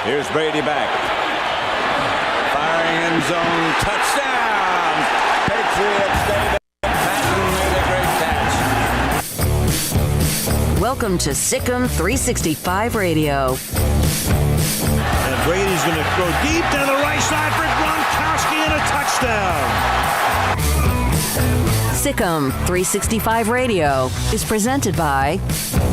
Here's Brady back. Firing end zone. Touchdown. Patriots. David made a great catch. Welcome to Sikkim 365 Radio. And Brady's going to throw deep down the right side for Gronkowski and a touchdown. Sikkim 365 Radio is presented by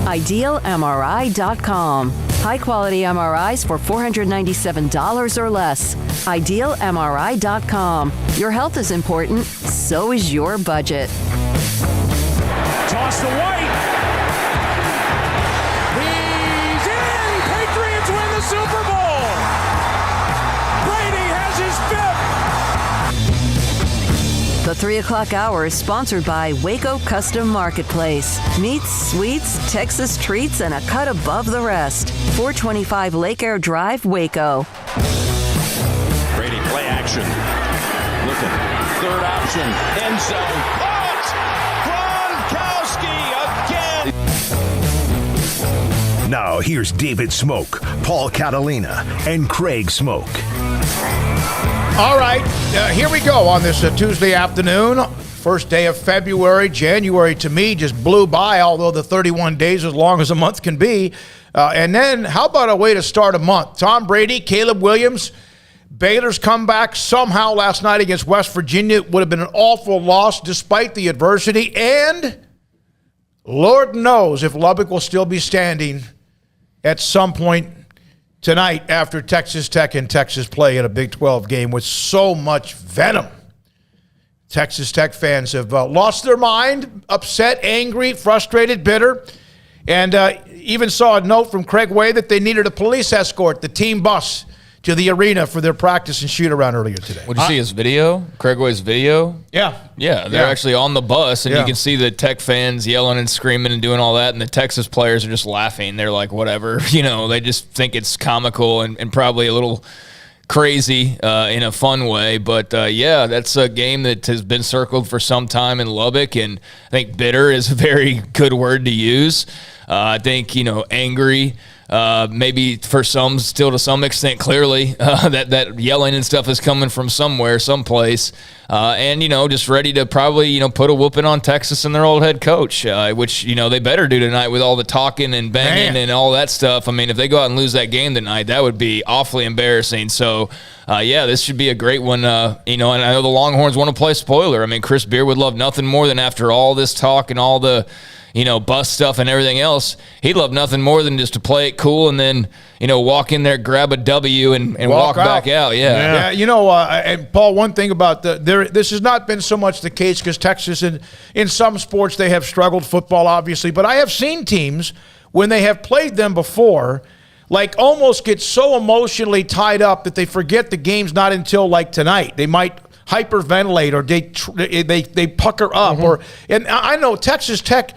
IdealMRI.com. High-quality MRIs for $497 or less. IdealMRI.com. Your health is important, so is your budget. Toss to White. He's in! Patriots win the Super Bowl! Brady has his fifth! The 3 o'clock hour is sponsored by Waco Custom Marketplace. Meats, sweets, Texas treats, and a cut above the rest. 425 Lake Air Drive, Waco. Brady play action. Looking. Third option. End zone. Gronkowski again. Now here's David Smoak, Paul Catalina, and Craig Smoak. All right, here we go on this Tuesday afternoon. First day of February. January to me just blew by, although the 31 days as long as a month can be. And then how about a way to start a month? Tom Brady, Caleb Williams, Baylor's comeback somehow last night against West Virginia would have been an awful loss despite the adversity. And Lord knows if Lubbock will still be standing at some point tonight after Texas Tech and Texas play in a Big 12 game with so much venom. Texas Tech fans have lost their mind, upset, angry, frustrated, bitter, and even saw a note from Craig Way that they needed a police escort, the team bus, to the arena for their practice and shoot-around earlier today. Would you see his video? Craig Way's video? Yeah. Yeah, they're actually on the bus, and Yeah. you can see the Tech fans yelling and screaming and doing all that, and the Texas players are just laughing. They're like, whatever. You know, they just think it's comical and probably a little crazy in a fun way. But, yeah, that's a game that has been circled for some time in Lubbock, and I think bitter is a very good word to use. I think, angry. Maybe for some, still to some extent, clearly, that yelling and stuff is coming from somewhere, someplace. And, just ready to probably, put a whooping on Texas and their old head coach, which, they better do tonight with all the talking and banging and all that stuff. I mean, if they go out and lose that game tonight, that would be awfully embarrassing. So, this should be a great one. And I know the Longhorns want to play spoiler. I mean, Chris Beard would love nothing more than after all this talk and all the bus stuff and everything else, he'd love nothing more than just to play it cool and then, walk in there, grab a W and walk back out. Yeah. And Paul, one thing about this has not been so much the case because Texas, in some sports, they have struggled, football, obviously. But I have seen teams, when they have played them before, almost get so emotionally tied up that they forget the game's not until tonight. They might hyperventilate or they pucker up. And I know Texas Tech,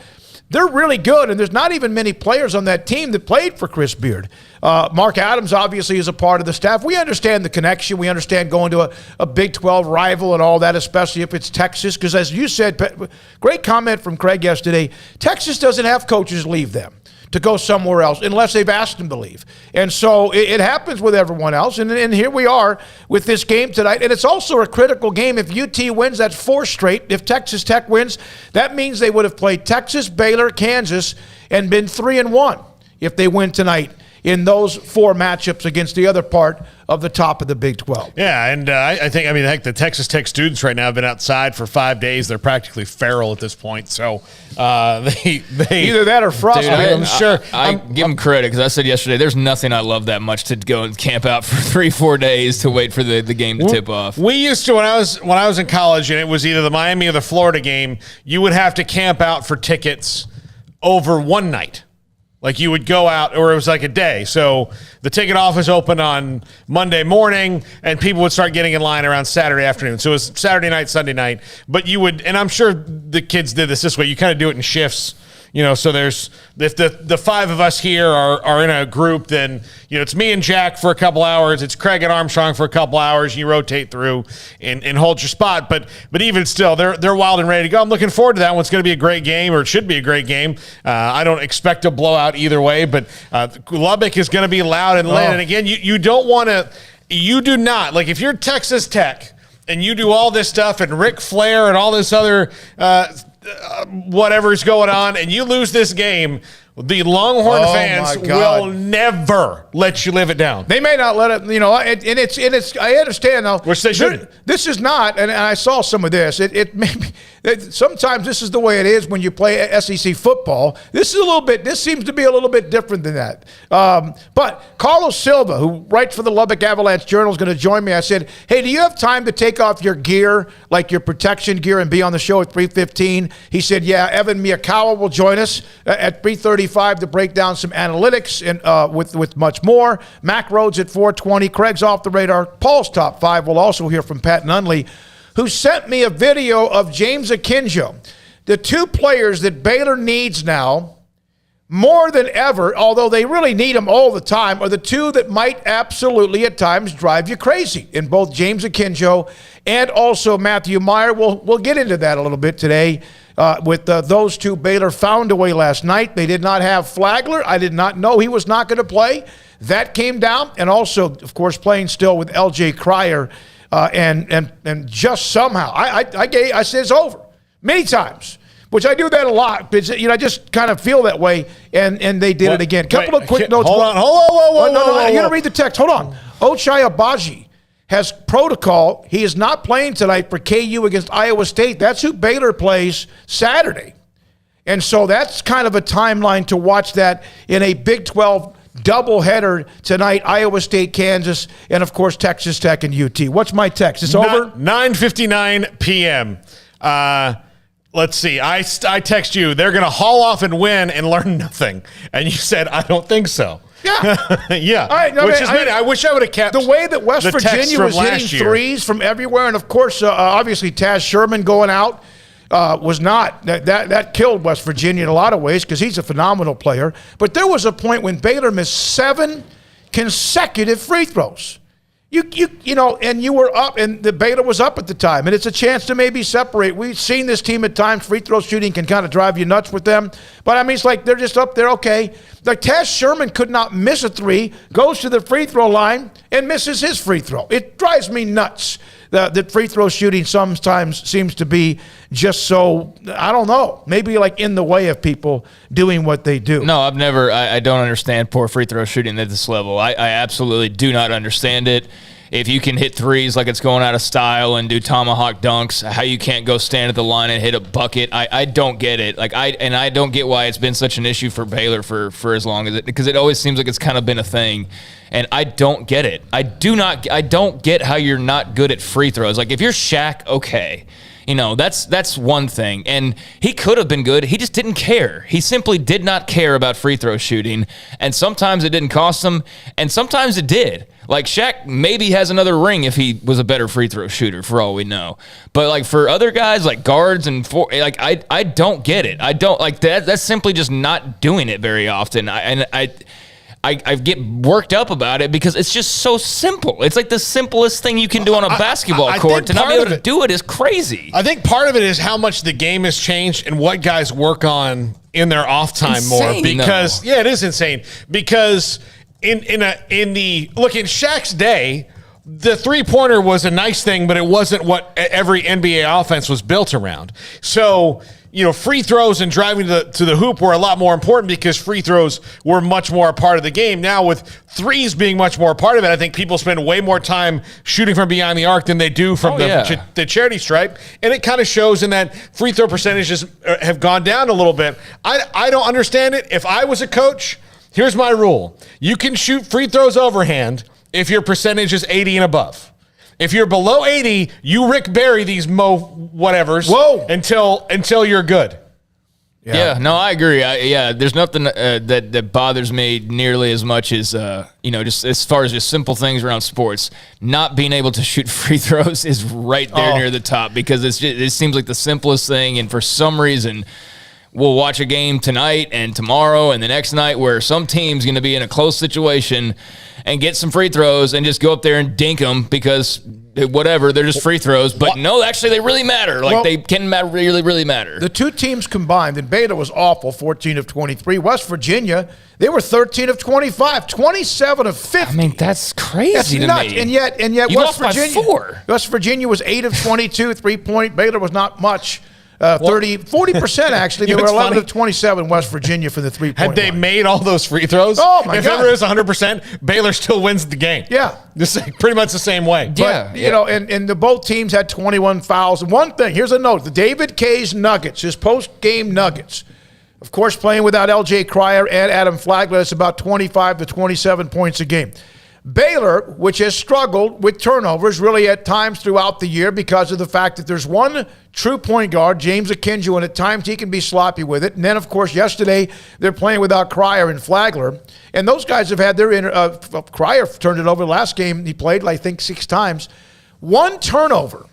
they're really good, and there's not even many players on that team that played for Chris Beard. Mark Adams obviously is a part of the staff. We understand the connection. We understand going to a Big 12 rival and all that, especially if it's Texas. Because as you said, great comment from Craig yesterday, Texas doesn't have coaches leave them to go somewhere else unless they've asked them to leave. And so it happens with everyone else. And here we are with this game tonight. And it's also a critical game. If UT wins, that's 4 straight. If Texas Tech wins, that means they would have played Texas, Baylor, Kansas, and been 3-1 if they win tonight in those 4 matchups against the other part of the top of the Big 12. Yeah, and I think, heck, the Texas Tech students right now have been outside for 5 days. They're practically feral at this point. So they either that or frostbite. I'm sure. I give them credit because I said yesterday, there's nothing I love that much to go and camp out for 3-4 days to wait for the game to tip off. We used to, when I was in college, and it was either the Miami or the Florida game, you would have to camp out for tickets over one night. You would go out, or it was a day. So the ticket office opened on Monday morning, and people would start getting in line around Saturday afternoon. So it was Saturday night, Sunday night. But you would, and I'm sure the kids did this way, you kind of do it in shifts. So there's, if the 5 of us here are in a group, then, it's me and Jack for a couple hours. It's Craig and Armstrong for a couple hours. You rotate through and hold your spot. But even still, they're wild and ready to go. I'm looking forward to that one. It's going to be a great game, or it should be a great game. I don't expect a blowout either way, but Lubbock is going to be loud and lit. And again, you do not, if you're Texas Tech and you do all this stuff and Ric Flair and all this other whatever's going on, and you lose this game, the Longhorn fans will never let you live it down. They may not let it, and it's. I understand though. Which they shouldn't. This is not, and I saw some of this. It may be. Sometimes this is the way it is when you play SEC football. This seems to be a little bit different than that. But Carlos Silva, who writes for the Lubbock Avalanche Journal, is going to join me. I said, hey, do you have time to take off your gear, your protection gear, and be on the show at 3:15? He said, yeah, Evan Miyakawa will join us at 3:35 to break down some analytics and with much more. Mac Rhodes at 4:20. Craig's off the radar. Paul's top 5. We'll also hear from Pat Nunley, who sent me a video of James Akinjo. The 2 players that Baylor needs now more than ever, although they really need them all the time, are the 2 that might absolutely at times drive you crazy, in both James Akinjo and also Matthew Meyer. We'll get into that a little bit today with those 2. Baylor found a way last night. They did not have Flagler. I did not know he was not going to play. That came down, and also, of course, playing still with L.J. Cryer. And just somehow, I said it's over many times, which I do that a lot. Because, I just kind of feel that way, and they did it again. Couple of quick notes. Hold on. Whoa. I'm going to read the text. Hold on. Ochai Abaji has protocol. He is not playing tonight for KU against Iowa State. That's who Baylor plays Saturday. And so that's kind of a timeline to watch that in a Big 12 doubleheader tonight, Iowa State, Kansas, and, of course, Texas Tech and UT. What's my text? It's over? 9:59 p.m. Let's see. I text you, they're going to haul off and win and learn nothing. And you said, I don't think so. Yeah. Yeah. All right, I wish I would have kept the way that West Virginia was hitting threes from everywhere. And, of course, obviously, Taz Sherman going out. Was not that killed West Virginia in a lot of ways because he's a phenomenal player. But there was a point when Baylor missed 7 consecutive free throws. And you were up, and the Baylor was up at the time, and it's a chance to maybe separate. We've seen this team at times. Free throw shooting can kind of drive you nuts with them, but it's they're just up there. Okay, Taz Sherman could not miss a 3, goes to the free throw line and misses his free throw. It drives me nuts. That free throw shooting sometimes seems to be just so, I don't know, maybe in the way of people doing what they do. No, I don't understand poor free throw shooting at this level. I absolutely do not understand it. if you can hit threes like it's going out of style and do tomahawk dunks, how you can't go stand at the line and hit a bucket. I don't get it. I don't get why it's been such an issue for Baylor for as long as it, because it always seems like it's kind of been a thing. And I don't get it. I don't get how you're not good at free throws. Like, if you're Shaq, okay. That's one thing. And he could have been good. He just didn't care. He simply did not care about free throw shooting. And sometimes it didn't cost him, and sometimes it did. Like, Shaq maybe has another ring if he was a better free throw shooter, for all we know. But, like, for other guys, like guards and I don't get it. I don't like that. That's simply just not doing it very often. I get worked up about it because it's just so simple. It's like the simplest thing you can do on a basketball court. To not be able to do it is crazy. I think part of it is how much the game has changed and what guys work on in their off time more. Because it is insane. Because in Shaq's day, the three-pointer was a nice thing, but it wasn't what every NBA offense was built around. So, free throws and driving to the hoop were a lot more important because free throws were much more a part of the game. Now, with threes being much more a part of it, I think people spend way more time shooting from behind the arc than they do from the charity stripe. And it kind of shows in that free throw percentages have gone down a little bit. I don't understand it. If I was a coach, here's my rule. You can shoot free throws overhand if your percentage is 80 and above. If you're below 80, you Rick Barry these whatevers until you're good. Yeah, no, I agree. There's nothing that bothers me nearly as much as, just as far as just simple things around sports. Not being able to shoot free throws is right there near the top because it seems like the simplest thing, and for some reason we'll watch a game tonight and tomorrow and the next night where some team's going to be in a close situation and get some free throws and just go up there and dink them because whatever, they're just free throws. But no, actually they really matter. They can really, really matter. The two teams combined, and Baylor was awful, 14 of 23. West Virginia, they were 13 of 25, 27 of 50. I mean, that's crazy to me. And yet you West Virginia, by 4. West Virginia was 8 of 22, 3-point. Baylor was not much. 40% actually. They were 11 of 27 West Virginia for the 3-point Had they line. made all those free throws? Oh, my God. If ever is 100%, Baylor still wins the game. Yeah. Pretty much the same way. But, and the both teams had 21 fouls. And one thing, here's a note. The David K's Nuggets, his post-game Nuggets, of course, playing without L.J. Cryer and Adam Flagler, it's about 25 to 27 points a game. Baylor, which has struggled with turnovers really at times throughout the year because of the fact that there's one true point guard, James Akinjo, and at times he can be sloppy with it. And then, of course, yesterday they're playing without Cryer and Flagler. And those guys have had their Cryer turned it over last game. He played, I think, 6 times. One turnover.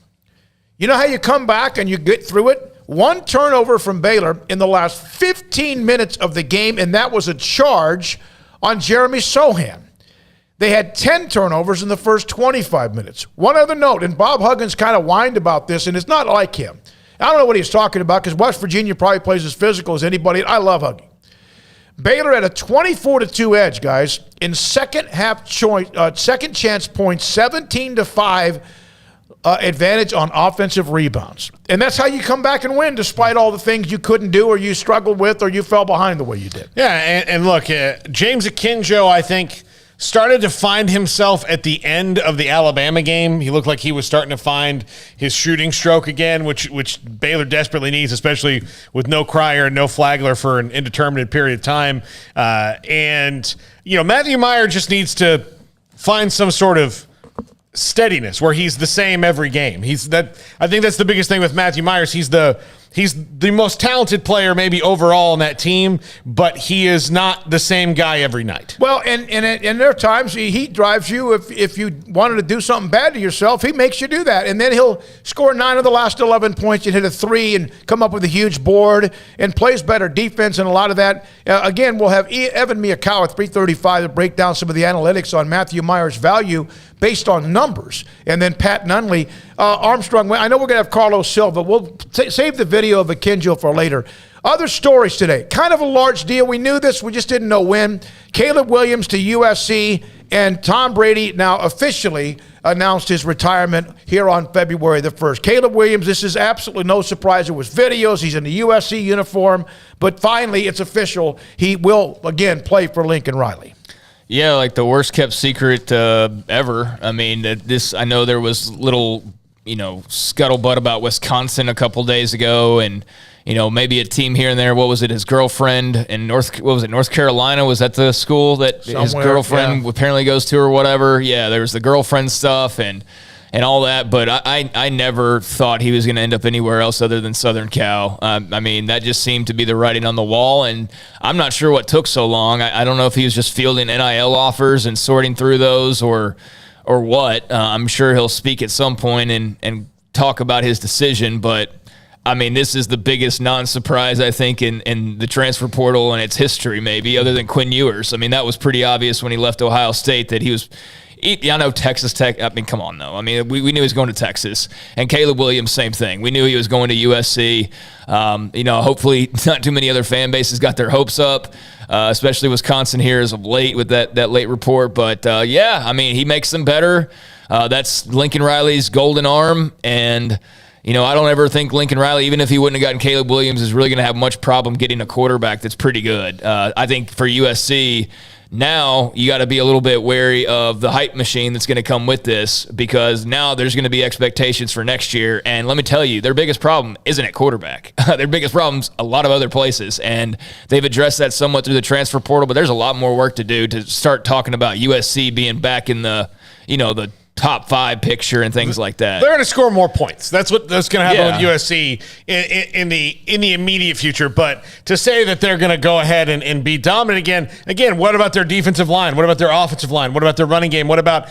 You know how you come back and you get through it? One turnover from Baylor in the last 15 minutes of the game, and that was a charge on Jeremy Sohan. They had 10 turnovers in the first 25 minutes. One other note, and Bob Huggins kind of whined about this, and it's not like him. I don't know what he's talking about because West Virginia probably plays as physical as anybody. I love Huggy. Baylor had a 24-2 edge, guys, in second chance points, 17-5 advantage on offensive rebounds. And that's how you come back and win despite all the things you couldn't do or you struggled with or you fell behind the way you did. Yeah, and look, James Akinjo, I think, started to find himself at the end of the Alabama game. He looked like he was starting to find his shooting stroke again, which Baylor desperately needs, especially with no Cryer and no Flagler for an indeterminate period of time. Matthew Meyer just needs to find some sort of steadiness where he's the same every game. I think that's the biggest thing with Matthew Myers. He's the most talented player maybe overall in that team, but he is not the same guy every night. Well, and there are times he drives you. If you wanted to do something bad to yourself, he makes you do that. And then he'll score 9 of the last 11 points and hit a 3 and come up with a huge board and plays better defense and a lot of that. Again, we'll have Evan Miyakawa at 3:35 to break down some of the analytics on Matthew Myers' value based on numbers. And then Pat Nunley, Armstrong. I know we're going to have Carlos Silva. We'll save the video of Akinjo for later. Other stories today. Kind of a large deal. We knew this. We just didn't know when. Caleb Williams to USC, and Tom Brady now officially announced his retirement here on February the 1st. Caleb Williams, this is absolutely no surprise. It was videos. He's in the USC uniform. But finally, it's official. He will, again, play for Lincoln Riley. Yeah, like the worst kept secret ever. I mean, I know there was little, scuttlebutt about Wisconsin a couple days ago, and maybe a team here and there. What was it? His girlfriend in North Carolina? Was that the school that his girlfriend apparently goes to or whatever? Yeah, there was the girlfriend stuff and all that. But I never thought he was going to end up anywhere else other than Southern Cal. I mean, that just seemed to be the writing on the wall, and I'm not sure what took so long. I don't know if he was just fielding NIL offers and sorting through those or what. I'm sure he'll speak at some point and talk about his decision, but I mean, this is the biggest non-surprise, I think, in the transfer portal and its history, maybe, other than Quinn Ewers. I mean, that was pretty obvious when he left Ohio State that he was – I know Texas Tech – I mean, come on, though. I mean, we knew he was going to Texas. And Caleb Williams, same thing. We knew he was going to USC. Hopefully not too many other fan bases got their hopes up, especially Wisconsin here as of late with that late report. But, I mean, he makes them better. That's Lincoln Riley's golden arm, and – I don't ever think Lincoln Riley, even if he wouldn't have gotten Caleb Williams, is really going to have much problem getting a quarterback that's pretty good. I think for USC, now you got to be a little bit wary of the hype machine that's going to come with this, because now there's going to be expectations for next year. And let me tell you, their biggest problem isn't at quarterback. Their biggest problem's a lot of other places. And they've addressed that somewhat through the transfer portal, but there's a lot more work to do to start talking about USC being back in the top 5 picture and things like that. They're going to score more points. That's going to happen with USC in the immediate future. But to say that they're going to go ahead and be dominant again, what about their defensive line? What about their offensive line? What about their running game? What about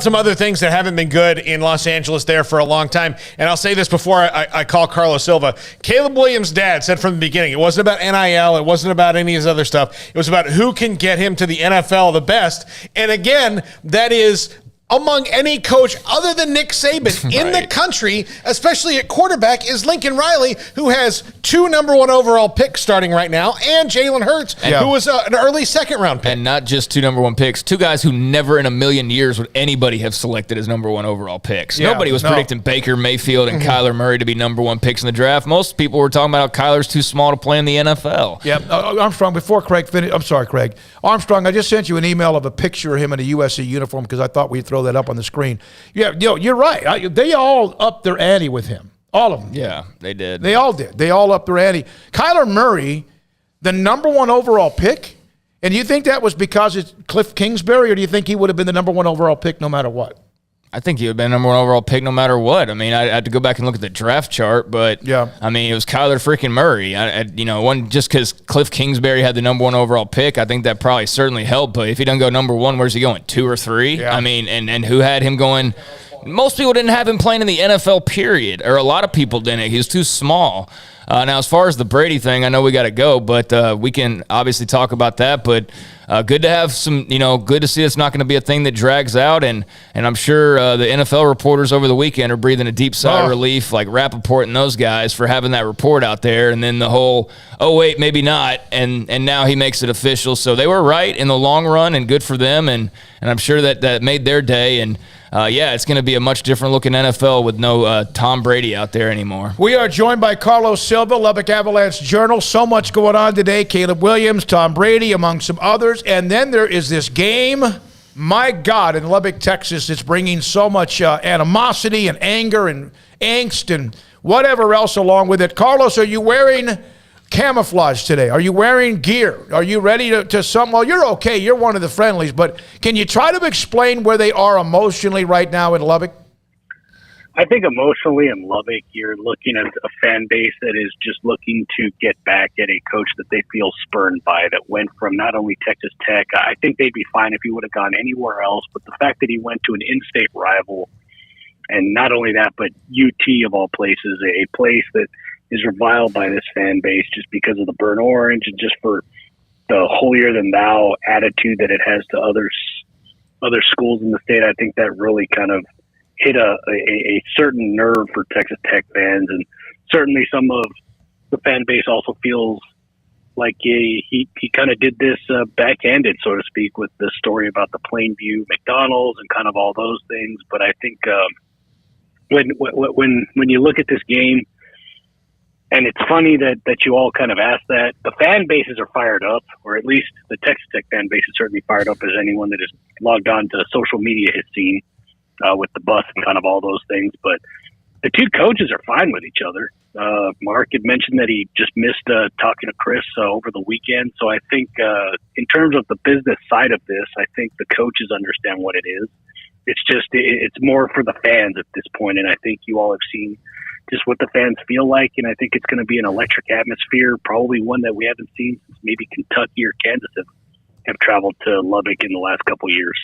some other things that haven't been good in Los Angeles there for a long time? And I'll say this before I call Carlos Silva. Caleb Williams' dad said from the beginning, it wasn't about NIL. It wasn't about any of his other stuff. It was about who can get him to the NFL the best. And again, that is among any coach other than Nick Saban in the country, especially at quarterback, is Lincoln Riley, who has 2 number 1 overall picks starting right now, and Jalen Hurts, who was an early second-round pick. And not just 2 number 1 picks, 2 guys who never in a million years would anybody have selected as number 1 overall picks. Nobody was predicting Baker Mayfield and Kyler Murray to be number 1 picks in the draft. Most people were talking about how Kyler's too small to play in the NFL. Yeah, Armstrong, before Craig finished, I'm sorry, Craig. Armstrong, I just sent you an email of a picture of him in a USC uniform because I thought we'd throw that up on the screen. Yeah, you're right. They all upped their ante with him. All of them. Yeah, they did. They all did. They all upped their ante. Kyler Murray, the number 1 overall pick, and you think that was because it's Cliff Kingsbury, or do you think he would have been the number 1 overall pick no matter what? I think he would have been number 1 overall pick no matter what. I mean, I had to go back and look at the draft chart, but I mean, it was Kyler freaking Murray. It wasn't just because Cliff Kingsbury had the number 1 overall pick. I think that probably certainly helped. But if he doesn't go number 1, where's he going? 2 or 3? Yeah. I mean, and who had him going? Most people didn't have him playing in the NFL, period, or a lot of people didn't. He was too small. Now, as far as the Brady thing, I know we got to go, but we can obviously talk about that. But good to have some, good to see it's not going to be a thing that drags out. And I'm sure the NFL reporters over the weekend are breathing a deep sigh of relief, like Rappaport and those guys, for having that report out there. And then the whole, oh, wait, maybe not. And now he makes it official. So they were right in the long run, and good for them. And I'm sure that made their day. And it's going to be a much different looking NFL with no Tom Brady out there anymore. We are joined by Carlos Silva, Lubbock Avalanche Journal. So much going on today. Caleb Williams, Tom Brady, among some others. And then there is this game, my God, in Lubbock, Texas. It's bringing so much animosity and anger and angst and whatever else along with it. Carlos, are you wearing camouflage today? Are you wearing gear? Are you ready to some? Well, you're okay. You're one of the friendlies, but can you try to explain where they are emotionally right now in Lubbock? I think emotionally in Lubbock, you're looking at a fan base that is just looking to get back at a coach that they feel spurned by, that went from not only Texas Tech. I think they'd be fine if he would have gone anywhere else, but the fact that he went to an in-state rival, and not only that, but UT of all places, a place that is reviled by this fan base just because of the burnt orange and just for the holier-than-thou attitude that it has to other schools in the state. I think that really kind of hit a certain nerve for Texas Tech fans, and certainly some of the fan base also feels like he kind of did this backhanded, so to speak, with the story about the Plainview McDonald's and kind of all those things. But I think when you look at this game, and And it's funny that you all kind of asked that. The fan bases are fired up, or at least the Texas Tech fan base is certainly fired up, as anyone that has logged on to social media has seen with the bus and kind of all those things. But the two coaches are fine with each other. Mark had mentioned that he just missed talking to Chris over the weekend. So I think in terms of the business side of this, I think the coaches understand what it is. It's more for the fans at this point, and I think you all have seen just what the fans feel like, and I think it's going to be an electric atmosphere, probably one that we haven't seen since maybe Kentucky or Kansas have traveled to Lubbock in the last couple of years.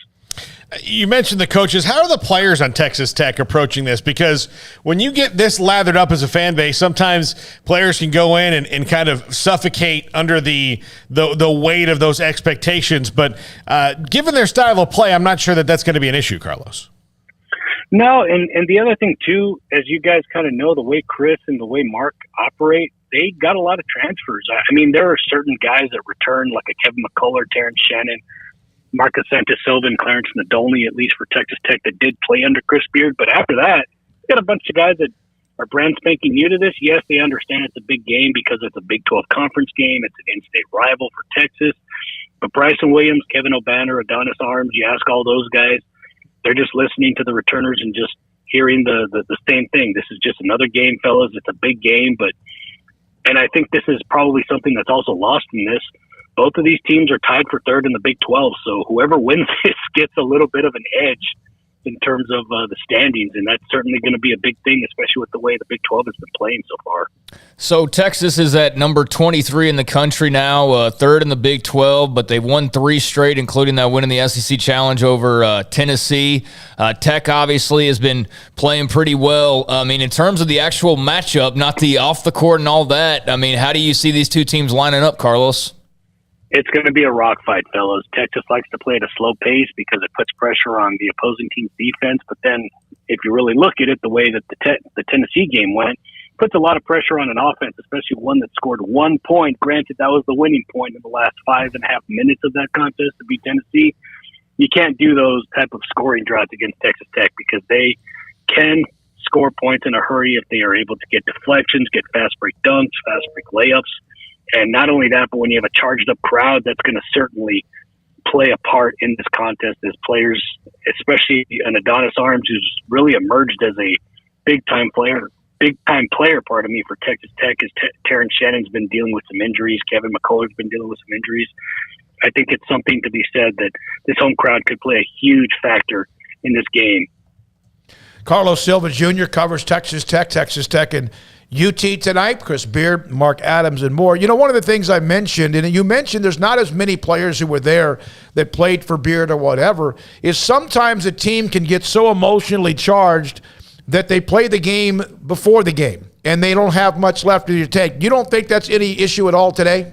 You mentioned the coaches. How are the players on Texas Tech approaching this? Because when you get this lathered up as a fan base, sometimes players can go in and kind of suffocate under the weight of those expectations. But given their style of play, I'm not sure that that's going to be an issue, Carlos. No, and the other thing, too, as you guys kind of know, the way Chris and the way Mark operate, they got a lot of transfers. I mean, there are certain guys that return, like a Kevin McCullough, Terrence Shannon, Marcus Santos-Silva, and Clarence Nadolny, at least for Texas Tech, that did play under Chris Beard. But after that, you got a bunch of guys that are brand spanking new to this. Yes, they understand it's a big game because it's a Big 12 conference game. It's an in-state rival for Texas. But Bryson Williams, Kevin O'Banner, Adonis Arms, you ask all those guys, they're just listening to the returners and just hearing the same thing. This is just another game, fellas. It's a big game. And I think this is probably something that's also lost in this. Both of these teams are tied for third in the Big 12. So whoever wins this gets a little bit of an edge in terms of the standings. And that's certainly going to be a big thing, especially with the way the Big 12 has been playing so far. So Texas is at number 23 in the country now, third in the Big 12, but they've won 3 straight, including that win in the SEC Challenge over Tennessee. Tech obviously has been playing pretty well. I mean, in terms of the actual matchup, not the off the court and all that, I mean, how do you see these two teams lining up, Carlos? It's going to be a rock fight, fellas. Texas likes to play at a slow pace because it puts pressure on the opposing team's defense. But then if you really look at it, the way that the Tennessee game went, puts a lot of pressure on an offense, especially one that scored 1 point. Granted, that was the winning point in the last 5.5 minutes of that contest to beat Tennessee. You can't do those type of scoring droughts against Texas Tech because they can score points in a hurry if they are able to get deflections, get fast break dunks, fast break layups. And not only that, but when you have a charged up crowd, that's going to certainly play a part in this contest as players, especially an Adonis Arms, who's really emerged as a big time player, for Texas Tech, as Terrence Shannon's been dealing with some injuries. Kevin McCullough's been dealing with some injuries. I think it's something to be said that this home crowd could play a huge factor in this game. Carlos Silva Jr. covers Texas Tech, and UT tonight. Chris Beard, Mark Adams, and more. You know, one of the things I mentioned, and you mentioned there's not as many players who were there that played for Beard or whatever, is sometimes a team can get so emotionally charged that they play the game before the game, and they don't have much left to take. You don't think that's any issue at all today?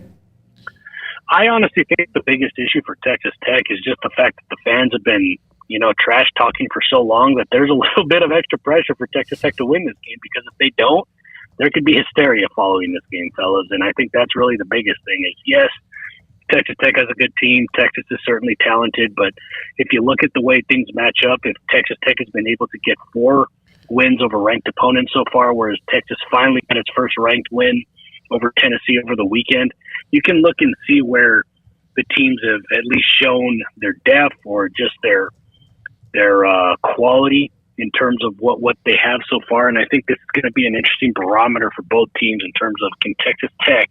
I honestly think the biggest issue for Texas Tech is just the fact that the fans have been, trash talking for so long that there's a little bit of extra pressure for Texas Tech to win this game, because if they don't, there could be hysteria following this game, fellas. And I think that's really the biggest thing is, yes, Texas Tech has a good team. Texas is certainly talented. But if you look at the way things match up, if Texas Tech has been able to get 4 wins over ranked opponents so far, whereas Texas finally got its first ranked win over Tennessee over the weekend, you can look and see where the teams have at least shown their depth or just their quality in terms of what they have so far. And I think this is going to be an interesting barometer for both teams in terms of, can Texas Tech,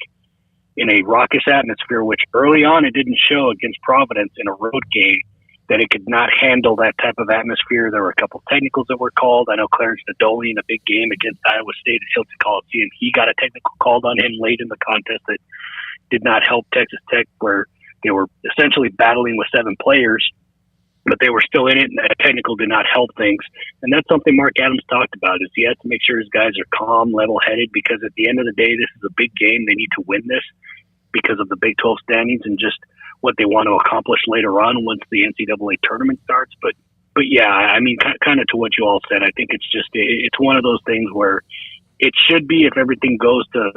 in a raucous atmosphere, which early on it didn't show against Providence in a road game, that it could not handle that type of atmosphere. There were a couple technicals that were called. I know Clarence Nadolny in a big game against Iowa State at Hilton Coliseum, he got a technical called on him late in the contest that did not help Texas Tech, where they were essentially battling with 7 players, but they were still in it, and that technical did not help things. And that's something Mark Adams talked about, is he has to make sure his guys are calm, level-headed, because at the end of the day, this is a big game. They need to win this because of the Big 12 standings and just what they want to accomplish later on once the NCAA tournament starts. But yeah, I mean, kind of to what you all said, I think it's one of those things where it should be, if everything goes to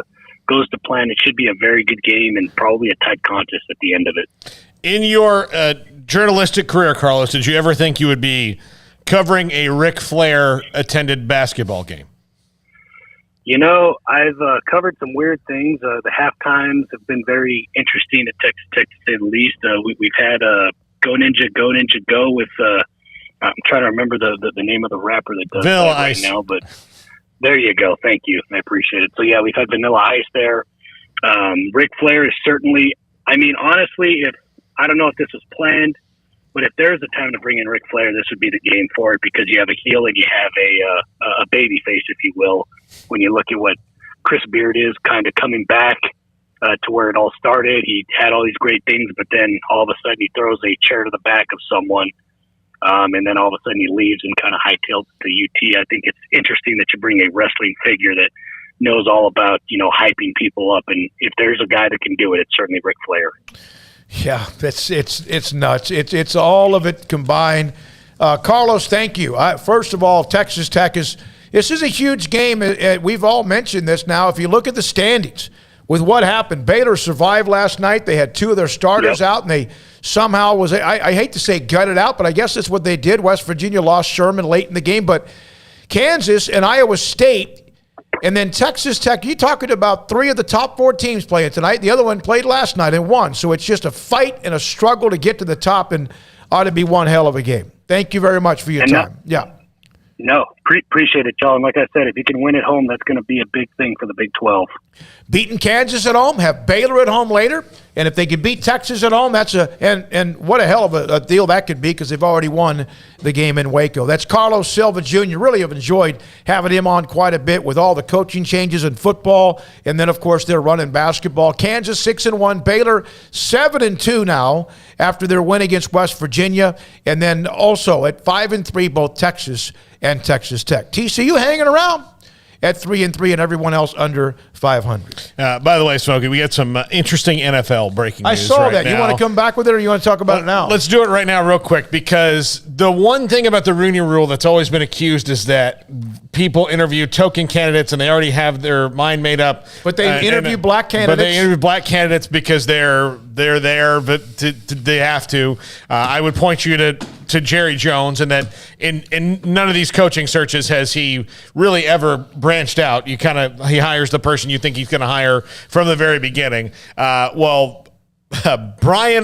plan, it should be a very good game and probably a tight contest at the end of it. In your journalistic career, Carlos, did you ever think you would be covering a Ric Flair attended basketball game? I've covered some weird things. The halftimes have been very interesting at Texas Tech, to say the least. We've had Go Ninja, Go Ninja, Go with I'm trying to remember the name of the rapper that does Vanilla that right Ice. now, but there you go. Thank you. I appreciate it. So, yeah, we've had Vanilla Ice there. Ric Flair is certainly – I mean, honestly, I don't know if this was planned, but if there's a time to bring in Ric Flair, this would be the game for it, because you have a heel and you have a baby face, if you will, when you look at what Chris Beard is kind of coming back to where it all started. He had all these great things, but then all of a sudden he throws a chair to the back of someone, and then all of a sudden he leaves and kind of hightails to UT. I think it's interesting that you bring a wrestling figure that knows all about, hyping people up. And if there's a guy that can do it, it's certainly Ric Flair. Yeah, it's nuts. It's all of it combined. Carlos, thank you. First of all, Texas Tech this is a huge game. We've all mentioned this now. If you look at the standings with what happened, Baylor survived last night. They had two of their starters out, and they somehow I hate to say gutted out, but I guess that's what they did. West Virginia lost Sherman late in the game, but Kansas and Iowa State, and then Texas Tech, you're talking about three of the top four teams playing tonight. The other one played last night and won. So it's just a fight and a struggle to get to the top, and ought to be one hell of a game. Thank you very much for your time. No, appreciate it, y'all. And like I said, if you can win at home, that's going to be a big thing for the Big 12. Beating Kansas at home, have Baylor at home later, and if they could beat Texas at home, that's and what a hell of a deal that could be, because they've already won the game in Waco. That's Carlos Silva Jr. Really have enjoyed having him on quite a bit with all the coaching changes in football, and then of course they're running basketball. Kansas 6-1, Baylor 7-2 now after their win against West Virginia, and then also at 5-3 both Texas and Texas Tech. TCU hanging around at 3-3, and everyone else under 500. By the way, Smokey, we got some interesting NFL breaking news. I saw right that. now. You want to come back with it, or you want to talk about it now? Let's do it right now real quick, because the one thing about the Rooney Rule that's always been accused is that people interview token candidates and they already have their mind made up. But they interview black candidates. But they interview black candidates because they're there, but they have to. I would point you to Jerry Jones, and that in none of these coaching searches has he really ever branched out. He hires the person you think he's going to hire from the very beginning. Brian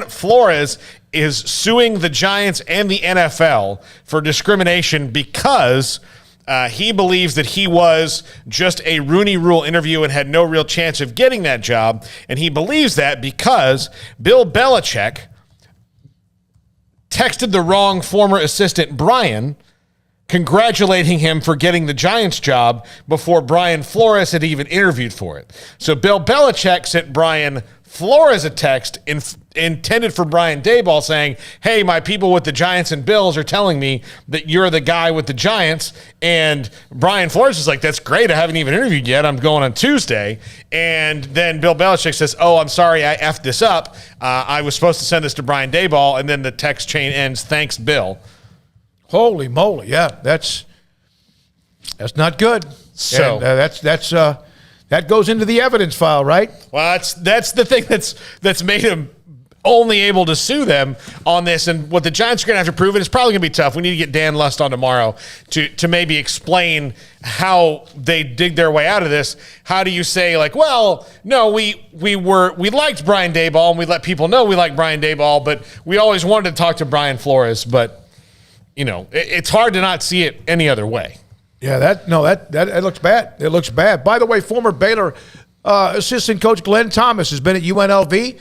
Flores is suing the Giants and the NFL for discrimination because he believes that he was just a Rooney Rule interview and had no real chance of getting that job. And he believes that because Bill Belichick texted the wrong former assistant, Brian, congratulating him for getting the Giants job before Brian Flores had even interviewed for it. So Bill Belichick sent Brian Flores a text intended for Brian Daboll saying, hey, my people with the Giants and Bills are telling me that you're the guy with the Giants. And Brian Flores is like, that's great. I haven't even interviewed yet. I'm going on Tuesday. And then Bill Belichick says, oh, I'm sorry, I effed this up. I was supposed to send this to Brian Daboll. And then the text chain ends, thanks, Bill. Holy moly. Yeah, that's not good. So and, that goes into the evidence file, right? Well, that's the thing that's made him only able to sue them on this. And what the Giants are going to have to prove, and it's probably going to be tough. We need to get Dan Lust on tomorrow to maybe explain how they dig their way out of this. How do you say, like, well, no, we liked Brian Daboll, and we let people know we like Brian Daboll, but we always wanted to talk to Brian Flores. But, it's hard to not see it any other way. Yeah, that looks bad. It looks bad. By the way, former Baylor assistant coach Glenn Thomas has been at UNLV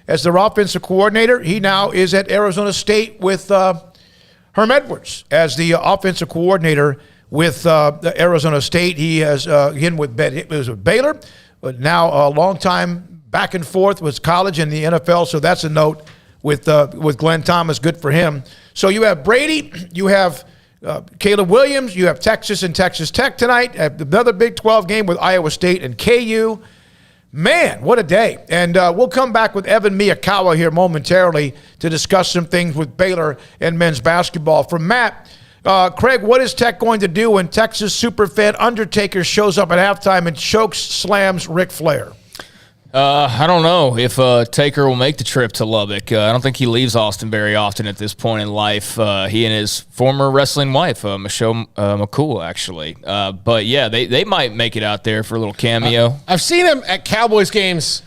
as their offensive coordinator. He now is at Arizona State with Herm Edwards as the offensive coordinator with Arizona State. He has again with Baylor, but now a long time back and forth with college and the NFL. So that's a note with Glenn Thomas. Good for him. So you have Brady, you have Caleb Williams, you have Texas and Texas Tech tonight. Another Big 12 game with Iowa State and KU. Man, what a day. And we'll come back with Evan Miyakawa here momentarily to discuss some things with Baylor and men's basketball. From Matt, Craig, what is Tech going to do when Texas superfan Undertaker shows up at halftime and slams Ric Flair? I don't know if Taker will make the trip to Lubbock. I don't think he leaves Austin very often at this point in life. He and his former wrestling wife, Michelle McCool, actually. But yeah, they might make it out there for a little cameo. I've seen him at Cowboys games,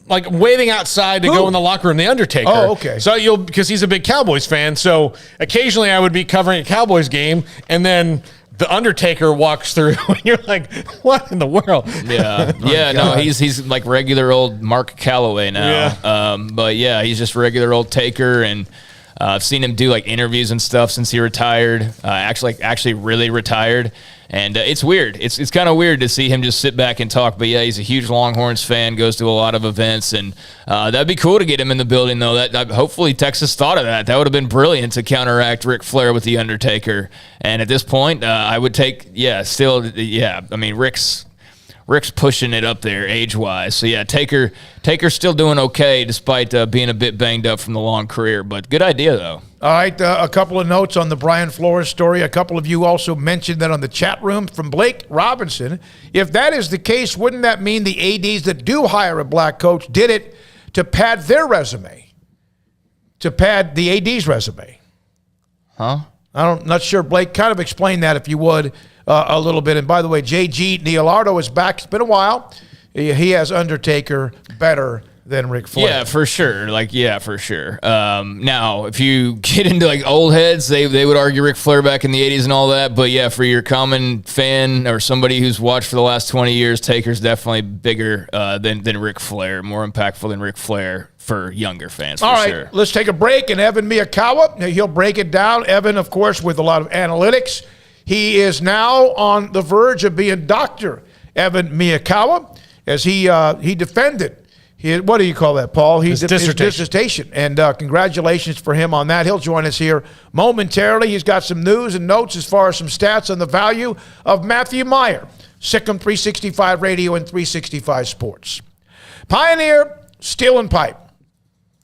like waiting outside to go in the locker room. The Undertaker. Oh, okay. So because he's a big Cowboys fan. So occasionally I would be covering a Cowboys game, and then the Undertaker walks through, and you're like, what in the world? Yeah. Yeah, no, he's like regular old Mark Calloway now. Yeah. But yeah, he's just regular old Taker, and I've seen him do like interviews and stuff since he retired. Actually really retired. And it's weird. It's kind of weird to see him just sit back and talk. But yeah, he's a huge Longhorns fan, goes to a lot of events, and that'd be cool to get him in the building, though. Hopefully Texas thought of that. That would have been brilliant to counteract Ric Flair with the Undertaker. And at this point, I would take I mean, Rick's pushing it up there age-wise. So, yeah, Taker's still doing okay despite being a bit banged up from the long career. But good idea, though. All right, a couple of notes on the Brian Flores story. A couple of you also mentioned that on the chat room from Blake Robinson. If that is the case, wouldn't that mean the ADs that do hire a black coach did it to pad their resume, to pad the AD's resume? Huh? Not sure. Blake, kind of explain that if you would a little bit. And by the way, JG Neolardo is back. It's been a while. He has Undertaker better than Ric Flair. Yeah, for sure. For sure. Now, if you get into like old heads, they would argue Ric Flair back in the 80s and all that. But yeah, for your common fan or somebody who's watched for the last 20 years, Taker's definitely bigger than Ric Flair, more impactful than Ric Flair for younger fans. All right, sure. Let's take a break. And Evan Miyakawa, he'll break it down. Evan, of course, with a lot of analytics. He is now on the verge of being Dr. Evan Miyakawa as he defended. What do you call that, Paul? His dissertation. And congratulations for him on that. He'll join us here momentarily. He's got some news and notes as far as some stats on the value of Matthew Meyer, Sikkim 365 Radio and 365 Sports. Pioneer Steel and Pipe.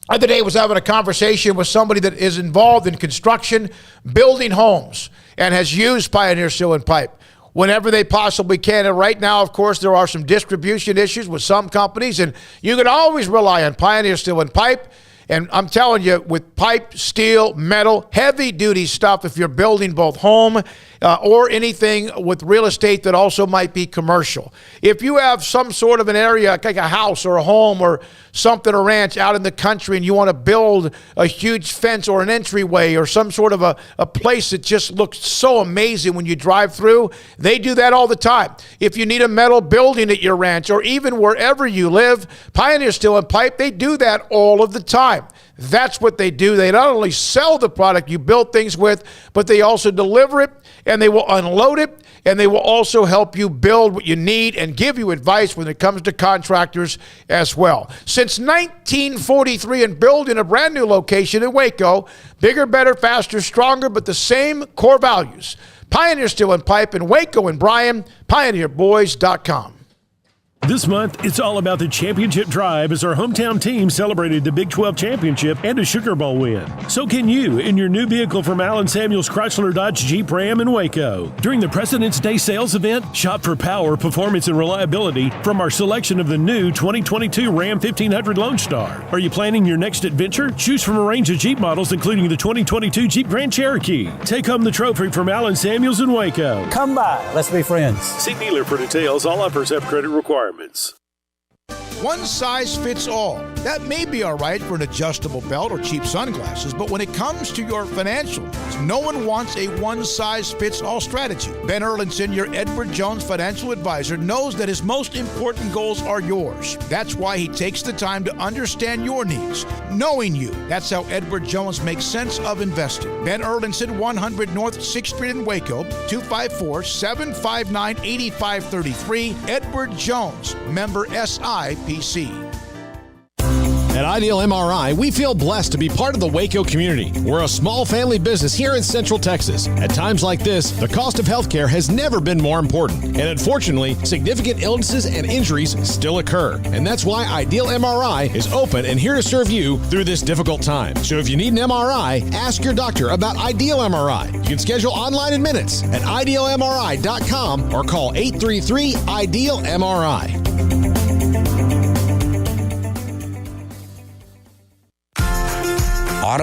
The other day I was having a conversation with somebody that is involved in construction, building homes, and has used Pioneer Steel and Pipe whenever they possibly can. And right now, of course, there are some distribution issues with some companies, and you can always rely on Pioneer Steel and Pipe. And I'm telling you, with pipe, steel, metal, heavy-duty stuff, if you're building both home or anything with real estate that also might be commercial. If you have some sort of an area, like a house or a home or something, a ranch out in the country, and you want to build a huge fence or an entryway or some sort of a place that just looks so amazing when you drive through, they do that all the time. If you need a metal building at your ranch or even wherever you live, Pioneer Steel and Pipe, they do that all of the time. That's what they do. They not only sell the product you build things with, but they also deliver it, and they will unload it, and they will also help you build what you need and give you advice when it comes to contractors as well. Since 1943, and building a brand new location in Waco, bigger, better, faster, stronger, but the same core values. Pioneer Steel and Pipe in Waco and Bryan, pioneerboys.com. This month, it's all about the championship drive as our hometown team celebrated the Big 12 championship and a Sugar Bowl win. So can you in your new vehicle from Allen Samuels Chrysler Dodge Jeep Ram in Waco. During the President's Day sales event, shop for power, performance, and reliability from our selection of the new 2022 Ram 1500 Lone Star. Are you planning your next adventure? Choose from a range of Jeep models, including the 2022 Jeep Grand Cherokee. Take home the trophy from Allen Samuels in Waco. Come by. Let's be friends. See dealer for details. All offers have credit requirements. One size fits all. That may be all right for an adjustable belt or cheap sunglasses, but when it comes to your financial needs, no one wants a one-size-fits-all strategy. Ben Erlinson, your Edward Jones financial advisor, knows that his most important goals are yours. That's why he takes the time to understand your needs, knowing you. That's how Edward Jones makes sense of investing. Ben Erlinson, 100 North 6th Street in Waco, 254-759-8533. Edward Jones, member SIPC. At Ideal MRI, we feel blessed to be part of the Waco community. We're a small family business here in Central Texas. At times like this, the cost of healthcare has never been more important. And unfortunately, significant illnesses and injuries still occur. And that's why Ideal MRI is open and here to serve you through this difficult time. So if you need an MRI, ask your doctor about Ideal MRI. You can schedule online in minutes at idealmri.com or call 833-IDEAL-MRI.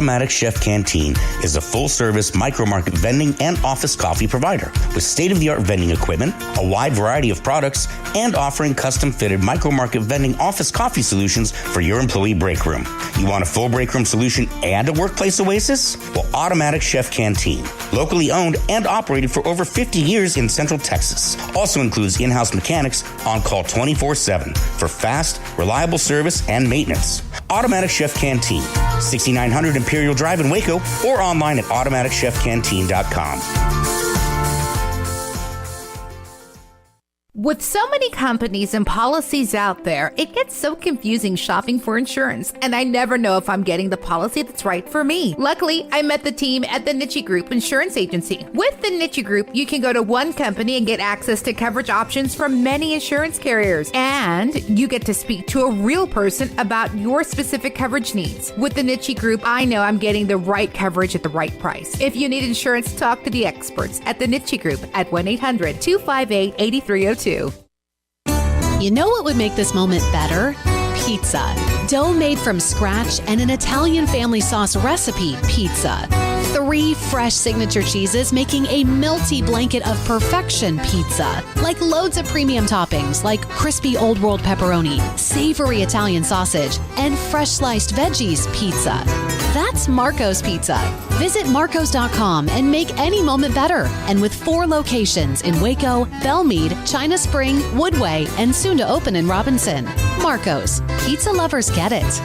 Automatic Chef Canteen is a full-service micro-market vending and office coffee provider with state-of-the-art vending equipment, a wide variety of products, and offering custom-fitted micro-market vending office coffee solutions for your employee break room. You want a full break room solution and a workplace oasis? Well, Automatic Chef Canteen, locally owned and operated for over 50 years in Central Texas, also includes in-house mechanics on call 24/7 for fast, reliable service and maintenance. Automatic Chef Canteen, 6900 Imperial Drive in Waco, or online at automaticchefcanteen.com. With so many companies and policies out there, it gets so confusing shopping for insurance, and I never know if I'm getting the policy that's right for me. Luckily, I met the team at the Niche Group Insurance Agency. With the Niche Group, you can go to one company and get access to coverage options from many insurance carriers, and you get to speak to a real person about your specific coverage needs. With the Niche Group, I know I'm getting the right coverage at the right price. If you need insurance, talk to the experts at the Niche Group at 1-800-258-8302. You know what would make this moment better? Pizza. Dough made from scratch and an Italian family sauce recipe pizza. 3 fresh signature cheeses making a melty blanket of perfection pizza. Like loads of premium toppings like crispy Old World pepperoni, savory Italian sausage, and fresh sliced veggies pizza. That's Marco's Pizza. Visit marcos.com and make any moment better. And with 4 locations in Waco, Belmead, China Spring, Woodway, and soon to open in Robinson. Marco's. Pizza lovers get it.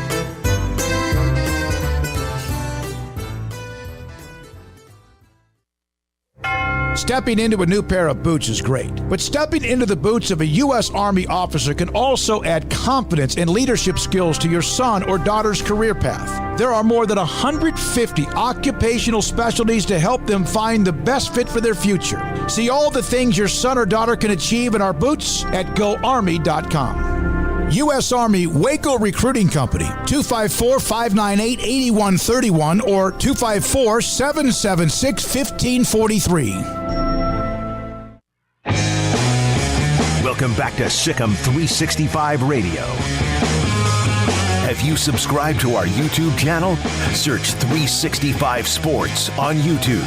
Stepping into a new pair of boots is great, but stepping into the boots of a U.S. Army officer can also add confidence and leadership skills to your son or daughter's career path. There are more than 150 occupational specialties to help them find the best fit for their future. See all the things your son or daughter can achieve in our boots at GoArmy.com. U.S. Army Waco Recruiting Company, 254-598-8131 or 254-776-1543. Welcome back to Sikkim 365 Radio. Have you subscribed to our YouTube channel? Search 365 Sports on YouTube.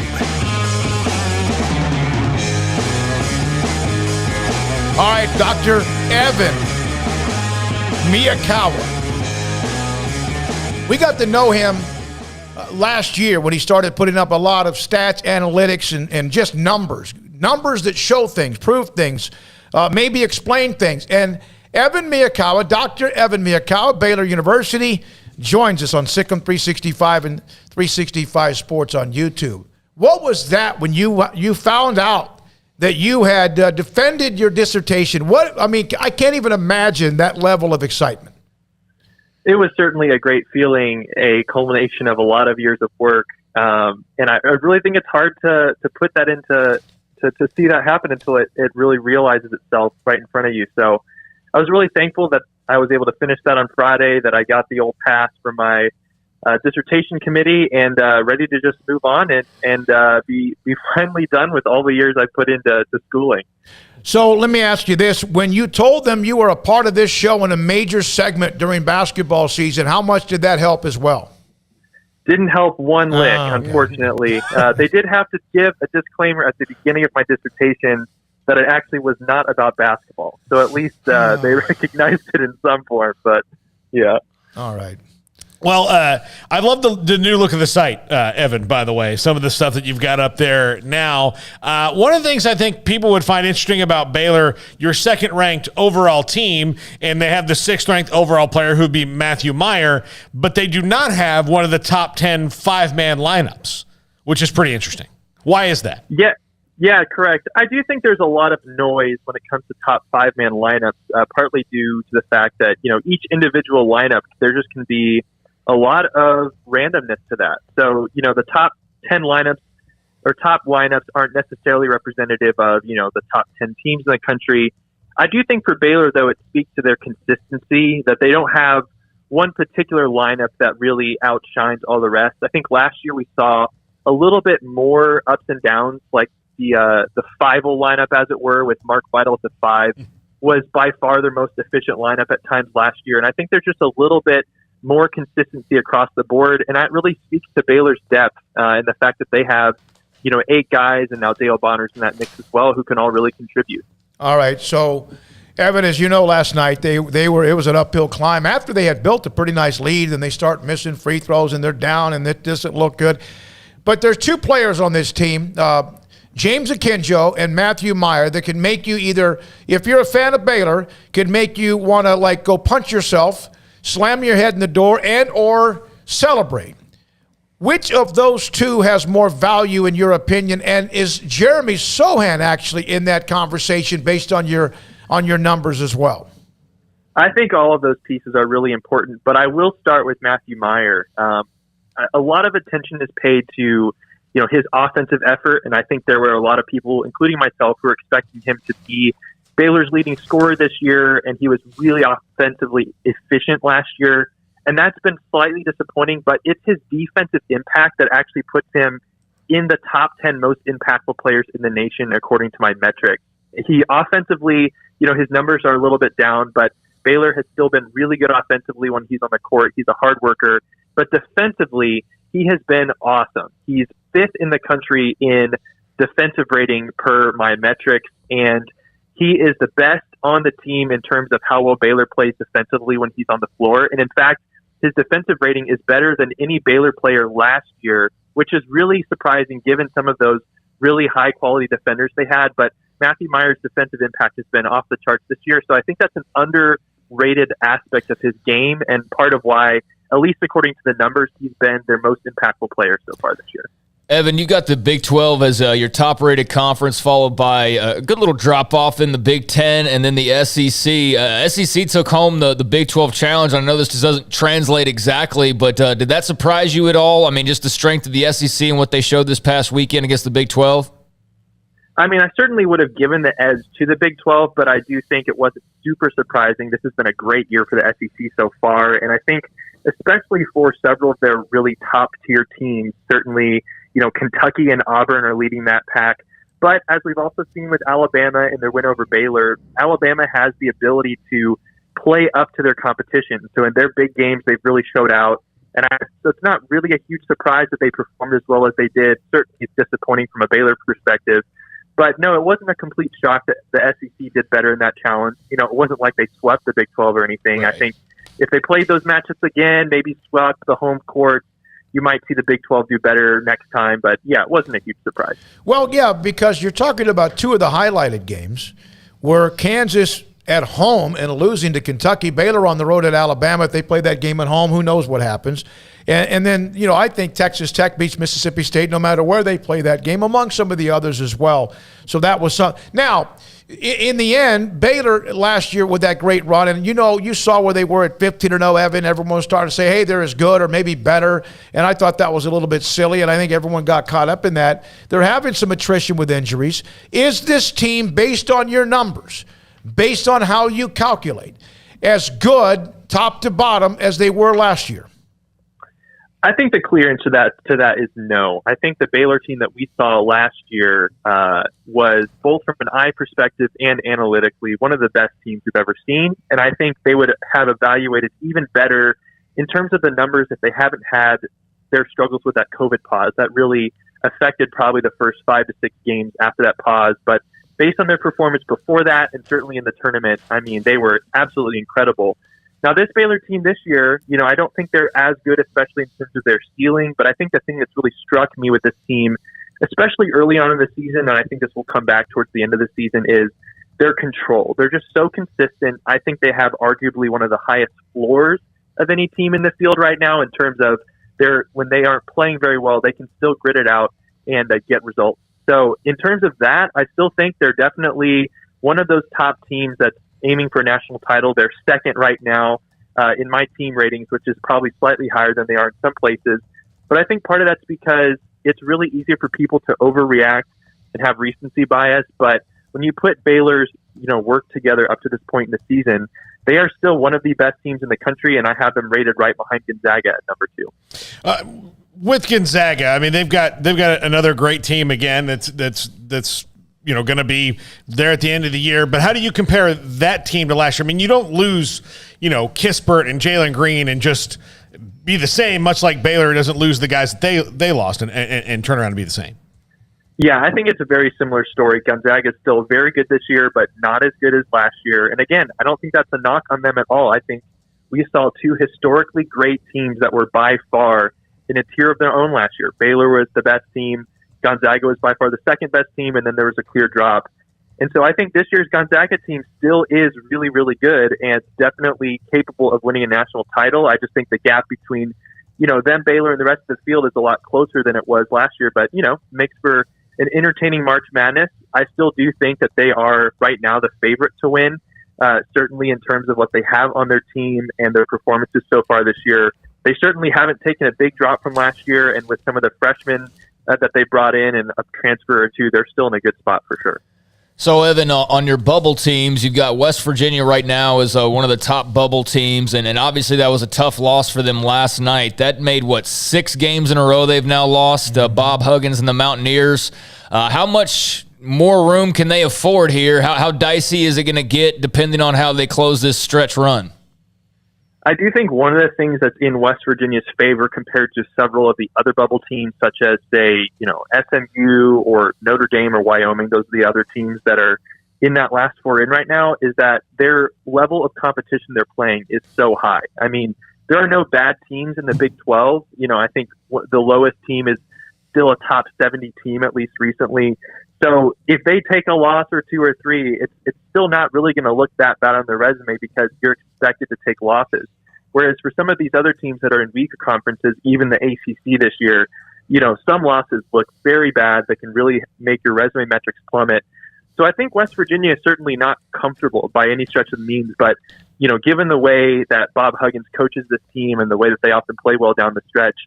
All right, Dr. Evan Miyakawa. We got to know him last year when he started putting up a lot of stats, analytics, and just numbers that show things, prove things, maybe explain things. And Evan Miyakawa, Dr. Evan Miyakawa, Baylor University, joins us on Sikkim 365 and 365 Sports on YouTube. What was that when you found out that you had defended your dissertation? I can't even imagine that level of excitement. It was certainly a great feeling, a culmination of a lot of years of work. And I really think it's hard to put that into, to see that happen until it really realizes itself right in front of you. So I was really thankful that I was able to finish that on Friday, that I got the old pass from my dissertation committee, and ready to just move on and be finally done with all the years I put into schooling. So let me ask you this. When you told them you were a part of this show in a major segment during basketball season, how much did that help as well? Didn't help one lick, unfortunately. They did have to give a disclaimer at the beginning of my dissertation that it actually was not about basketball. So at least they recognized it in some form, but yeah. All right. Well, I love the new look of the site, Evan, by the way, some of the stuff that you've got up there now. One of the things I think people would find interesting about Baylor, your second-ranked overall team, and they have the 6th-ranked overall player who would be Matthew Meyer, but they do not have one of the top 10 5-man lineups, which is pretty interesting. Why is that? Yeah, correct. I do think there's a lot of noise when it comes to top 5-man lineups, partly due to the fact that, each individual lineup, there just can be a lot of randomness to that. So, the top 10 lineups or top lineups aren't necessarily representative of, the top 10 teams in the country. I do think for Baylor, though, it speaks to their consistency, that they don't have one particular lineup that really outshines all the rest. I think last year we saw a little bit more ups and downs, like the 5-0 lineup, as it were, with Mark Vital at the 5, was by far their most efficient lineup at times last year. And I think they're just a little bit more consistency across the board. And that really speaks to Baylor's depth and the fact that they have, 8 guys, and now Dale Bonner's in that mix as well, who can all really contribute. All right. So, Evan, as you know, last night it was an uphill climb. After they had built a pretty nice lead, and they start missing free throws, and they're down, and it doesn't look good. But there's 2 players on this team, James Akinjo and Matthew Meyer, that can make you either, if you're a fan of Baylor, could make you want to go punch yourself, slam your head in the door, and or celebrate. Which of those 2 has more value in your opinion? And is Jeremy Sohan actually in that conversation based on your numbers as well? I think all of those pieces are really important, but I will start with Matthew Meyer. A lot of attention is paid to his offensive effort, and I think there were a lot of people, including myself, who were expecting him to be Baylor's leading scorer this year, and he was really offensively efficient last year, and that's been slightly disappointing, but it's his defensive impact that actually puts him in the top 10 most impactful players in the nation, according to my metrics. He offensively, his numbers are a little bit down, but Baylor has still been really good offensively when he's on the court. He's a hard worker, but defensively, he has been awesome. He's 5th in the country in defensive rating per my metrics, and he is the best on the team in terms of how well Baylor plays defensively when he's on the floor. And in fact, his defensive rating is better than any Baylor player last year, which is really surprising given some of those really high-quality defenders they had. But Matthew Meyer's defensive impact has been off the charts this year, so I think that's an underrated aspect of his game and part of why, at least according to the numbers, he's been their most impactful player so far this year. Evan, you got the Big 12 as your top-rated conference, followed by a good little drop-off in the Big 10 and then the SEC. SEC took home the Big 12 Challenge. I know this doesn't translate exactly, but did that surprise you at all? I mean, just the strength of the SEC and what they showed this past weekend against the Big 12? I mean, I certainly would have given the edge to the Big 12, but I do think it wasn't super surprising. This has been a great year for the SEC so far, and I think especially for several of their really top-tier teams, certainly Kentucky and Auburn are leading that pack. But as we've also seen with Alabama and their win over Baylor, Alabama has the ability to play up to their competition. So in their big games, they've really showed out. And so it's not really a huge surprise that they performed as well as they did. Certainly it's disappointing from a Baylor perspective. But no, it wasn't a complete shock that the SEC did better in that challenge. It wasn't like they swept the Big 12 or anything. Right. I think if they played those matchups again, maybe swept the home court, you might see the Big 12 do better next time. But, yeah, it wasn't a huge surprise. Well, yeah, because you're talking about 2 of the highlighted games were Kansas at home and losing to Kentucky, Baylor on the road at Alabama. If they play that game at home, who knows what happens. And then, I think Texas Tech beats Mississippi State no matter where they play that game, among some of the others as well. So that was some. Now, in the end, Baylor last year with that great run, and you saw where they were at 15-0, Evan. Everyone started to say, hey, they're as good or maybe better. And I thought that was a little bit silly, and I think everyone got caught up in that. They're having some attrition with injuries. Is this team, based on your numbers, based on how you calculate, as good top to bottom as they were last year? I think the clear answer to that is no. I think the Baylor team that we saw last year was, both from an eye perspective and analytically, one of the best teams we've ever seen. And I think they would have evaluated even better in terms of the numbers if they haven't had their struggles with that COVID pause. That really affected probably the first 5 to 6 games after that pause. But based on their performance before that, and certainly in the tournament, I mean, they were absolutely incredible. Now, this Baylor team this year, I don't think they're as good, especially in terms of their ceiling, but I think the thing that's really struck me with this team, especially early on in the season, and I think this will come back towards the end of the season, is their control. They're just so consistent. I think they have arguably one of the highest floors of any team in the field right now in terms of when they aren't playing very well, they can still grit it out and get results. So in terms of that, I still think they're definitely one of those top teams that's aiming for a national title. They're second right now in my team ratings, which is probably slightly higher than they are in some places. But I think part of that's because it's really easier for people to overreact and have recency bias. But when you put Baylor's work together up to this point in the season, they are still one of the best teams in the country, and I have them rated right behind Gonzaga at number 2. With Gonzaga, I mean they've got another great team again. That's going to be there at the end of the year. But how do you compare that team to last year? I mean, you don't lose, Kispert and Jalen Green and just be the same, much like Baylor doesn't lose the guys that they lost and turn around and be the same. Yeah, I think it's a very similar story. Gonzaga is still very good this year, but not as good as last year. And again, I don't think that's a knock on them at all. I think we saw two historically great teams that were by far in a tier of their own last year. Baylor was the best team. Gonzaga was by far the second best team, and then there was a clear drop. And so I think this year's Gonzaga team still is really, really good and definitely capable of winning a national title. I just think the gap between, them, Baylor, and the rest of the field is a lot closer than it was last year. But, makes for an entertaining March Madness. I still do think that they are right now the favorite to win, certainly in terms of what they have on their team and their performances so far this year. They certainly haven't taken a big drop from last year, and with some of the freshmen that they brought in and a transfer or two, they're still in a good spot for sure. So, Evan, on your bubble teams, you've got West Virginia right now as one of the top bubble teams, and obviously that was a tough loss for them last night. That made, 6 games in a row they've now lost, Bob Huggins and the Mountaineers. How much more room can they afford here? How dicey is it going to get depending on how they close this stretch run? I do think one of the things that's in West Virginia's favor compared to several of the other bubble teams, such as, say, SMU or Notre Dame or Wyoming, those are the other teams that are in that last 4 in right now, is that their level of competition they're playing is so high. I mean, there are no bad teams in the Big 12. I think the lowest team is still a top 70 team, at least recently. So if they take a loss or 2 or 3, it's still not really going to look that bad on their resume because you're expected to take losses. Whereas for some of these other teams that are in weaker conferences, even the ACC this year, some losses look very bad that can really make your resume metrics plummet. So I think West Virginia is certainly not comfortable by any stretch of the means, but, given the way that Bob Huggins coaches this team and the way that they often play well down the stretch,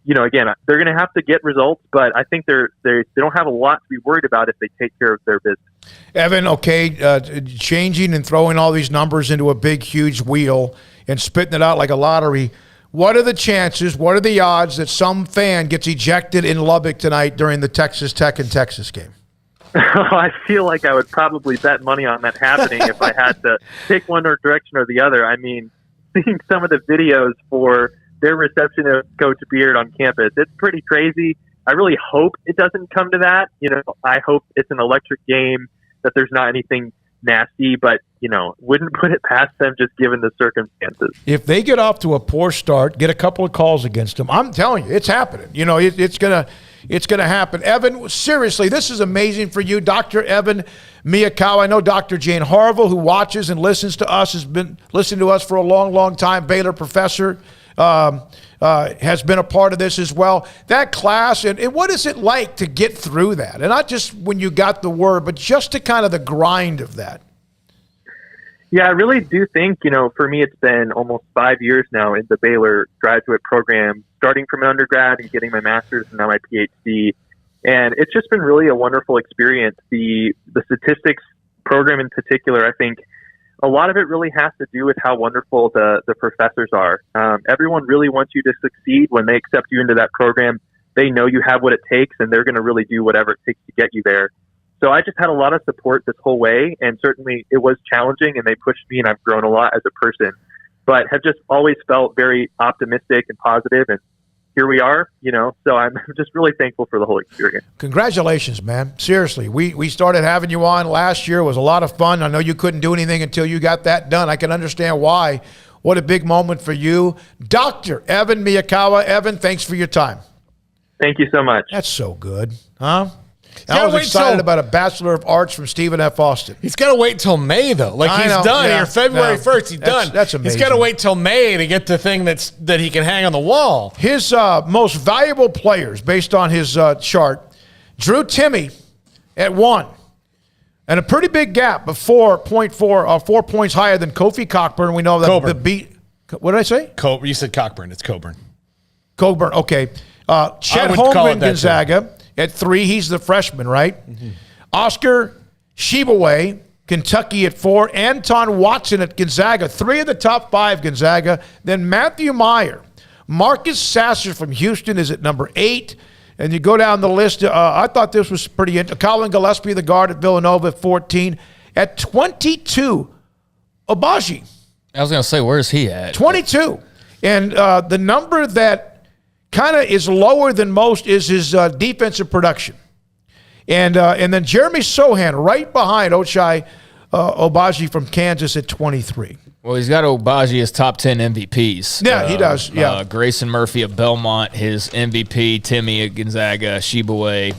again, they're going to have to get results, but I think they don't have a lot to be worried about if they take care of their business. Evan, okay, changing and throwing all these numbers into a big, huge wheel and spitting it out like a lottery. What are the chances, what are the odds that some fan gets ejected in Lubbock tonight during the Texas Tech and Texas game? I feel like I would probably bet money on that happening if I had to pick one direction or the other. I mean, seeing some of the videos for their reception of Coach Beard on campus, it's pretty crazy. I really hope it doesn't come to that. I hope it's an electric game, that there's not anything nasty, but, wouldn't put it past them just given the circumstances. If they get off to a poor start, get a couple of calls against them, I'm telling you, it's happening. It's gonna happen. Evan, seriously, this is amazing for you. Dr. Evan Miyakawa. I know Dr. Jane Harville, who watches and listens to us, has been listening to us for a long, long time, Baylor professor. Has been a part of this as well. That class, and what is it like to get through that? And not just when you got the word, but just to kind of the grind of that. Yeah, I really do think, for me, it's been almost 5 years now in the Baylor graduate program, starting from undergrad and getting my master's and now my PhD. And it's just been really a wonderful experience. The statistics program in particular, I think, a lot of it really has to do with how wonderful the professors are. Everyone really wants you to succeed. When they accept you into that program, they know you have what it takes, and they're going to really do whatever it takes to get you there. So I just had a lot of support this whole way, and certainly it was challenging, and they pushed me, and I've grown a lot as a person, but have just always felt very optimistic and positive, and here we are, so I'm just really thankful for the whole experience. Congratulations, man. Seriously, we started having you on last year. It was a lot of fun. I know you couldn't do anything until you got that done. I can understand why. What a big moment for you. Dr. Evan Miyakawa. Evan, thanks for your time. Thank you so much. That's so good, huh? I was excited about a Bachelor of Arts from Stephen F. Austin. He's got to wait till May, though. He's done here. February 1st, he's done. That's amazing. He's got to wait till May to get the thing that he can hang on the wall. His most valuable players, based on his chart, Drew Timme at 1. And a pretty big gap of 4.4, 4 points higher than Kofi Cockburn. We know that Coburn. the beat. What did I say? You said Cockburn. It's Coburn. Coburn, okay. Chet Holmgren, Gonzaga. At 3, he's the freshman, right? Mm-hmm. Oscar Shibaway, Kentucky at 4. Anton Watson at Gonzaga. 3 of the top 5 Gonzaga. Then Matthew Meyer. Marcus Sasser from Houston is at number 8. And you go down the list. I thought this was pretty interesting. Colin Gillespie, the guard at Villanova, at 14. At 22, Obaji. I was going to say, where's he at? 22. And the number that kind of is lower than most is his defensive production. And then Jeremy Sohan right behind Ochai Obaji from Kansas at 23. Well, he's got Obaji as top 10 MVPs. Yeah, he does. Yeah. Grayson Murphy of Belmont, his MVP, Timmy at Gonzaga, Shibaway,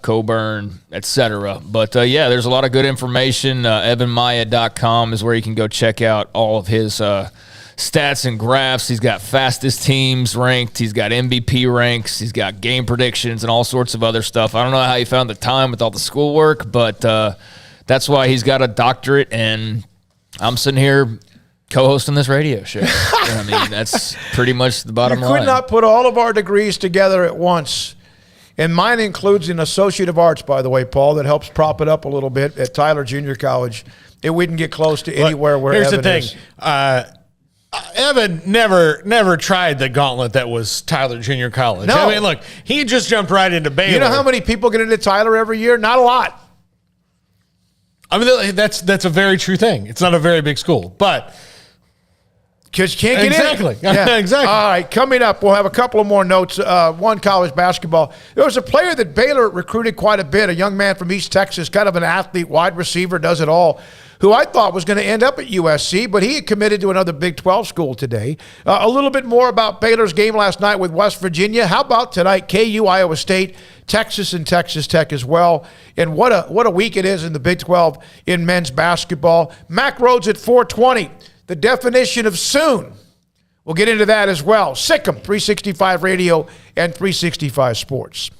Coburn, etc. But, there's a lot of good information. EvanMaya.com is where you can go check out all of his stats and graphs. He's got fastest teams ranked. He's got MVP ranks. He's got game predictions and all sorts of other stuff. I don't know how he found the time with all the schoolwork, but that's why he's got a doctorate, and I'm sitting here co-hosting this radio show. I mean, that's pretty much the bottom line. You could not put all of our degrees together at once. And mine includes an Associate of Arts, by the way, Paul, that helps prop it up a little bit at Tyler Junior College. It wouldn't get close to anywhere where here's Evan the thing. is. Evan never tried the gauntlet that was Tyler Junior College. No. I mean, look, he just jumped right into Baylor. You know how many people get into Tyler every year? Not a lot. I mean, that's a very true thing. It's not a very big school, but because you can't get exactly. in. Yeah. Exactly. All right, coming up, we'll have a couple of more notes. One, college basketball. There was a player that Baylor recruited quite a bit, a young man from East Texas, kind of an athlete, wide receiver, does it all, who I thought was going to end up at USC, but he had committed to another Big 12 school today. A little bit more about Baylor's game last night with West Virginia. How about tonight, KU, Iowa State, Texas, and Texas Tech as well. And what a week it is in the Big 12 in men's basketball. Mac Rhodes at 420. The definition of soon. We'll get into that as well. Sikkim, 365 Radio and 365 Sports.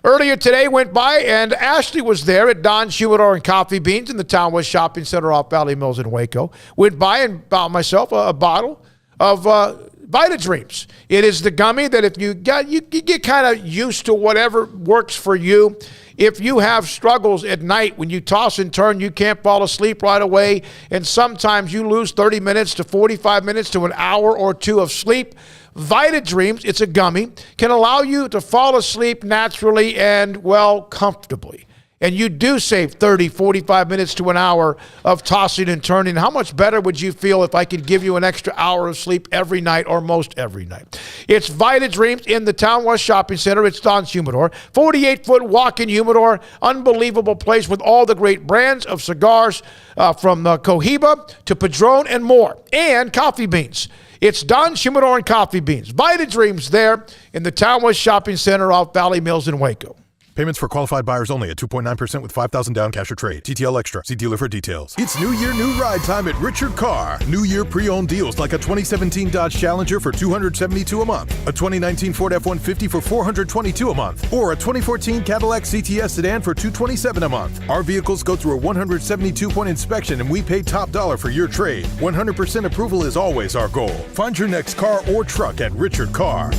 Earlier today went by, and Ashley was there at Don's Humidor and Coffee Beans in the Town West Shopping Center off Valley Mills in Waco. Went by and bought myself a bottle of Vita Dreams. It is the gummy that if you get kind of used to whatever works for you. If you have struggles at night when you toss and turn, you can't fall asleep right away, and sometimes you lose 30 minutes to 45 minutes to an hour or two of sleep, Vita Dreams, it's a gummy, can allow you to fall asleep naturally and, well, comfortably. And you do save 30, 45 minutes to an hour of tossing and turning. How much better would you feel if I could give you an extra hour of sleep every night or most every night? It's Vita Dreams in the Town West Shopping Center. It's Don's Humidor. 48-foot walk-in humidor. Unbelievable place with all the great brands of cigars from Cohiba to Padron and more. And coffee beans. It's Don's Humidor and Coffee Beans. Vita Dreams there in the Town West Shopping Center off Valley Mills in Waco. Payments for qualified buyers only at 2.9% with $5,000 down cash or trade. TTL Extra. See dealer for details. It's New Year, New Ride time at Richard Carr. New Year pre-owned deals like a 2017 Dodge Challenger for $272 a month, a 2019 Ford F-150 for $422 a month, or a 2014 Cadillac CTS sedan for $227 a month. Our vehicles go through a 172-point inspection and we pay top dollar for your trade. 100% approval is always our goal. Find your next car or truck at Richard Carr.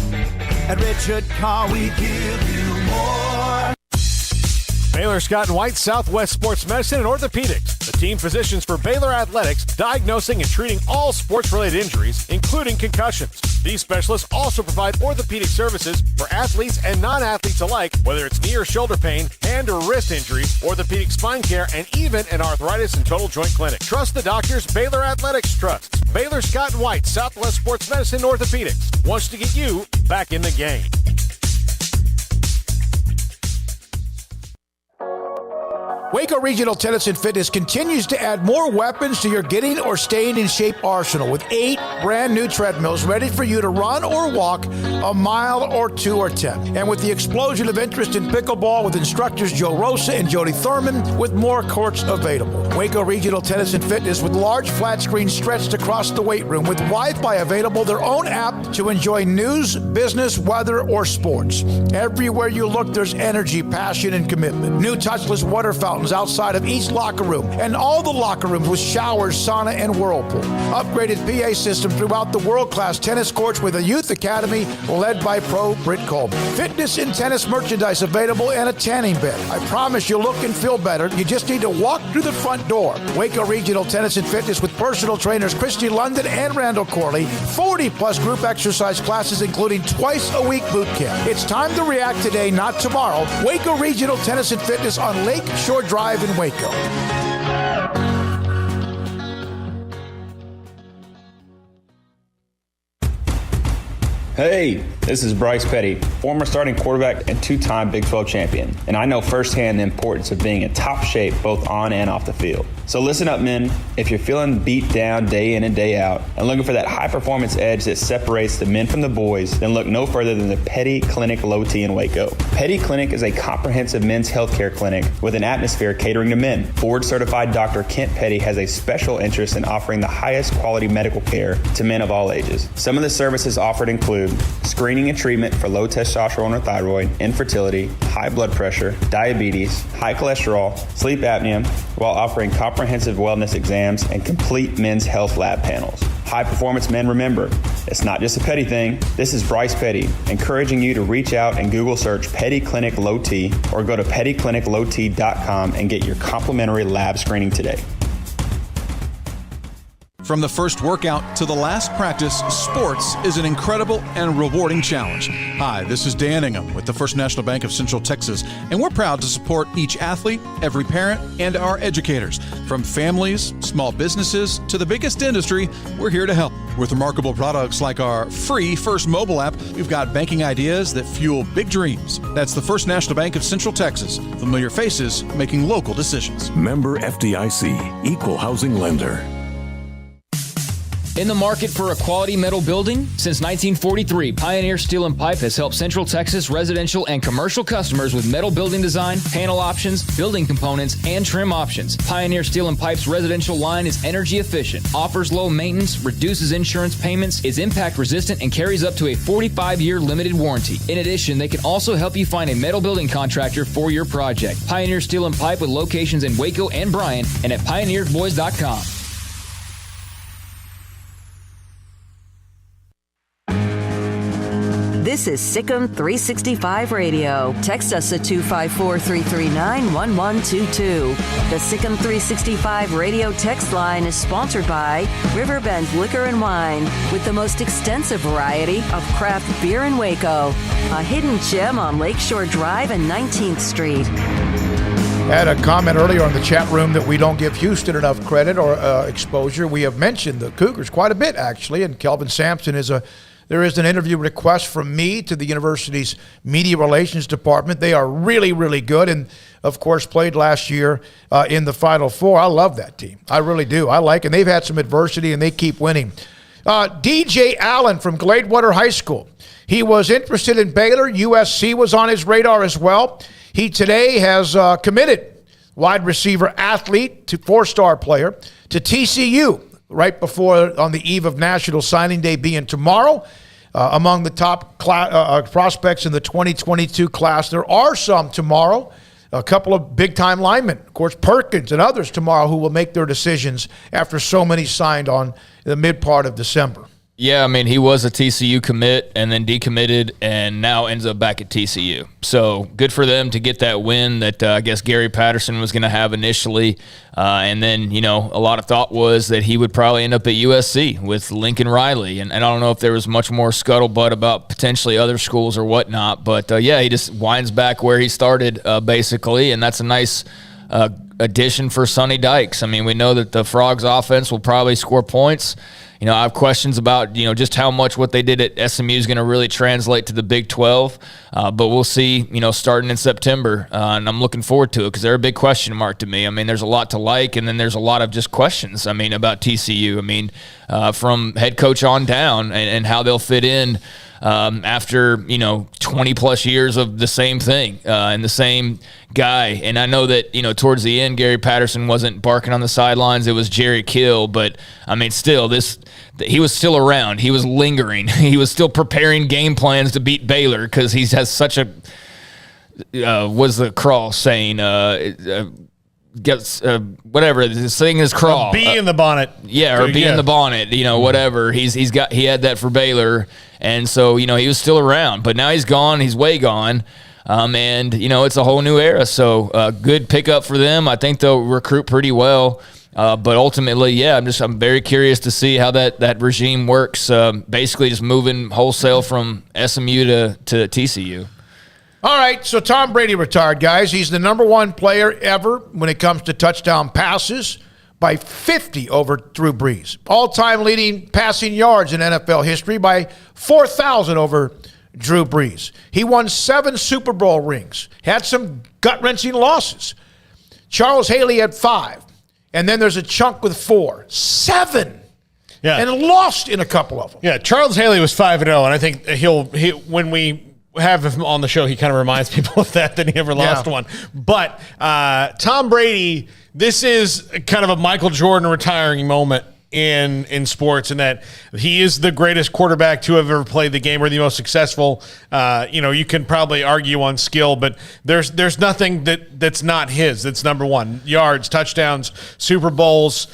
At Richard Carr, we give you more. Baylor Scott and White, Southwest Sports Medicine and Orthopedics, the team physicians for Baylor Athletics, diagnosing and treating all sports-related injuries, including concussions. These specialists also provide orthopedic services for athletes and non-athletes alike, whether it's knee or shoulder pain, hand or wrist injuries, orthopedic spine care, and even an arthritis and total joint clinic. Trust the doctors Baylor Athletics trusts. Baylor Scott and White, Southwest Sports Medicine and Orthopedics wants to get you back in the game. Waco Regional Tennis and Fitness continues to add more weapons to your getting or staying in shape arsenal with 8 brand new treadmills ready for you to run or walk a mile or 2 or 10. And with the explosion of interest in pickleball with instructors Joe Rosa and Jody Thurman with more courts available. Waco Regional Tennis and Fitness with large flat screens stretched across the weight room with Wi-Fi available, their own app to enjoy news, business, weather, or sports. Everywhere you look, there's energy, passion, and commitment. New touchless water fountains fountains outside of each locker room, and all the locker rooms with showers, sauna, and whirlpool. Upgraded PA system throughout the world-class tennis courts with a youth academy led by pro Britt Coleman. Fitness and tennis merchandise available and a tanning bed. I promise you'll look and feel better. You just need to walk through the front door. Waco Regional Tennis and Fitness with personal trainers Christy London and Randall Corley. 40-plus group exercise classes, including twice-a-week boot camp. It's time to react today, not tomorrow. Waco Regional Tennis and Fitness on Lake Shore Drive in Waco. Hey, this is Bryce Petty, former starting quarterback and two-time Big 12 champion, and I know firsthand the importance of being in top shape both on and off the field. So listen up, men. If you're feeling beat down day in and day out and looking for that high-performance edge that separates the men from the boys, then look no further than the Petty Clinic Low T in Waco. Petty Clinic is a comprehensive men's healthcare clinic with an atmosphere catering to men. Board-certified Dr. Kent Petty has a special interest in offering the highest quality medical care to men of all ages. Some of the services offered include screening and treatment for low testosterone or thyroid, infertility, high blood pressure, diabetes, high cholesterol, sleep apnea, while offering comprehensive wellness exams and complete men's health lab panels. High performance men, remember, it's not just a Petty thing. This is Bryce Petty, encouraging you to reach out and Google search Petty Clinic Low T or go to pettycliniclowt.com and get your complimentary lab screening today. From the first workout to the last practice, sports is an incredible and rewarding challenge. Hi, this is Dan Ingham with the First National Bank of Central Texas, and we're proud to support each athlete, every parent, and our educators. From families, small businesses, to the biggest industry, we're here to help. With remarkable products like our free First mobile app, we've got banking ideas that fuel big dreams. That's the First National Bank of Central Texas. Familiar faces making local decisions. Member FDIC, Equal Housing Lender. In the market for a quality metal building? Since 1943, Pioneer Steel and Pipe has helped Central Texas residential and commercial customers with metal building design, panel options, building components, and trim options. Pioneer Steel and Pipe's residential line is energy efficient, offers low maintenance, reduces insurance payments, is impact resistant, and carries up to a 45-year limited warranty. In addition, they can also help you find a metal building contractor for your project. Pioneer Steel and Pipe with locations in Waco and Bryan and at pioneerboys.com. This is Sikkim 365 Radio. Text us at 254-339-1122. The Sikkim 365 Radio text line is sponsored by Riverbend Liquor and Wine, with the most extensive variety of craft beer in Waco. A hidden gem on Lakeshore Drive and 19th Street. Had a comment earlier on the chat room that we don't give Houston enough credit or exposure. We have mentioned the Cougars quite a bit, actually, and Kelvin Sampson there is an interview request from me to the university's media relations department. They are really, really good, and of course played last year in the Final Four. I love that team. I really do. I like it. They've had some adversity, and they keep winning. DJ Allen from Gladewater High School. He was interested in Baylor. USC was on his radar as well. He today has committed wide receiver athlete to four-star player to TCU. Right before, on the eve of National Signing Day being tomorrow, among the top prospects in the 2022 class. There are some tomorrow, a couple of big-time linemen, of course, Perkins and others tomorrow, who will make their decisions after so many signed on the mid part of December. Yeah, I mean, he was a TCU commit and then decommitted and now ends up back at TCU. So good for them to get that win that I guess Gary Patterson was going to have initially. And then, a lot of thought was that he would probably end up at USC with Lincoln Riley. And I don't know if there was much more scuttlebutt about potentially other schools or whatnot. But, he just winds back where he started, basically. And that's a nice addition for Sonny Dykes. I mean, we know that the Frogs offense will probably score points. I have questions about, just how much what they did at SMU is going to really translate to the Big 12. But we'll see, starting in September. And I'm looking forward to it because they're a big question mark to me. I mean, there's a lot to like, and then there's a lot of just questions, about TCU. From head coach on down and how they'll fit in after 20-plus years of the same thing and the same guy. And I know that, towards the end, Gary Patterson wasn't barking on the sidelines. It was Jerry Kill. But, still, he was still around. He was lingering. He was still preparing game plans to beat Baylor because he has such a was the Crawl saying gets whatever this thing is crawl. A bee in the bonnet. Yeah, or bee in the bonnet. Whatever. He had that for Baylor, and so he was still around, but now he's gone. He's way gone. And it's a whole new era. So good pickup for them. I think they'll recruit pretty well. But ultimately, yeah, I'm very curious to see how that regime works. Basically, just moving wholesale from SMU to TCU. All right, so Tom Brady retired, guys. He's the number one player ever when it comes to touchdown passes by 50 over Drew Brees. All-time leading passing yards in NFL history by 4,000 over Drew Brees. He won 7 Super Bowl rings, had some gut-wrenching losses. Charles Haley had 5, and then there's a chunk with 4. 7! Yeah. And lost in a couple of them. Yeah, Charles Haley was 5-0, and I think when we have him on the show, he kind of reminds people of that he never lost one. But Tom Brady, this is kind of a Michael Jordan retiring moment in sports, in that he is the greatest quarterback to have ever played the game, or the most successful. You can probably argue on skill, but there's nothing that's not his. That's number one. Yards, touchdowns, Super Bowls.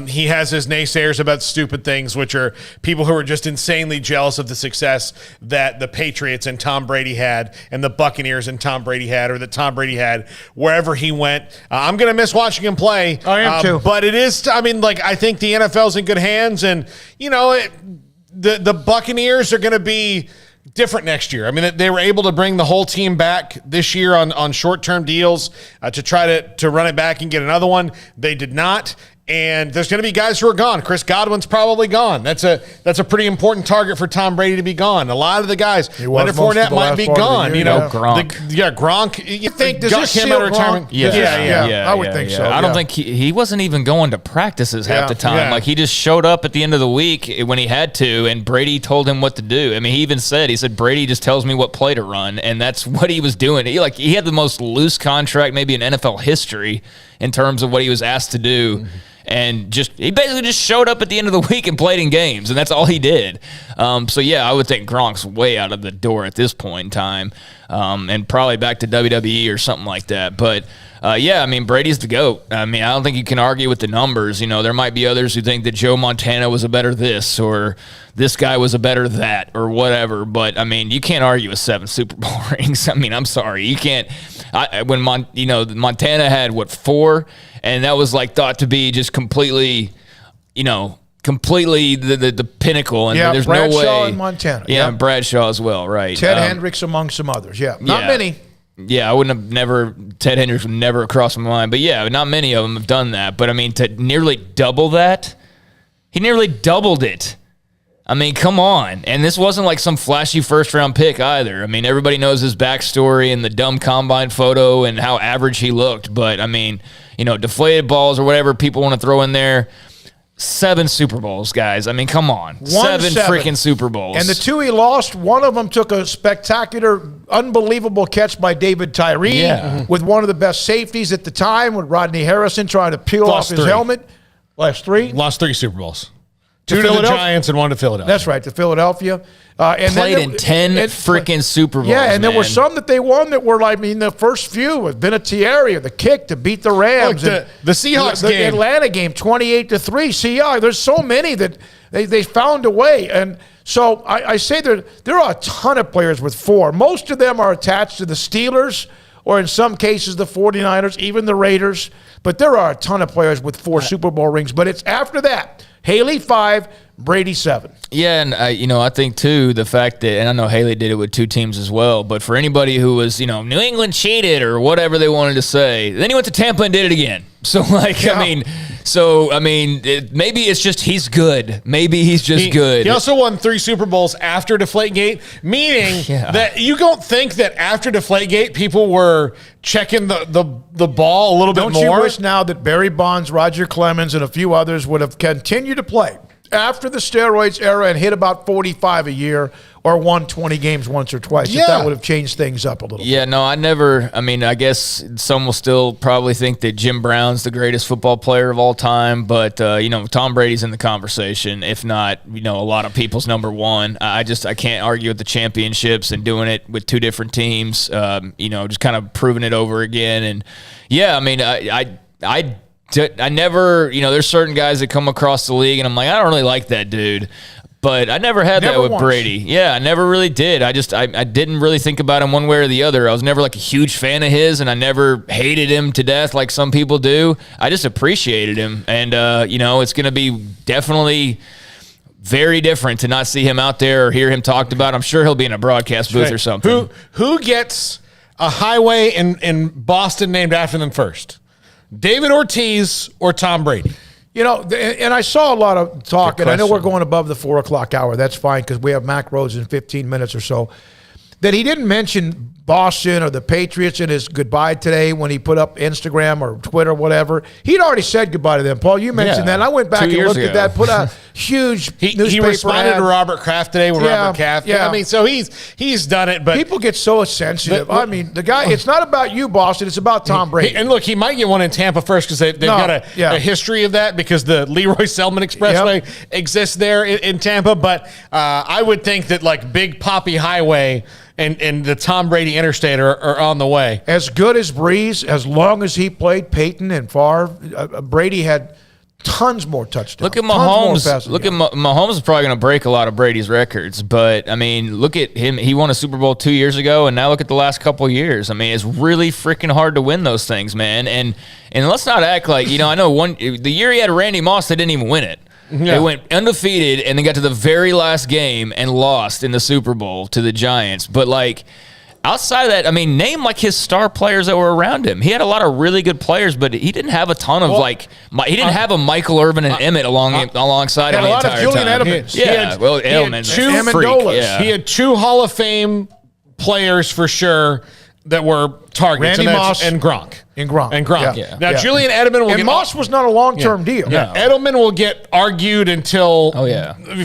He has his naysayers about stupid things, which are people who are just insanely jealous of the success that the Patriots and Tom Brady had, and the Buccaneers and Tom Brady had, or that Tom Brady had wherever he went. I'm going to miss watching him play. I am too. But it is, I think the NFL's in good hands, and the Buccaneers are going to be different next year. I mean, they were able to bring the whole team back this year on short-term deals to try to run it back and get another one. They did not. And there's going to be guys who are gone. Chris Godwin's probably gone. That's a pretty important target for Tom Brady to be gone. A lot of the guys, Leonard Fournette might be gone. Gronk. Gronk. You think does this seal Gronk? Yeah, I would think so. I don't think he wasn't even going to practices half the time. Like, he just showed up at the end of the week when he had to, and Brady told him what to do. I mean, he said Brady just tells me what play to run, and that's what he was doing. He had the most loose contract maybe in NFL history in terms of what he was asked to do. Mm-hmm. And he basically just showed up at the end of the week and played in games, and that's all he did. So I would think Gronk's way out of the door at this point in time, and probably back to WWE or something like that. But Brady's the GOAT. I don't think you can argue with the numbers. There might be others who think that Joe Montana was a better this, or this guy was a better that, or whatever. But you can't argue with 7 Super Bowl rings. I'm sorry, you can't. Montana had 4. And that was thought to be just completely, the pinnacle. And there's Bradshaw no way. And Montana. Yeah, Bradshaw as well, right. Ted Hendricks among some others. Yeah, not many. Yeah, Ted Hendricks would never cross my mind. But not many of them have done that. But to nearly double that, he nearly doubled it. Come on. And this wasn't some flashy first-round pick either. Everybody knows his backstory and the dumb combine photo and how average he looked. But, deflated balls or whatever people want to throw in there. 7 Super Bowls, guys. Come on. 7 freaking Super Bowls. And the 2 he lost, one of them took a spectacular, unbelievable catch by David Tyree with one of the best safeties at the time, with Rodney Harrison trying to peel off his helmet. Last 3? Lost 3 Super Bowls. 2 to the Giants and 1 to Philadelphia. That's right, to Philadelphia. And played in 10 freaking Super Bowls. Yeah, and there were some that they won that were the first few was Vinatieri, the kick to beat the Rams. The Seahawks game. The Atlanta game, 28-3. Seahawks. There's so many that they found a way. And so I say there are a ton of players with 4. Most of them are attached to the Steelers, or in some cases the 49ers, even the Raiders. But there are a ton of players with 4 Super Bowl rings. But it's after that. Haley 5, Brady 7. Yeah, and I think too the fact that, and I know Haley did it with 2 teams as well, but for anybody who was New England cheated or whatever they wanted to say, then he went to Tampa and did it again. So maybe it's just he's good. Maybe he's just good. He also won 3 Super Bowls after Deflategate, meaning that you don't think that after Deflategate people were checking the ball a little bit more. Don't you wish now that Barry Bonds, Roger Clemens, and a few others would have continued to play after the steroids era and hit about 45 a year, or won 20 games once or twice? Yeah. That would have changed things up a little bit. Yeah, no, I guess some will still probably think that Jim Brown's the greatest football player of all time, but, Tom Brady's in the conversation, if not, a lot of people's number 1. I can't argue with the championships and doing it with 2 different teams, just kind of proving it over again. And, yeah, I never, there's certain guys that come across the league and I'm like, I don't really like that dude. But I never had that with once. Brady. Yeah, I never really did. I didn't really think about him one way or the other. I was never like a huge fan of his, and I never hated him to death like some people do. I just appreciated him. And, it's going to be definitely very different to not see him out there or hear him talked about. I'm sure he'll be in a broadcast booth or something. Who gets a highway in Boston named after them first? David Ortiz or Tom Brady? And I saw a lot of talk, and I know we're going above the 4 o'clock hour. That's fine because we have Mac Rhodes in 15 minutes or so. That he didn't mention Boston or the Patriots in his goodbye today when he put up Instagram or Twitter, whatever. He'd already said goodbye to them. Paul, you mentioned that. And I went back and looked at that, put a huge newspaper He responded ad. to Robert Kraft today with Robert Kraft. Yeah. I mean, so he's done it. But people get so sensitive. The guy, it's not about you, Boston. It's about Tom Brady. And look, he might get one in Tampa first because they've got a history of that because the Leroy Selman Expressway exists there in Tampa. But I would think that like Big Poppy Highway and the Tom Brady Interstate are on the way. As good as Breeze, as long as he played Peyton and Favre, Brady had tons more touchdowns. Look at Mahomes. Mahomes is probably going to break a lot of Brady's records. But, I mean, look at him. He won a Super Bowl 2 years ago, and now look at the last couple of years. I mean, it's really freaking hard to win those things, man. And let's not act like, I know the year he had Randy Moss, they didn't even win it. Yeah. They went undefeated and then got to the very last game and lost in the Super Bowl to the Giants. But, outside of that, I mean, name, his star players that were around him. He had a lot of really good players, but he didn't have a ton of, he didn't have a Michael Irvin and Emmett alongside him the entire time. Julian Edelman. Edelman. He had 2 Hall of Fame players for sure that were targets. Randy Moss and Gronk. Yeah. Now, Julian Edelman will Moss was not a long-term deal. Yeah. Edelman will get argued until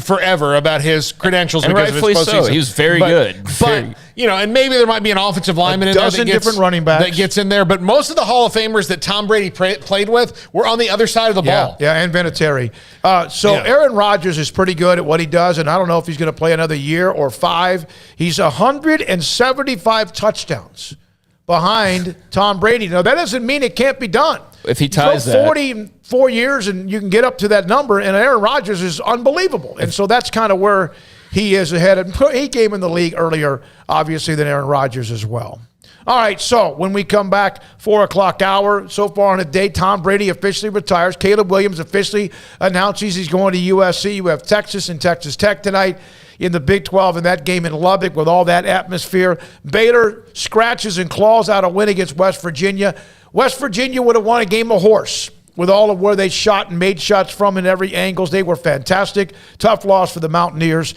forever about his credentials and because rightfully of his postseason. so. He was very good. But, and maybe there might be an offensive lineman in there different running backs that gets in there. But most of the Hall of Famers that Tom Brady played with were on the other side of the ball. Yeah, and Vinatieri. Aaron Rodgers is pretty good at what he does, and I don't know if he's going to play another year or 5. He's 175 touchdowns behind Tom Brady. Now, that doesn't mean it can't be done. If he ties that. 44 years and you can get up to that number, and Aaron Rodgers is unbelievable. And so that's kind of where he is ahead. He came in the league earlier, obviously, than Aaron Rodgers as well. All right, so when we come back, 4 o'clock hour, so far on the day, Tom Brady officially retires. Caleb Williams officially announces he's going to USC. You have Texas and Texas Tech tonight in the Big 12 in that game in Lubbock with all that atmosphere. Baylor scratches and claws out a win against West Virginia. West Virginia would have won a game of horse with all of where they shot and made shots from in every angles. They were fantastic. Tough loss for the Mountaineers.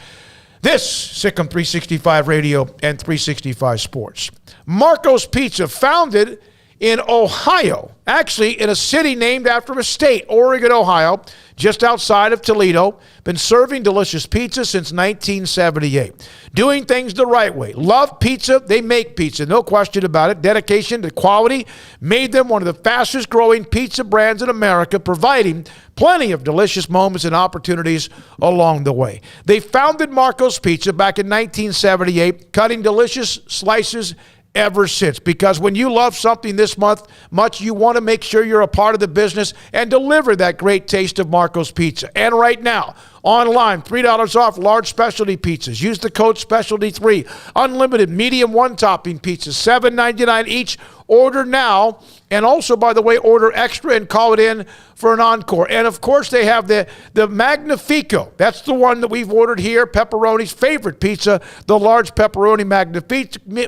This, Sikkim 365 Radio and 365 Sports. Marco's Pizza, founded in Ohio, actually in a city named after a state, Oregon, Ohio, just outside of Toledo. Been serving delicious pizza since 1978. Doing things the right way. Love pizza. They make pizza. No question about it. Dedication to quality made them one of the fastest growing pizza brands in America, providing plenty of delicious moments and opportunities along the way. They founded Marco's Pizza back in 1978, cutting delicious slices ever since. Because when you love something this much, you want to make sure you're a part of the business and deliver that great taste of Marco's Pizza. And right now, online, $3 off large specialty pizzas. Use the code SPECIALTY3. Unlimited medium one-topping pizzas, $7.99 each. Order now. And also, by the way, order extra and call it in for an encore. And, of course, they have the Magnifico. That's the one that we've ordered here, pepperoni's favorite pizza, the large pepperoni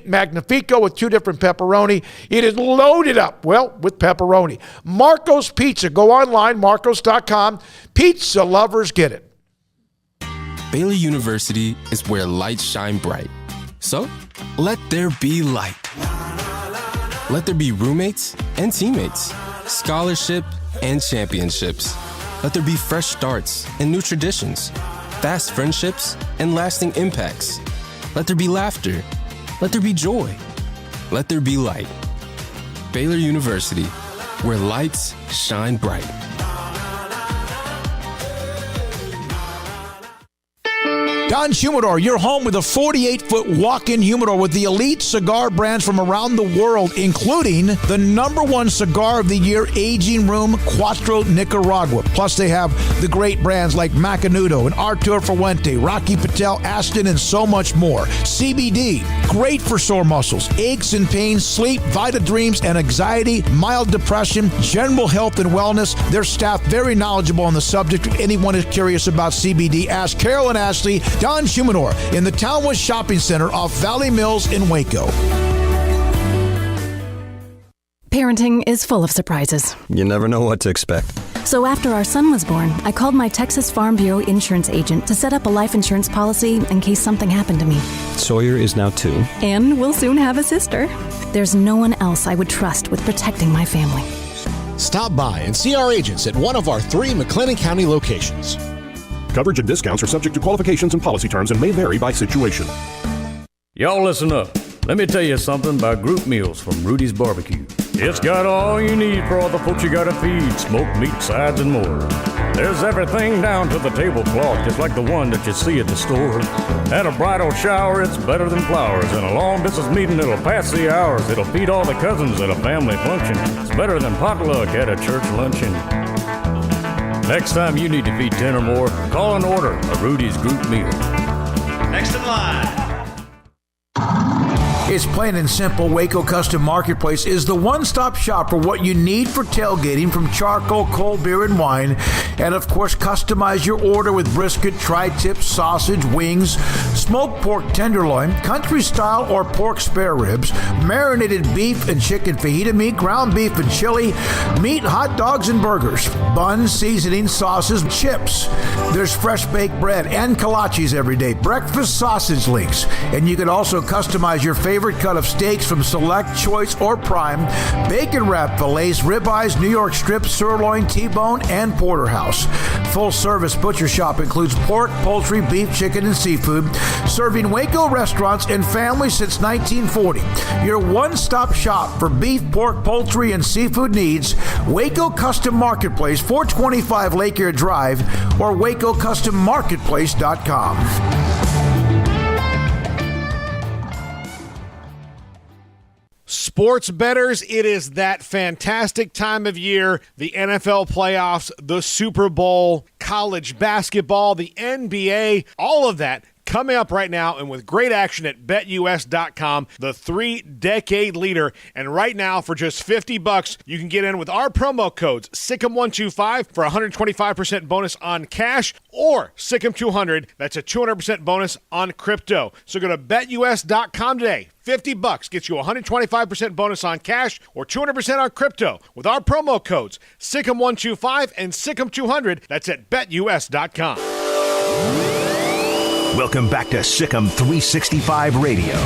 Magnifico with 2 different pepperoni. It is loaded up, with pepperoni. Marco's Pizza. Go online, marcos.com. Pizza lovers get it. Baylor University is where lights shine bright. So, let there be light. Let there be roommates and teammates, scholarship and championships. Let there be fresh starts and new traditions, fast friendships and lasting impacts. Let there be laughter. Let there be joy. Let there be light. Baylor University, where lights shine bright. Don Humidor, your home with a 48-foot walk-in humidor with the elite cigar brands from around the world, including the #1 cigar of the year, Aging Room Cuatro Nicaragua. Plus, they have the great brands like Macanudo and Artur Fuente, Rocky Patel, Aston, and so much more. CBD, great for sore muscles, aches and pains, sleep, Vita Dreams, and anxiety, mild depression, general health and wellness. Their staff very knowledgeable on the subject. If anyone is curious about CBD, ask Carol and Ashley. Don Humidor in the Townwest Shopping Center off Valley Mills in Waco. Parenting is full of surprises. You never know what to expect. So after our son was born, I called my Texas Farm Bureau insurance agent to set up a life insurance policy in case something happened to me. Sawyer is now 2. And we'll soon have a sister. There's no one else I would trust with protecting my family. Stop by and see our agents at one of our 3 McLennan County locations. Coverage and discounts are subject to qualifications and policy terms and may vary by situation. Y'all listen up. Let me tell you something about group meals from Rudy's Barbecue. It's got all you need for all the folks you gotta feed, smoked meat, sides, and more. There's everything down to the tablecloth, just like the one that you see at the store. At a bridal shower, it's better than flowers. And a long business meeting, it'll pass the hours. It'll feed all the cousins at a family function. It's better than potluck at a church luncheon. Next time you need to feed 10 or more, call and order a Rudy's group meal. Next in line. It's plain and simple. Waco Custom Marketplace is the one-stop shop for what you need for tailgating, from charcoal, cold beer, and wine. And, of course, customize your order with brisket, tri-tip, sausage, wings, smoked pork tenderloin, country-style or pork spare ribs, marinated beef and chicken fajita meat, ground beef and chili, meat, hot dogs, and burgers, buns, seasoning, sauces, chips. There's fresh baked bread and kolaches every day, breakfast sausage links. And you can also customize your favorite cut of steaks from Select, Choice, or Prime, bacon wrap fillets, ribeyes, New York strips, sirloin, T-bone, and porterhouse. Full service butcher shop includes pork, poultry, beef, chicken, and seafood, serving Waco restaurants and families since 1940. Your one-stop shop for beef, pork, poultry, and seafood needs. Waco Custom Marketplace, 425 Lake Air Drive, or WacoCustomMarketplace.com. Sports bettors, it is that fantastic time of year. The NFL playoffs, the Super Bowl, college basketball, the NBA, all of that coming up right now, and with great action at BetUS.com, the 3-decade leader. And right now, for just $50, you can get in with our promo codes, SICK'EM125 for a 125% bonus on cash, or SICK'EM200, that's a 200% bonus on crypto. So go to BetUS.com today. $50 gets you a 125% bonus on cash or 200% on crypto with our promo codes, SICK'EM125 and SICK'EM200. That's at BetUS.com. Welcome back to Sikkim 365 Radio.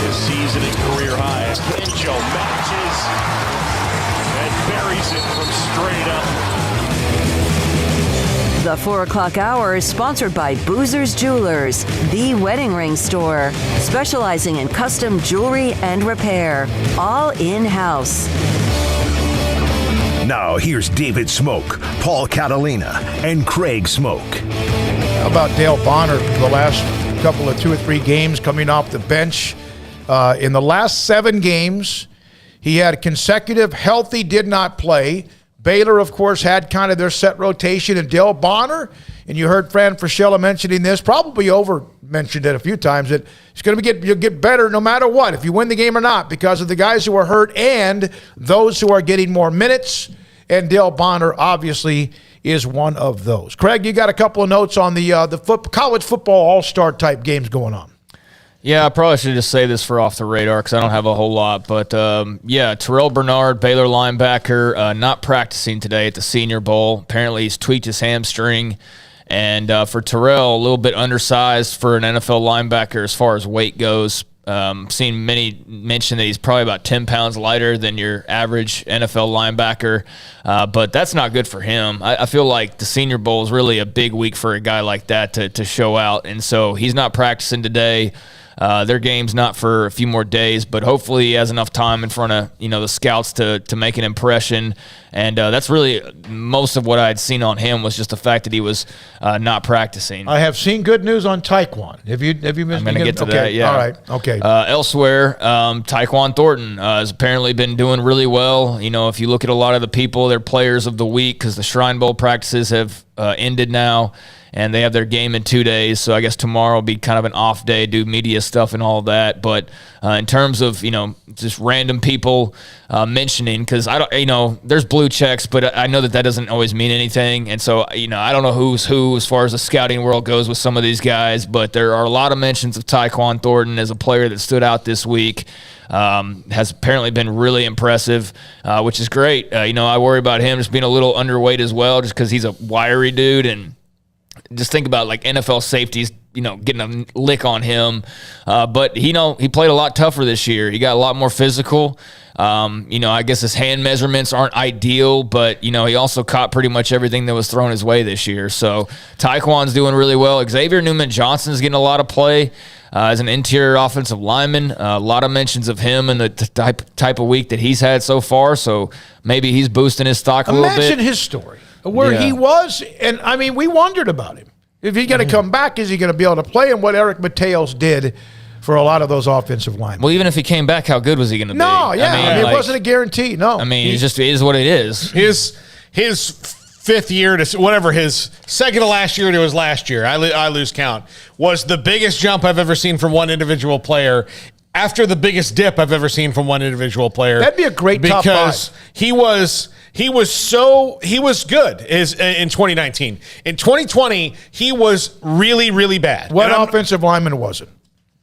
This season at career highs. Pincho matches and buries it from straight up. The 4 o'clock hour is sponsored by Boozer's Jewelers, the wedding ring store, specializing in custom jewelry and repair, all in-house. Now here's David Smoak, Paul Catalina, and Craig Smoak. How about Dale Bonner, the last couple of 2 or 3 games coming off the bench? In the last 7 games, he had consecutive healthy did not play. Baylor, of course, had kind of their set rotation, and Dale Bonner, and you heard Fran Fraschilla mentioning this, probably over-mentioned it a few times, that it's going to you'll get better no matter what, if you win the game or not, because of the guys who are hurt and those who are getting more minutes, and Dale Bonner obviously is one of those. Craig, you got a couple of notes on the college football all-star type games going on. Yeah, I probably should just say this for off the radar because I don't have a whole lot. But, Terrell Bernard, Baylor linebacker, not practicing today at the Senior Bowl. Apparently he's tweaked his hamstring. And for Terrell, a little bit undersized for an NFL linebacker as far as weight goes. Seen many mention that he's probably about 10 pounds lighter than your average NFL linebacker, but that's not good for him. I feel like the Senior Bowl is really a big week for a guy like that to show out, and so he's not practicing today. Their game's not for a few more days, but hopefully he has enough time in front of the scouts to make an impression. And that's really most of what I had seen on him was just the fact that he was not practicing. I have seen good news on Taekwon. Have you been? I'm going to get to that. Yeah. All right. Okay. Elsewhere, Taekwon Thornton has apparently been doing really well. If you look at a lot of the people, they're players of the week because the Shrine Bowl practices have ended now. And they have their game in 2 days, so I guess tomorrow will be kind of an off day, do media stuff and all that. But in terms of just random people mentioning, because I don't, there's blue checks, but I know that doesn't always mean anything. And so I don't know who's who as far as the scouting world goes with some of these guys, but there are a lot of mentions of Taekwon Thornton as a player that stood out this week. Has apparently been really impressive, which is great. I worry about him just being a little underweight as well, just because he's a wiry dude and. Just think about like NFL safeties, getting a lick on him. But he played a lot tougher this year. He got a lot more physical. I guess his hand measurements aren't ideal, but he also caught pretty much everything that was thrown his way this year. So Taekwon's doing really well. Xavier Newman-Johnson's getting a lot of play as an interior offensive lineman. A lot of mentions of him and the type of week that he's had so far. So maybe he's boosting his stock a little bit. Imagine his story. Where he was, and I mean, we wondered about him. If he's going to come back, is he going to be able to play? And what Eric Mateos did for a lot of those offensive linemen. Well, even if he came back, how good was he going to be? No, yeah. It wasn't a guarantee, no. I mean, it just is what it is. His fifth year to whatever, his second to last year to his last year, I lose count, was the biggest jump I've ever seen from one individual player after the biggest dip I've ever seen from one individual player. That'd be a great top five. Because he was good in 2019. In 2020, he was really, really bad. What offensive lineman wasn't?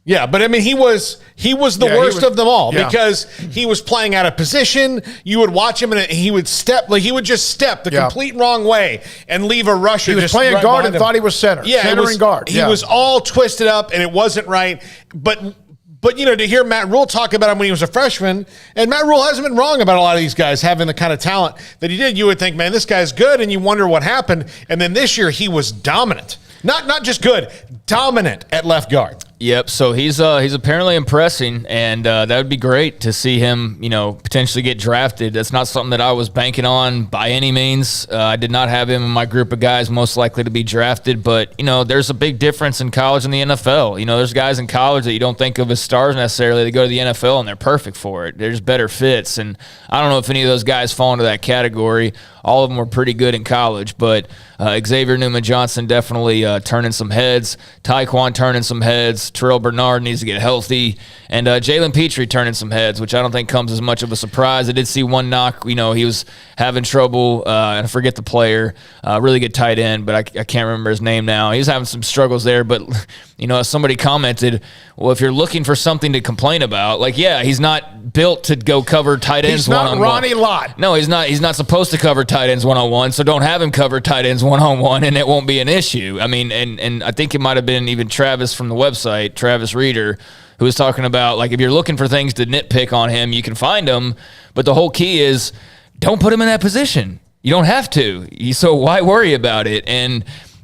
Yeah, but I mean, he was the worst of them all because he was playing out of position. You would watch him and he would just step the complete wrong way and leave a rusher. He was just playing right guard and him. thought he was center. Yeah, centering guard. He was all twisted up and it wasn't right. But to hear Matt Rule talk about him when he was a freshman, and Matt Rule hasn't been wrong about a lot of these guys having the kind of talent that he did, you would think, man, this guy's good, and you wonder what happened. And then this year, he was dominant. Not just good, dominant at left guard. Yep. So he's apparently impressing, and that would be great to see him, potentially get drafted. That's not something that I was banking on by any means. I did not have him in my group of guys most likely to be drafted, but there's a big difference in college and the NFL. There's guys in college that you don't think of as stars necessarily. They go to the NFL and they're perfect for it. They're just better fits, and I don't know if any of those guys fall into that category. All of them were pretty good in college, but Xavier Newman-Johnson definitely turning some heads. Taekwon turning some heads. Terrell Bernard needs to get healthy. And Jalen Petrie turning some heads, which I don't think comes as much of a surprise. I did see one knock. He was having trouble, and I forget the player. Really good tight end, but I can't remember his name now. He was having some struggles there, but somebody commented, well, if you're looking for something to complain about, he's not built to go cover tight ends one-on-one. He's not Ronnie Lott. No, he's not. He's not supposed to cover tight ends one-on-one, so don't have him cover tight ends one-on-one, and it won't be an issue. I mean, and I think it might have been even Travis from the website, Travis Reeder, who was talking about, if you're looking for things to nitpick on him, you can find them, but the whole key is don't put him in that position. You don't have to. So why worry about it? And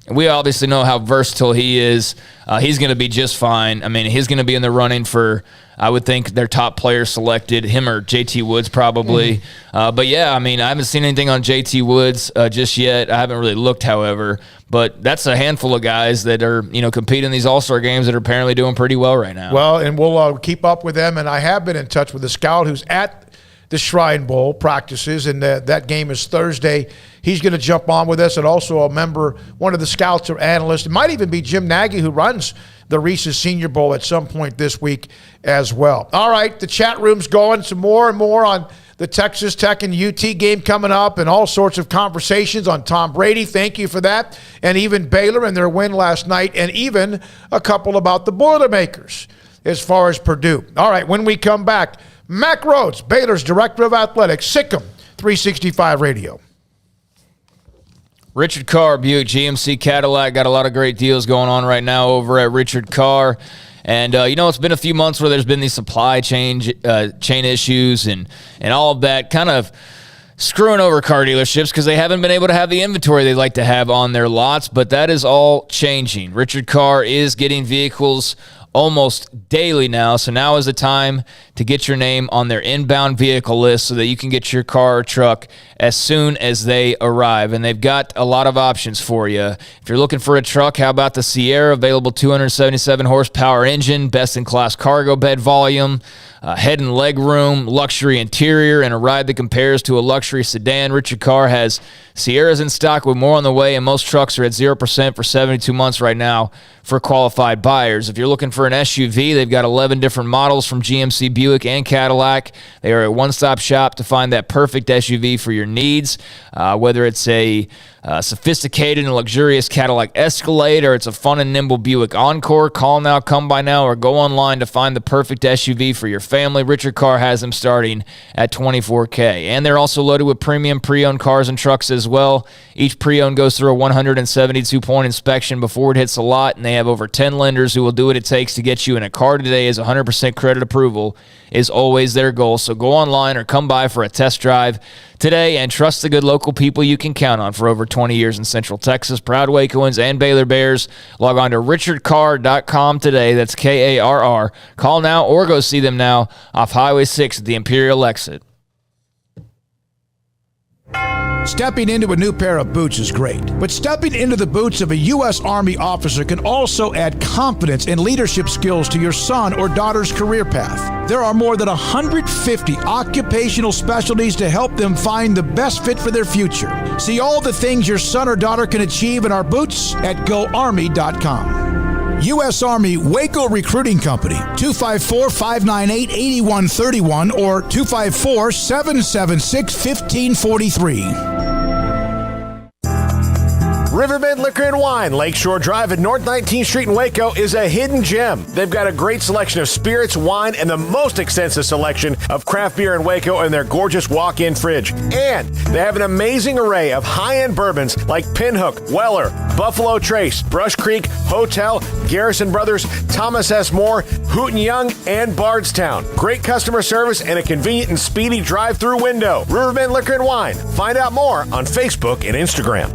we obviously know how versatile he is. He's going to be just fine. I mean, he's going to be in the running for, I would think, their top player selected, him or JT Woods probably. But yeah, I mean, I haven't seen anything on JT Woods just yet. I haven't really looked, however. But that's a handful of guys that are, competing in these All-Star games that are apparently doing pretty well right now. Well, and we'll keep up with them. And I have been in touch with a scout who's at the Shrine Bowl practices, and that game is Thursday. He's going to jump on with us, and also a member, one of the scouts or analysts. It might even be Jim Nagy, who runs the Reese's Senior Bowl at some point this week as well. All right, the chat room's going. Some more and more on the Texas Tech and UT game coming up, and all sorts of conversations on Tom Brady. Thank you for that. And even Baylor and their win last night, and even a couple about the Boilermakers as far as Purdue. All right, when we come back, Mack Rhodes, Baylor's Director of Athletics, Sikkim 365 Radio. Richard Carr, Buick GMC Cadillac, got a lot of great deals going on right now over at Richard Carr. And, it's been a few months where there's been these supply chain issues and all of that kind of screwing over car dealerships because they haven't been able to have the inventory they'd like to have on their lots, but that is all changing. Richard Carr is getting vehicles almost daily now. So now is the time to get your name on their inbound vehicle list so that you can get your car or truck as soon as they arrive. And they've got a lot of options for you. If you're looking for a truck, how about the Sierra? Available 277 horsepower engine, best-in-class cargo bed volume, head and leg room, luxury interior, and a ride that compares to a luxury sedan. Richard Carr has Sierras in stock with more on the way, and most trucks are at 0% for 72 months right now for qualified buyers. If you're looking for an SUV, they've got 11 different models from GMC, Buick, and Cadillac. They are a one-stop shop to find that perfect SUV for your needs, whether it's a sophisticated and luxurious Cadillac Escalade or it's a fun and nimble Buick Encore. Call now, come by now, or go online to find the perfect SUV for your family. Richard Carr has them starting at $24K. And they're also loaded with premium pre-owned cars and trucks as well. Each pre-owned goes through a 172-point inspection before it hits the lot, and they have over 10 lenders who will do what it takes to get you in a car today, as 100% credit approval is always their goal. So go online or come by for a test drive today and trust the good local people you can count on for over 20 years in Central Texas. Proud Wacoans and Baylor Bears. Log on to richardcarr.com today. That's Karr. Call now or go see them now off Highway 6 at the Imperial exit. Stepping into a new pair of boots is great, but stepping into the boots of a U.S. Army officer can also add confidence and leadership skills to your son or daughter's career path. There are more than 150 occupational specialties to help them find the best fit for their future. See all the things your son or daughter can achieve in our boots at GoArmy.com. U.S. Army Waco Recruiting Company, 254-598-8131 or 254-776-1543. Riverbend Liquor and Wine, Lakeshore Drive at North 19th Street in Waco is a hidden gem. They've got a great selection of spirits, wine, and the most extensive selection of craft beer in Waco in their gorgeous walk-in fridge. And they have an amazing array of high-end bourbons like Pinhook, Weller, Buffalo Trace, Brush Creek, Hotel, Garrison Brothers, Thomas S. Moore, Hooten Young, and Bardstown. Great customer service and a convenient and speedy drive-through window. Riverbend Liquor and Wine. Find out more on Facebook and Instagram.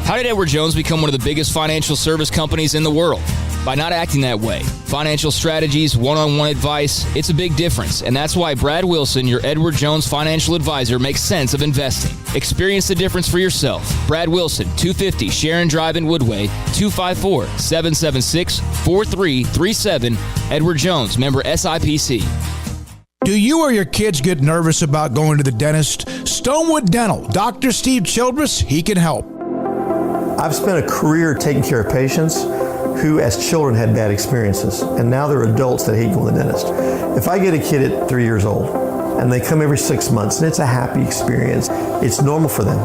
How did Edward Jones become one of the biggest financial service companies in the world? By not acting that way. Financial strategies, one-on-one advice, it's a big difference. And that's why Brad Wilson, your Edward Jones financial advisor, makes sense of investing. Experience the difference for yourself. Brad Wilson, 250 Sharon Drive in Woodway, 254-776-4337. Edward Jones, member SIPC. Do you or your kids get nervous about going to the dentist? Stonewood Dental, Dr. Steve Childress, he can help. I've spent a career taking care of patients who as children had bad experiences, and now they're adults that hate going to the dentist. If I get a kid at 3 years old and they come every 6 months and it's a happy experience, it's normal for them.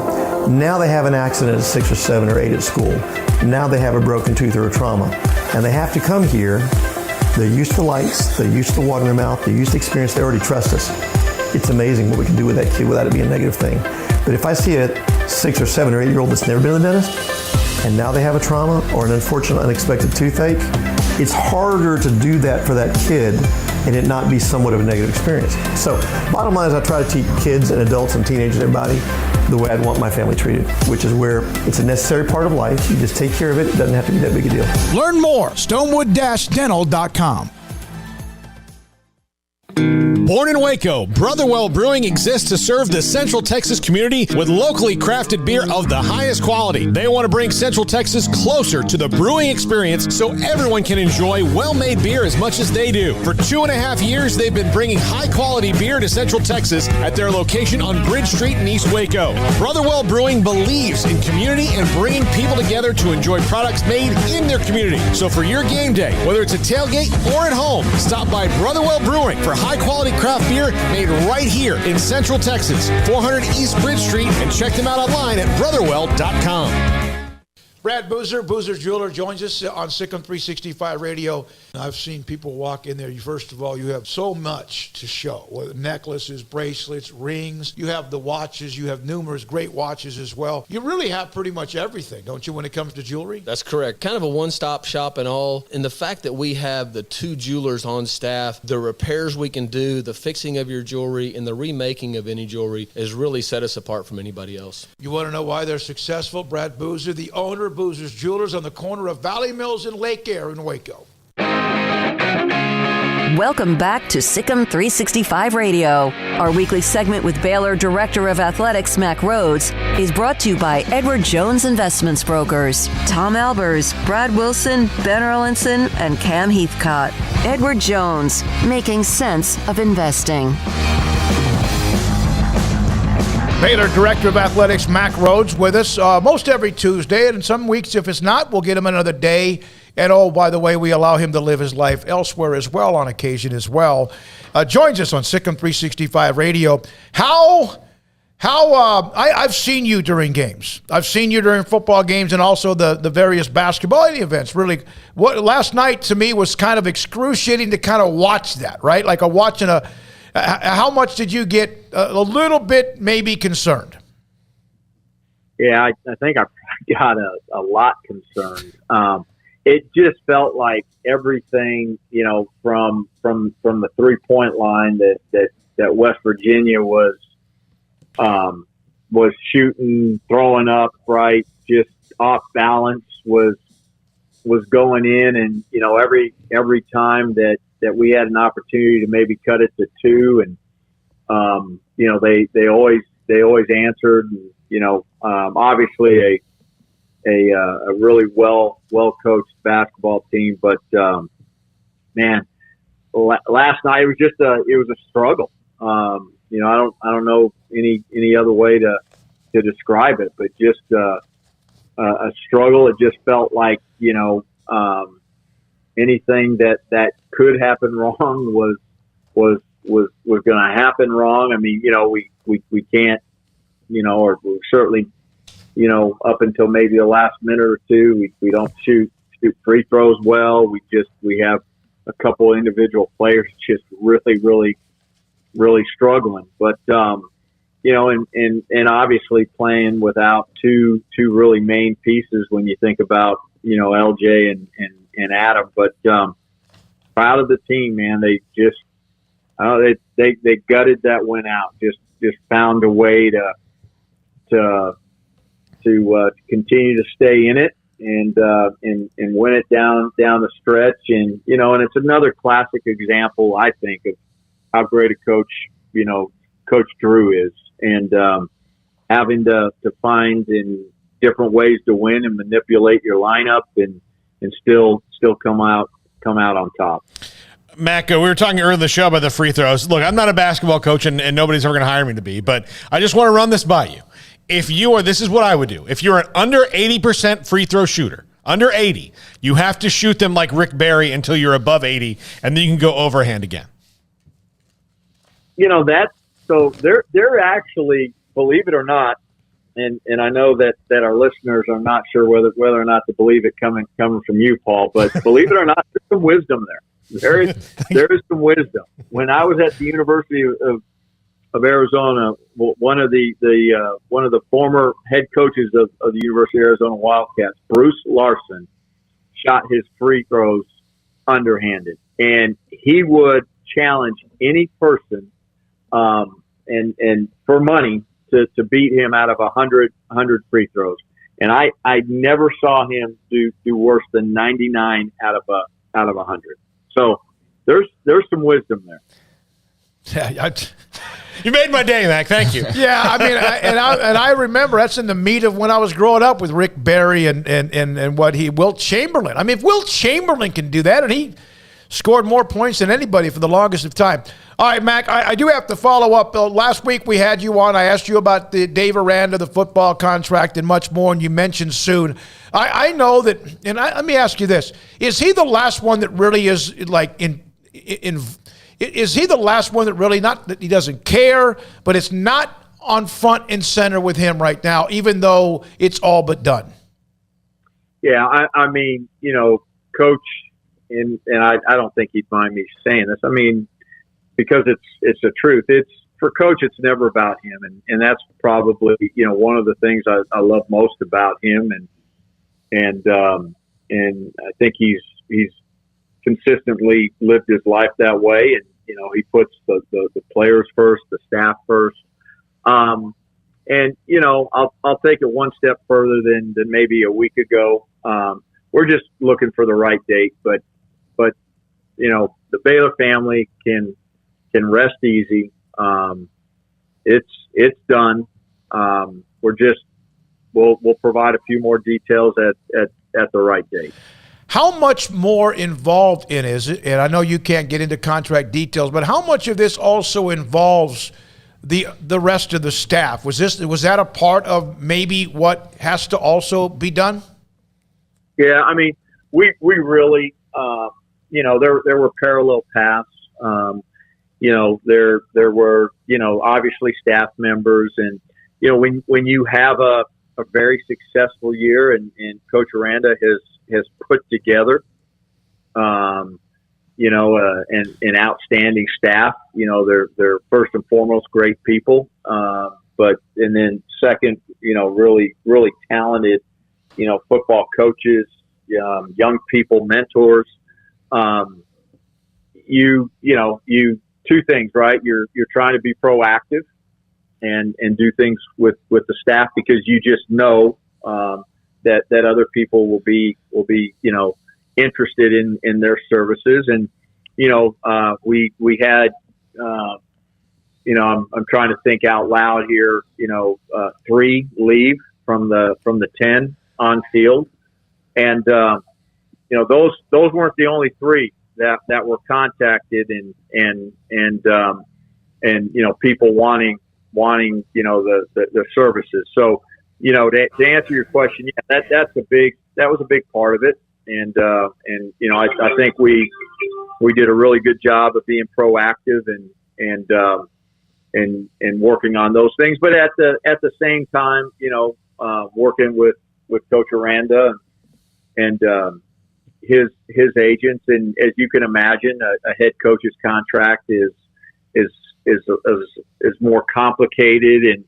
Now they have an accident at 6 or 7 or 8 at school. Now they have a broken tooth or a trauma, and they have to come here. They're used to lights, they're used to water in their mouth, they're used to experience, they already trust us. It's amazing what we can do with that kid without it being a negative thing. But if I see a 6 or 7 or 8 year old that's never been to the dentist, and now they have a trauma or an unfortunate unexpected toothache, it's harder to do that for that kid and it not be somewhat of a negative experience. So bottom line is I try to teach kids and adults and teenagers and everybody the way I'd want my family treated, which is where it's a necessary part of life. You just take care of it. It doesn't have to be that big a deal. Learn more, stonewood-dental.com. Born in Waco, Brotherwell Brewing exists to serve the Central Texas community with locally crafted beer of the highest quality. They want to bring Central Texas closer to the brewing experience so everyone can enjoy well-made beer as much as they do. For 2.5 years, they've been bringing high-quality beer to Central Texas at their location on Bridge Street in East Waco. Brotherwell Brewing believes in community and bringing people together to enjoy products made in their community. So for your game day, whether it's a tailgate or at home, stop by Brotherwell Brewing for high-quality craft beer made right here in Central Texas, 400 East Bridge Street, and check them out online at brotherwell.com. Brad Boozer Jeweler, joins us on Sikkim 365 Radio. I've seen people walk in there. First of all, you have so much to show. Necklaces, bracelets, rings. You have the watches. You have numerous great watches as well. You really have pretty much everything, don't you, when it comes to jewelry? That's correct. Kind of a one-stop shop and all. And the fact that we have the 2 jewelers on staff, the repairs we can do, the fixing of your jewelry, and the remaking of any jewelry has really set us apart from anybody else. You want to know why they're successful? Brad Boozer, the owner, Boozers Jewelers on the corner of Valley Mills and Lake Air in Waco. Welcome back to Sikkim 365 Radio. Our weekly segment with Baylor Director of Athletics Mack Rhodes is brought to you by Edward Jones Investments Brokers, Tom Albers, Brad Wilson, Ben Erlinson, and Cam Heathcott. Edward Jones, making sense of investing. Baylor Director of Athletics Mack Rhodes with us most every Tuesday, and some weeks, if it's not, we'll get him another day. And oh, by the way, we allow him to live his life elsewhere as well on occasion as well. Joins us on Sikkim 365 Radio. I've seen you during games. I've seen you during football games and also the various basketball events. Really, last night to me was kind of excruciating to kind of watch that, right? Like watching how much did you get a little bit maybe concerned? Yeah, I think I got a lot concerned. It just felt like everything, from the 3-point line that West Virginia was shooting, throwing up, right, just off balance was going in, and every time that we had an opportunity to maybe cut it to 2, and they always answered, and obviously a really well coached basketball team, but man, last night it was a struggle. I don't know any other way to describe it, but just a struggle. It just felt like anything that could happen wrong was going to happen wrong. I mean, we can't, or we certainly. Up until maybe the last minute or two, we don't shoot free throws well. We have a couple individual players just really struggling. But and obviously playing without two really main pieces when you think about LJ and Adam. But proud of the team, man. They just they gutted that win out. Just found a way to continue to stay in it and win it down the stretch. And it's another classic example, I think, of how great a coach, Coach Drew is, and having to find in different ways to win and manipulate your lineup and still come out on top. Mac, we were talking earlier in the show about the free throws. Look, I'm not a basketball coach, and nobody's ever going to hire me to be, but I just want to run this by you. This is what I would do. If you're an under 80% free throw shooter, under 80, you have to shoot them like Rick Barry until you're above 80, and then you can go overhand again. So they're actually, believe it or not, and I know that our listeners are not sure whether or not to believe it coming from you, Paul, but believe it or not, there's some wisdom there. There is some wisdom. When I was at the University of Arizona, one of the former head coaches of the University of Arizona Wildcats, Bruce Larson, shot his free throws underhanded, and he would challenge any person, and for money to beat him out of 100 free throws. And I never saw him do worse than 99 out of 100. So there's some wisdom there. Yeah, you made my day, Mac. Thank you. Yeah, I mean, I remember that's in the meat of when I was growing up with Rick Barry and Wilt Chamberlain. I mean, if Wilt Chamberlain can do that, and he scored more points than anybody for the longest of time. All right, Mac, I do have to follow up. Last week we had you on. I asked you about the Dave Aranda, the football contract, and much more, and you mentioned soon. I know that, and let me ask you this. Is he the last one that really is like is he the last one that really, not that he doesn't care, but it's not on front and center with him right now, even though it's all but done? Yeah, I mean, Coach, and I don't think he'd mind me saying this. I mean, because it's the truth. It's for Coach, it's never about him, and that's probably one of the things I love most about him, and I think he's consistently lived his life that way, and he puts the players first, the staff first. And I'll take it one step further than maybe a week ago. We're just looking for the right date, but the Baylor family can rest easy. It's done. We'll provide a few more details at the right date. How much more involved in is it? And I know you can't get into contract details, but how much of this also involves the rest of the staff? Was that a part of maybe what has to also be done? Yeah, I mean, we really, there were parallel paths. There were, obviously staff members, and when you have a very successful year, and Coach Aranda has put together, an outstanding staff. They're first and foremost great people, and then second, really talented, football coaches, young people, mentors. Two things, right? You're trying to be proactive and do things with the staff, because you just know that other people will be interested in their services. And we had I'm trying to think out loud here, 3 leave from the 10 on field, and those weren't the only 3 that were contacted, and people wanting the services. So to answer your question, yeah, that was a big part of it, and I think we did a really good job of being proactive and working on those things, but at the same time, working with Coach Aranda and his agents. And as you can imagine, a head coach's contract is more complicated, and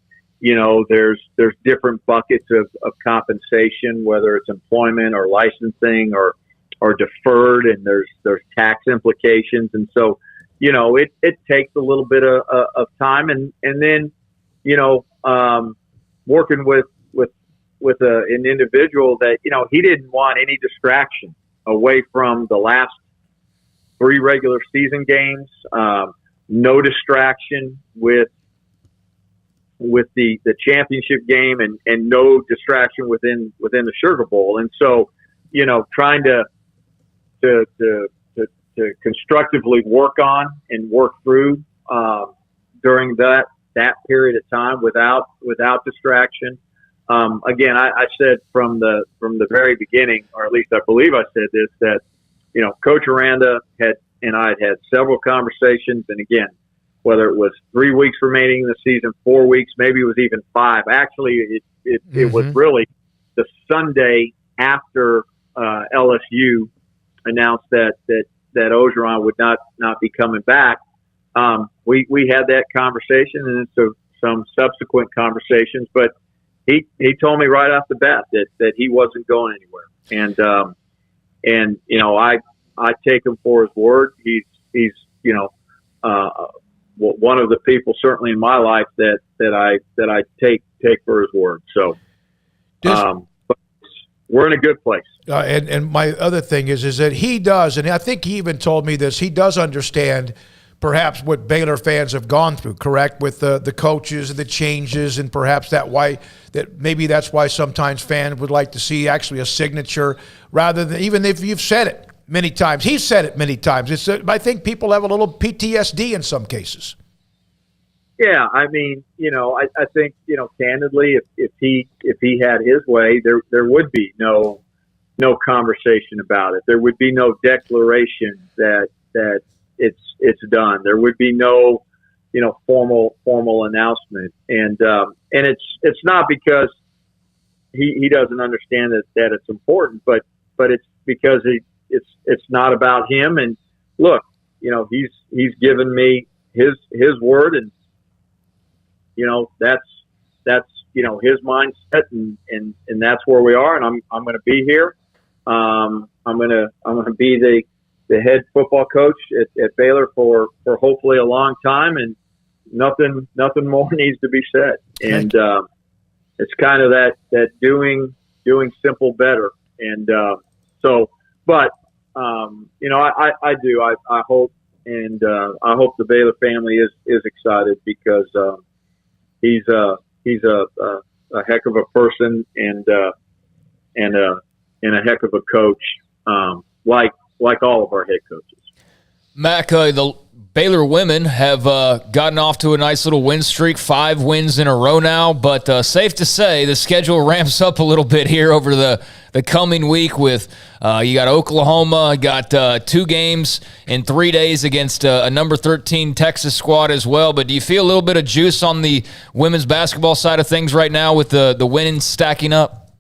there's different buckets of compensation, whether it's employment or licensing or deferred, and there's tax implications. And so it takes a little bit of time, and then working with an individual that he didn't want any distraction away from the last 3 regular season games, no distraction with the championship game, and no distraction within the Sugar Bowl. And so trying to constructively work on and work through during that period of time without distraction. Again, I said from the very beginning, or at least I believe I said this, that Coach Aranda and I had several conversations, and again, whether it was 3 weeks remaining in the season, 4 weeks, maybe it was even 5. Actually, it was really the Sunday after LSU announced that Orgeron would not be coming back. We had that conversation, and then so some subsequent conversations, but he told me right off the bat that he wasn't going anywhere, and I take him for his word. He's one of the people certainly in my life that I take for his word. So, but we're in a good place. And my other thing is that he does, and I think he even told me this, he does understand perhaps what Baylor fans have gone through, correct, with the coaches and the changes, and perhaps maybe that's why sometimes fans would like to see actually a signature rather than, even if you've said it many times. He's said it many times. I think people have a little PTSD in some cases. Yeah, I mean, I think, candidly, if he had his way, there would be no conversation about it. There would be no declaration that it's done. There would be no, formal announcement. And it's not because he doesn't understand that it's important, but it's because it's not about him. And look, he's given me his word, and that's his mindset, and that's where we are. And I'm going to be here. I'm going to be the head football coach at Baylor for hopefully a long time, and nothing more needs to be said. And it's kind of that doing simple better. And but I do. I hope, and I hope the Baylor family is excited because he's a heck of a person and a heck of a coach, like all of our head coaches. Mac, the Baylor women have gotten off to a nice little win streak, 5 wins in a row now, but safe to say the schedule ramps up a little bit here over the coming week with you got Oklahoma, got 2 games in 3 days against a number 13 Texas squad as well. But do you feel a little bit of juice on the women's basketball side of things right now with the wins stacking up?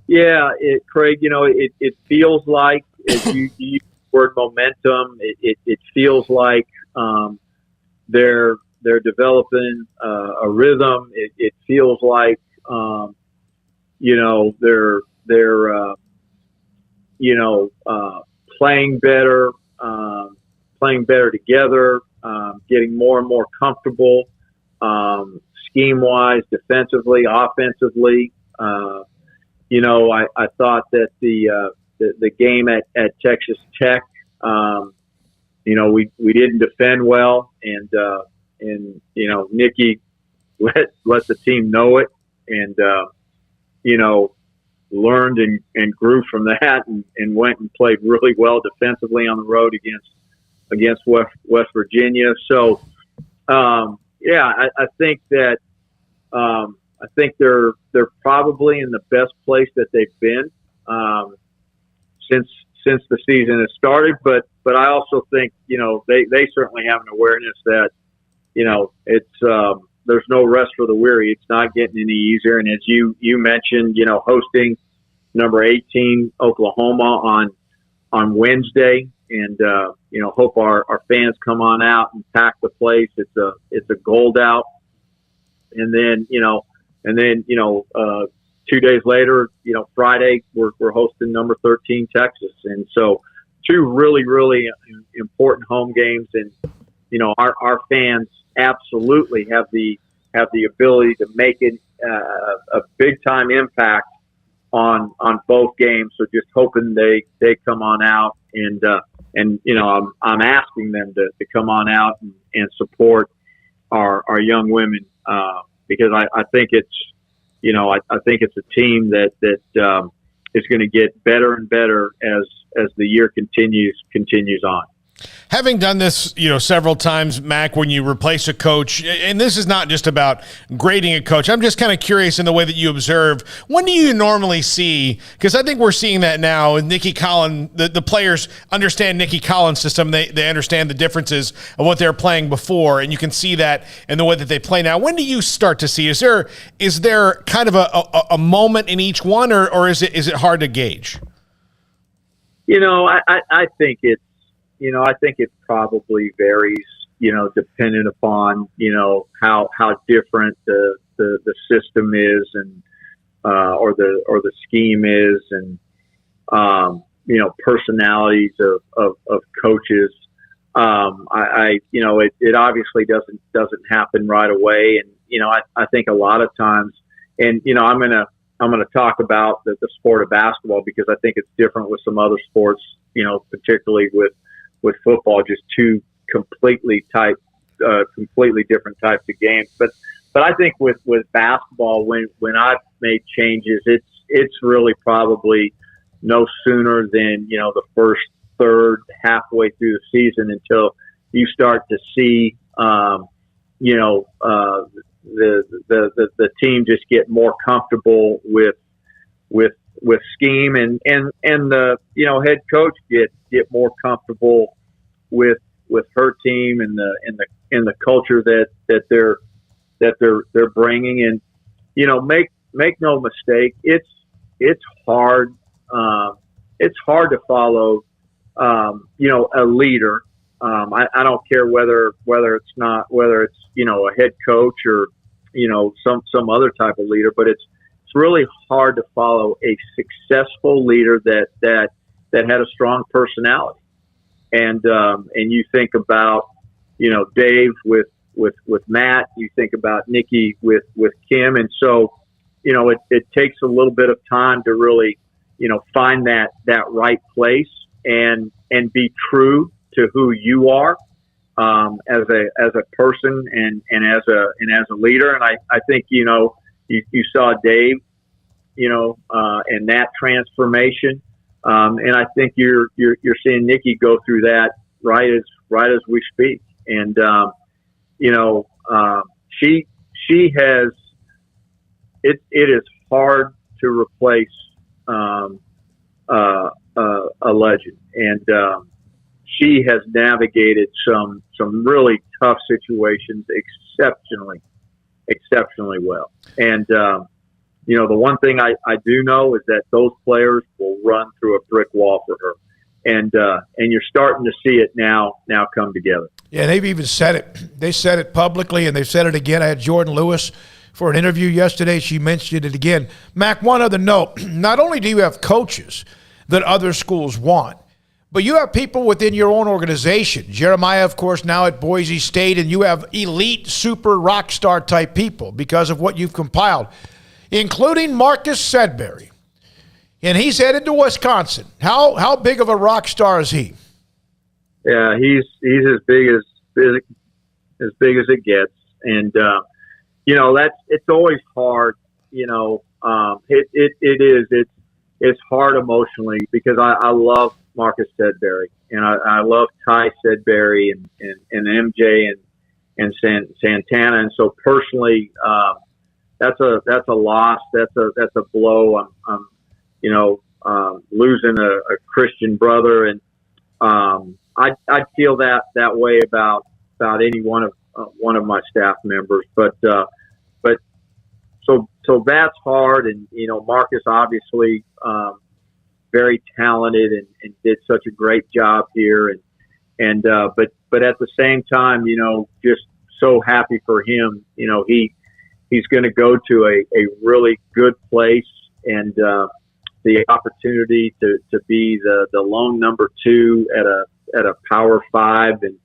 Yeah, Craig, it feels like you use the word momentum. It feels like they're developing a rhythm. It feels like they're playing better together, getting more and more comfortable, scheme wise, defensively, offensively. I thought that the game at Texas Tech, we didn't defend well, and Nikki let the team know it, and learned and grew from that, and went and played really well defensively on the road against West Virginia. So I think that I think they're probably in the best place that they've been since the season has started. But I also think they certainly have an awareness that it's there's no rest for the weary. It's not getting any easier. And as you mentioned, hosting number 18 Oklahoma on Wednesday, and hope our fans come on out and pack the place. It's a gold out, and then 2 days later, Friday, we're hosting number 13 Texas. And so 2 really, really important home games. And, our fans absolutely have the ability to make it a big time impact on both games. So just hoping they come on out and I'm asking them to come on out and support our young women, because I think it's, I think it's a team that is going to get better and better as the year continues on. Having done this, several times, Mac, when you replace a coach, and this is not just about grading a coach, I'm just kind of curious in the way that you observe, when do you normally see, because I think we're seeing that now with Nikki Collins, the players understand Nikki Collins' system, they understand the differences of what they're playing before, and you can see that in the way that they play now. When do you start to see, is there kind of a moment in each one, or is it hard to gauge? I think it's, I think it probably varies, depending upon, how different the system is and, or the scheme is, and, personalities of coaches. It obviously doesn't happen right away. And, I think a lot of times, and, I'm going to talk about the sport of basketball, because I think it's different with some other sports, particularly with football, just 2 completely different types of games. But I think with basketball, when I've made changes, it's really probably no sooner than, the first third, halfway through the season, until you start to see, the team just get more comfortable with scheme, and the head coach get more comfortable with her team and the culture that they're bringing. And make no mistake, it's hard to follow a leader. I don't care whether it's a head coach or some other type of leader, but it's really hard to follow a successful leader that had a strong personality. And you think about, Dave with Matt. You think about Nikki with Kim, and so it takes a little bit of time to really find that right place and be true to who you are as a person and as a leader. And I think you saw Dave and that transformation, and I think you're seeing Nikki go through that right as we speak. And she has it is hard to replace a legend, and she has navigated some really tough situations exceptionally well. And the one thing I do know is that those players will run through a brick wall for her, and you're starting to see it now come together. Yeah, they've even said it. They said it publicly, and they've said it again. I had Jordan Lewis for an interview yesterday. She mentioned it again. Mac, one other note. Not only do you have coaches that other schools want, but you have people within your own organization. Jeremiah, of course, now at Boise State, and you have elite super rock star type people because of what you've compiled, including Marcus Sedberry. And he's headed to Wisconsin. How big of a rock star is he? Yeah, he's as big as it gets, and it's always hard. It's hard emotionally because I love Marcus Sedberry and I love Ty Sedberry and MJ and Santana, and so personally, that's a loss. That's a blow. I'm losing a Christian brother, and I'd feel that way about any one of my staff members, but so that's hard. And Marcus obviously very talented and did such a great job here, but at the same time, just so happy for him. He's going to go to a really good place, and the opportunity to be the lone number 2 at a Power 5, and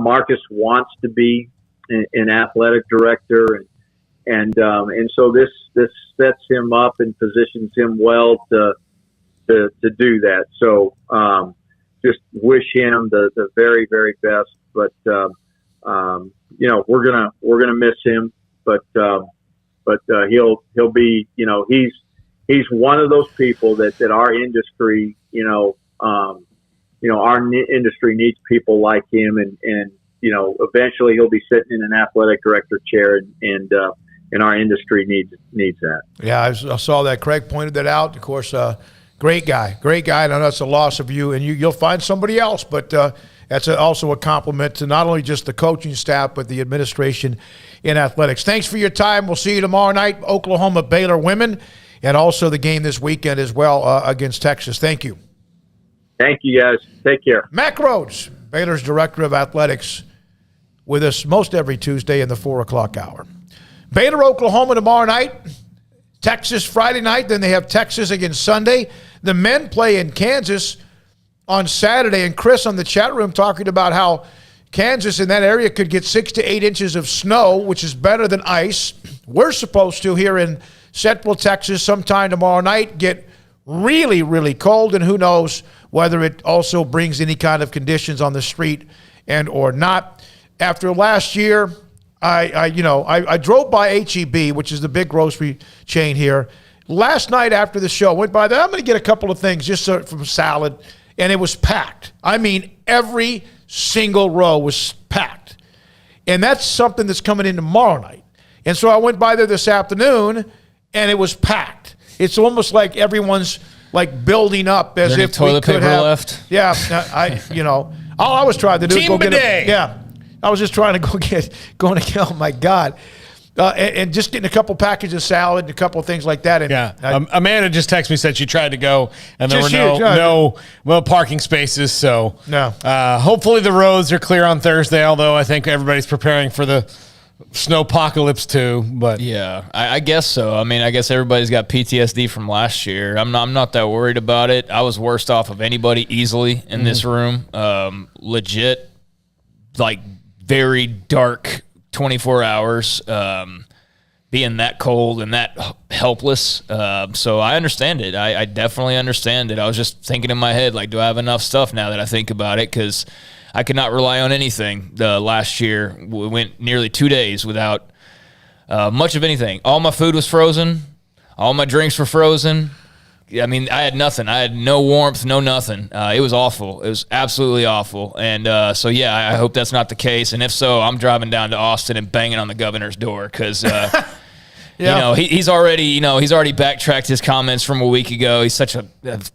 Marcus wants to be an athletic director, and so this sets him up and positions him well to do that. So just wish him the very, very best. But we're gonna miss him. But he'll be he's one of those people that our industry our industry needs people like him, and eventually he'll be sitting in an athletic director chair, and our industry needs that. Yeah, I saw that. Craig pointed that out. Of course, great guy. I know that's a loss of you, and you'll find somebody else, but that's also a compliment to not only just the coaching staff, but the administration in athletics. Thanks for your time. We'll see you tomorrow night, Oklahoma Baylor women, and also the game this weekend as well against Texas. Thank you. Thank you, guys. Take care. Mac Rhodes, Baylor's Director of Athletics, with us most every Tuesday in the 4 o'clock hour. Baylor, Oklahoma tomorrow night. Texas Friday night. Then they have Texas against Sunday. The men play in Kansas on Saturday. And Chris on the chat room talking about how Kansas in that area could get 6 to 8 inches of snow, which is better than ice. We're supposed to, here in Central Texas, sometime tomorrow night, get really, really cold. And who knows whether it also brings any kind of conditions on the street and or not. After last year, I drove by H-E-B, which is the big grocery chain here. Last night after the show, went by there. I'm going to get a couple of things just from salad, and it was packed. I mean, every single row was packed. And that's something that's coming in tomorrow night. And so I went by there this afternoon, and it was packed. It's almost like everyone's like building up as if toilet we could paper have. Left. Yeah, all I was trying to do is go get it. Yeah. I was just trying to oh my God. And just getting a couple packages of salad and a couple of things like that. And yeah. Amanda just texted me, said she tried to go, and there were no parking spaces. So hopefully the roads are clear on Thursday, although I think everybody's preparing for the snowpocalypse too. But yeah, I guess so. I mean, I guess everybody's got PTSD from last year. I'm not that worried about it. I was worst off of anybody easily in this room. Legit, like very dark 24 hours, being that cold and that helpless. So I understand it. I definitely understand it. I was just thinking in my head, like, do I have enough stuff now that I think about it? Because I could not rely on anything. Last year, we went nearly 2 days without much of anything. All my food was frozen. All my drinks were frozen. I mean, I had nothing. I had no warmth, no nothing. It was awful. It was absolutely awful. And so, yeah, I hope that's not the case. And if so, I'm driving down to Austin and banging on the governor's door because Yeah. He's already backtracked his comments from a week ago. He's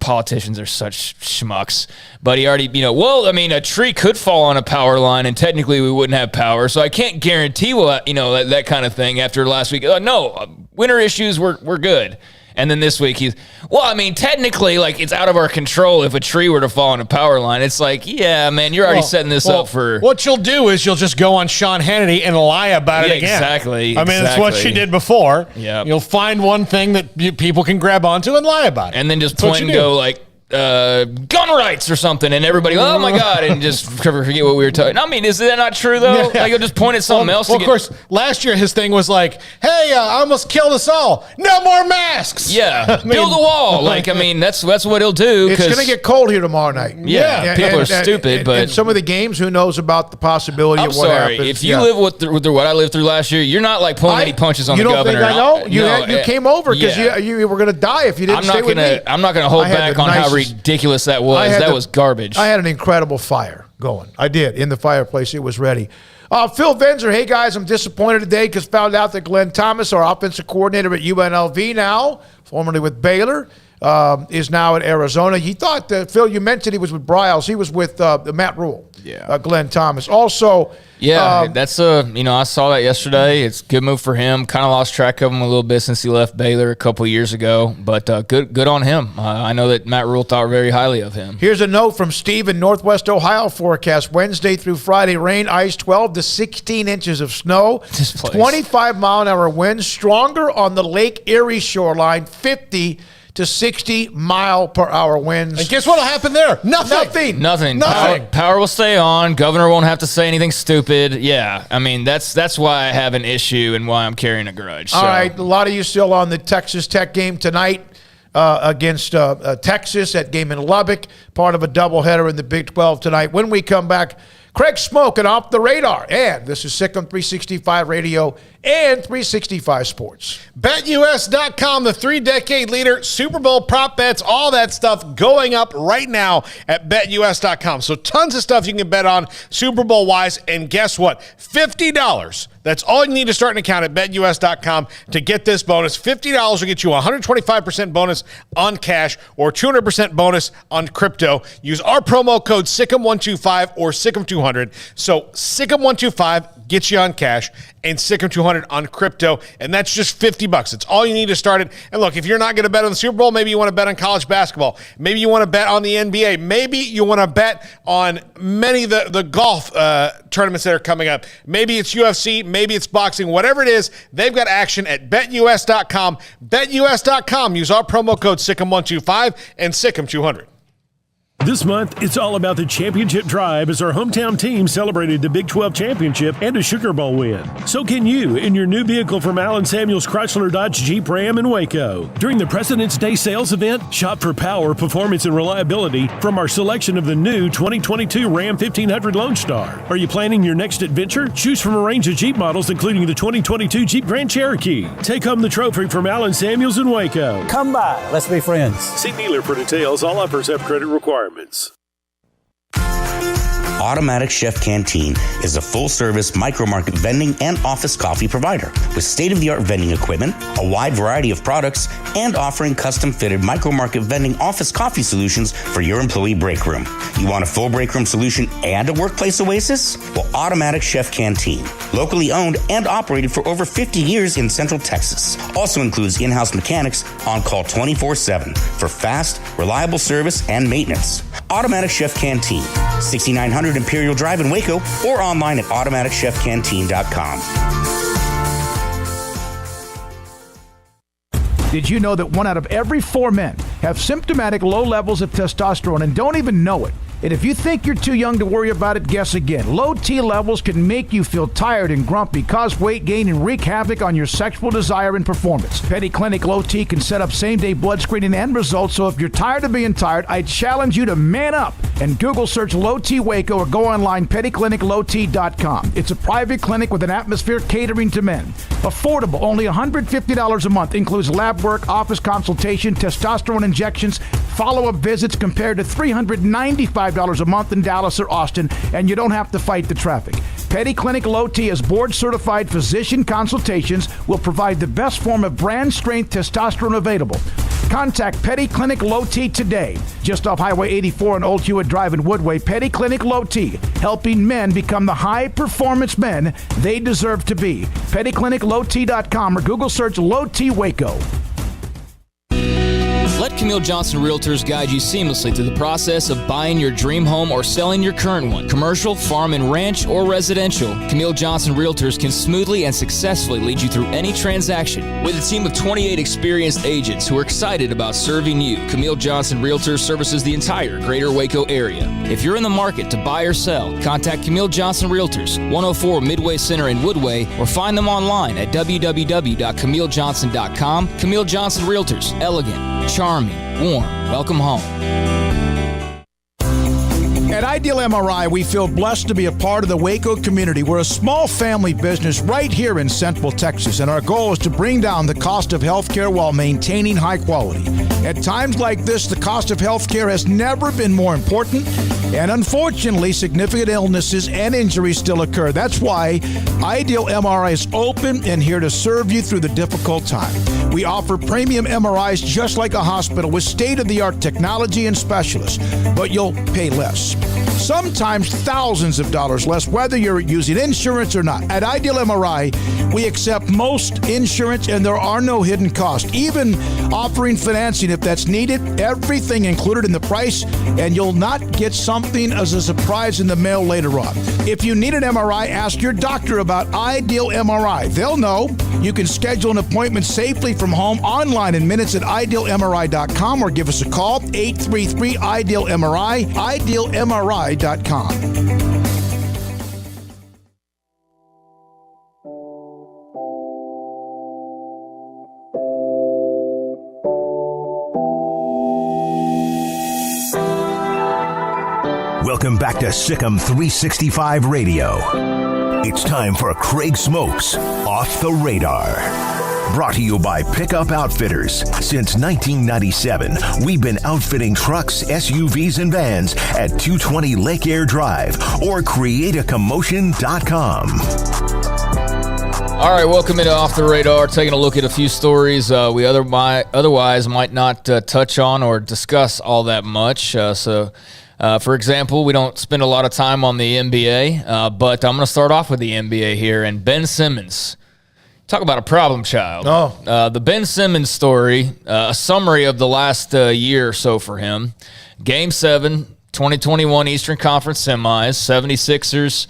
politicians are such schmucks. But he already, a tree could fall on a power line and technically we wouldn't have power. So I can't guarantee, that kind of thing after last week. Winter issues, we're good. And then this week technically, like, it's out of our control if a tree were to fall on a power line. It's like, yeah, man, you're already setting this up for... What you'll do is you'll just go on Sean Hannity and lie about it again. Exactly. That's what she did before. Yeah. You'll find one thing that people can grab onto and lie about it. And then just point and go, like, gun rights or something, and everybody, oh my God, and just forget what we were talking. I mean, is that not true though? Yeah. Like, you'll just point at something else. Well, of course, last year his thing was like, "Hey, I almost killed us all. No more masks." Yeah, build a wall. That's what he'll do. It's going to get cold here tomorrow night. Yeah, people are stupid, but and some of the games, who knows about the possibility of what happens? If you live with what I lived through last year, you're not like pulling any punches on the governor. You don't think I know? You came over because you were going to die if you didn't stay with me. I'm not going to hold back on how ridiculous that was. That was garbage. I had an incredible fire going. I did. In the fireplace, it was ready. Phil Venzer, hey guys, I'm disappointed today because found out that Glenn Thomas, our offensive coordinator at UNLV now, formerly with Baylor, is now at Arizona. He thought, Phil, you mentioned he was with Bryles. He was with Matt Rule. Yeah. Glenn Thomas. Also, that's I saw that yesterday. It's a good move for him. Kind of lost track of him a little bit since he left Baylor a couple years ago, but good on him. I know that Matt Rule thought very highly of him. Here's a note from Steve in Northwest Ohio forecast. Wednesday through Friday, rain, ice, 12 to 16 inches of snow, 25-mile-an-hour winds, stronger on the Lake Erie shoreline, 50 to 60-mile-per-hour winds. And guess what will happen there? Nothing. Power will stay on. Governor won't have to say anything stupid. Yeah, I mean, that's why I have an issue and why I'm carrying a grudge. All right, a lot of you still on the Texas Tech game tonight against Texas, that game in Lubbock, part of a doubleheader in the Big 12 tonight. When we come back, Craig Smoak and Off the Radar. And this is Sikkim 365 Radio and 365 Sports. BetUS.com, the 3-decade leader, Super Bowl prop bets, all that stuff going up right now at BetUS.com. So tons of stuff you can bet on Super Bowl-wise. And guess what? $50. That's all you need to start an account at BetUS.com to get this bonus. $50 will get you a 125% bonus on cash or 200% bonus on crypto. Use our promo code SICKM125 or SICKM200. So SICKM125 gets you on cash and SICKM200 on crypto, and that's just $50. It's all you need to start it. And look, if you're not going to bet on the Super Bowl, maybe you want to bet on college basketball. Maybe you want to bet on the NBA. Maybe you want to bet on many of the golf tournaments that are coming up. Maybe it's UFC, maybe it's boxing, whatever it is, they've got action at BetUS.com. BetUS.com. Use our promo code SICKM125 and SICKM200. This month, it's all about the championship drive as our hometown team celebrated the Big 12 championship and a Sugar Bowl win. So can you in your new vehicle from Allen Samuels Chrysler Dodge Jeep Ram in Waco. During the President's Day sales event, shop for power, performance, and reliability from our selection of the new 2022 Ram 1500 Lone Star. Are you planning your next adventure? Choose from a range of Jeep models including the 2022 Jeep Grand Cherokee. Take home the trophy from Allen Samuels in Waco. Come by. Let's be friends. See dealer for details. All offers have credit requirements. Automatic Chef Canteen is a full-service micro-market vending and office coffee provider with state-of-the-art vending equipment, a wide variety of products, and offering custom-fitted micro-market vending office coffee solutions for your employee break room. You want a full break room solution and a workplace oasis? Well, Automatic Chef Canteen, locally owned and operated for over 50 years in Central Texas, also includes in-house mechanics on call 24/7 for fast, reliable service and maintenance. Automatic Chef Canteen, 6900 Imperial Drive in Waco, or online at automaticchefcanteen.com. Did you know that 1 out of every 4 men have symptomatic low levels of testosterone and don't even know it? And if you think you're too young to worry about it, guess again. Low T levels can make you feel tired and grumpy, cause weight gain, and wreak havoc on your sexual desire and performance. Petty Clinic Low T can set up same-day blood screening and results, so if you're tired of being tired, I challenge you to man up and Google search Low T Waco or go online pettycliniclowt.com. It's a private clinic with an atmosphere catering to men. Affordable, only $150 a month, includes lab work, office consultation, testosterone injections, follow-up visits compared to $395 a month in Dallas or Austin, and you don't have to fight the traffic. Petty Clinic Low T is board-certified physician consultations, will provide the best form of brand-strength testosterone available. Contact Petty Clinic Low T today. Just off Highway 84 and Old Hewitt Drive in Woodway, Petty Clinic Low T, helping men become the high-performance men they deserve to be. PettyClinicLowT.com or Google search Low T Waco. Let Camille Johnson Realtors guide you seamlessly through the process of buying your dream home or selling your current one. Commercial, farm and ranch, or residential, Camille Johnson Realtors can smoothly and successfully lead you through any transaction. With a team of 28 experienced agents who are excited about serving you, Camille Johnson Realtors services the entire greater Waco area. If you're in the market to buy or sell, contact Camille Johnson Realtors, 104 Midway Center in Woodway, or find them online at www.camillejohnson.com. Camille Johnson Realtors, elegant, charming, warm. Welcome home. At Ideal MRI, we feel blessed to be a part of the Waco community. We're a small family business right here in Central Texas, and our goal is to bring down the cost of healthcare while maintaining high quality. At times like this, the cost of healthcare has never been more important, and unfortunately, significant illnesses and injuries still occur. That's why Ideal MRI is open and here to serve you through the difficult time. We offer premium MRIs just like a hospital with state-of-the-art technology and specialists, but you'll pay less. Sometimes thousands of dollars less, whether you're using insurance or not. At Ideal MRI, we accept most insurance and there are no hidden costs, even offering financing if that's needed. Everything included in the price, and you'll not get something as a surprise in the mail later on. If you need an MRI, ask your doctor about Ideal MRI. They'll know. You can schedule an appointment safely from home online in minutes at idealmri.com or give us a call, 833-IDEAL-MRI, idealmri.com. Welcome back to Sikkim 365 Radio. It's time for Craig Smoak's Off the Radar. Brought to you by Pickup Outfitters. Since 1997, we've been outfitting trucks, SUVs, and vans at 220 Lake Air Drive or createacommotion.com. All right, welcome into Off the Radar. Taking a look at a few stories we otherwise might not touch on or discuss all that much. For example, we don't spend a lot of time on the NBA, but I'm going to start off with the NBA here. And Ben Simmons, talk about a problem child. The Ben Simmons story, a summary of the last year or so for him. Game 7, 2021 Eastern Conference Semis. 76ers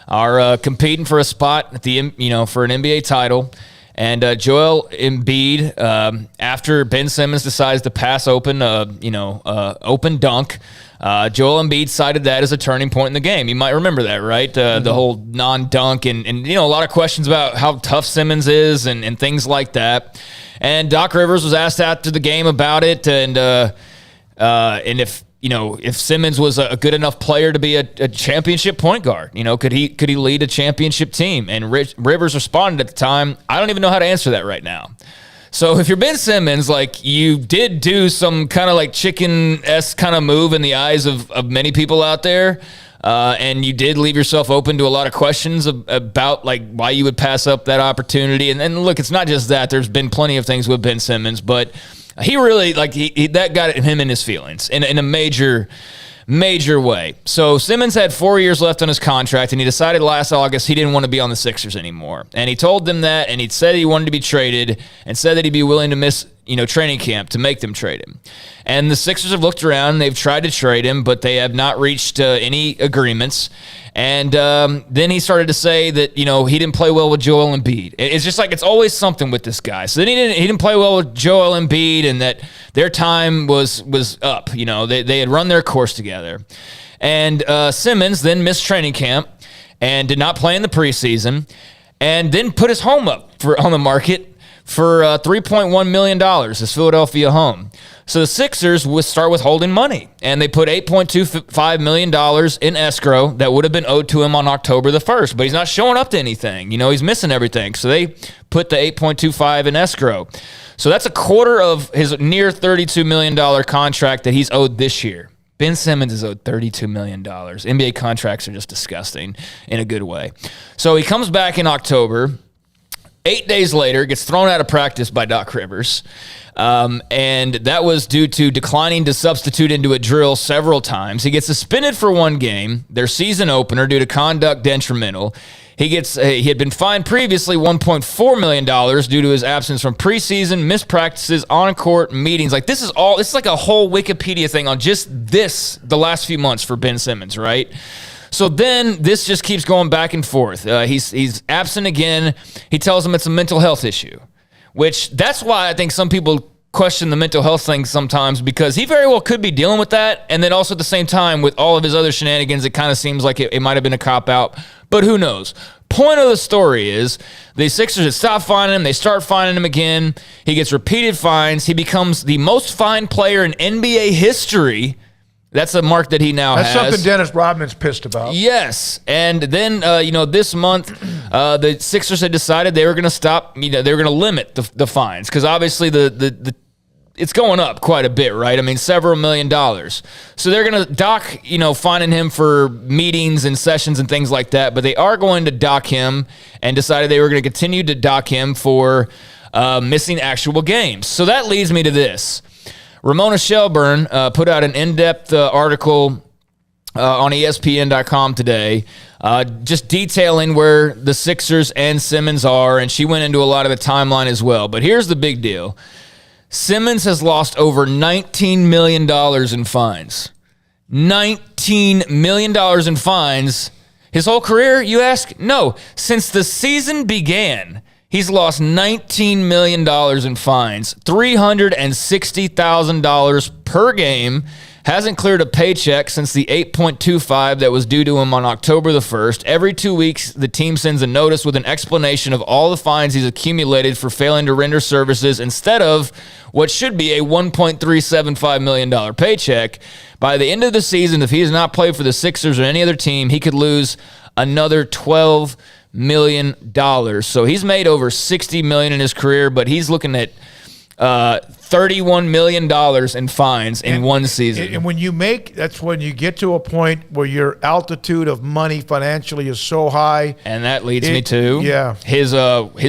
are competing for a spot at the for an NBA title. And Joel Embiid, after Ben Simmons decides to pass open open dunk, Joel Embiid cited that as a turning point in the game. You might remember that, right? The whole non-dunk and a lot of questions about how tough Simmons is and things like that. And Doc Rivers was asked after the game about it, and if Simmons was a good enough player to be a championship point guard, could he lead a championship team? And Rivers responded at the time, I don't even know how to answer that right now. So if you're Ben Simmons, you did do some kind of chicken-esque kind of move in the eyes of many people out there, and you did leave yourself open to a lot of questions about why you would pass up that opportunity. And look, it's not just that. There's been plenty of things with Ben Simmons, but he really that got him in his feelings in a major way. So Simmons had 4 years left on his contract, and he decided last August he didn't want to be on the Sixers anymore. And he told them that, and he said he wanted to be traded, and said that he'd be willing to miss training camp to make them trade him. And the Sixers have looked around, and they've tried to trade him, but they have not reached any agreements. And then he started to say that, he didn't play well with Joel Embiid. It's just it's always something with this guy. So then he didn't play well with Joel Embiid, and that their time was up. They had run their course together. And Simmons then missed training camp and did not play in the preseason, and then put his home up on the market for $3.1 million, his Philadelphia home. So the Sixers would start withholding money, and they put $8.25 million in escrow that would have been owed to him on October the 1st, but he's not showing up to anything. He's missing everything. So they put the $8.25 in escrow. So that's a quarter of his near $32 million contract that he's owed this year. Ben Simmons is owed $32 million. NBA contracts are just disgusting in a good way. So he comes back in October. 8 days later, gets thrown out of practice by Doc Rivers. And that was due to declining to substitute into a drill several times. He gets suspended for one game, their season opener, due to conduct detrimental. He had been fined previously $1.4 million due to his absence from preseason, missed practices, on-court meetings. It's like a whole Wikipedia thing on just the last few months for Ben Simmons, right? So then this just keeps going back and forth. He's absent again. He tells him it's a mental health issue, which that's why I think some people question the mental health thing sometimes, because he very well could be dealing with that. And then also at the same time, with all of his other shenanigans, it kind of seems like it might have been a cop-out, but who knows? Point of the story is the Sixers had stopped fining him. They start fining him again. He gets repeated fines. He becomes the most fined player in NBA history. That's a mark that he now has. That's something Dennis Rodman's pissed about. Yes. And then, this month, the Sixers had decided they were going to stop, they were going to limit the fines, because obviously it's going up quite a bit, right? I mean, several $1 million. So they're going to dock, fining him for meetings and sessions and things like that, but they are going to dock him, and decided they were going to continue to dock him for missing actual games. So that leads me to this. Ramona Shelburne put out an in-depth article on ESPN.com today, just detailing where the Sixers and Simmons are, and she went into a lot of the timeline as well. But here's the big deal. Simmons has lost over $19 million in fines. $19 million in fines. His whole career, you ask? No. Since the season began, he's lost $19 million in fines, $360,000 per game, hasn't cleared a paycheck since the $8.25 that was due to him on October the 1st. Every 2 weeks, the team sends a notice with an explanation of all the fines he's accumulated for failing to render services instead of what should be a $1.375 million paycheck. By the end of the season, if he does not play for the Sixers or any other team, he could lose another $12 million. So he's made over $60 million in his career, but he's looking at $31 million in fines in one season. And that's when you get to a point where your altitude of money financially is so high. And that leads me to his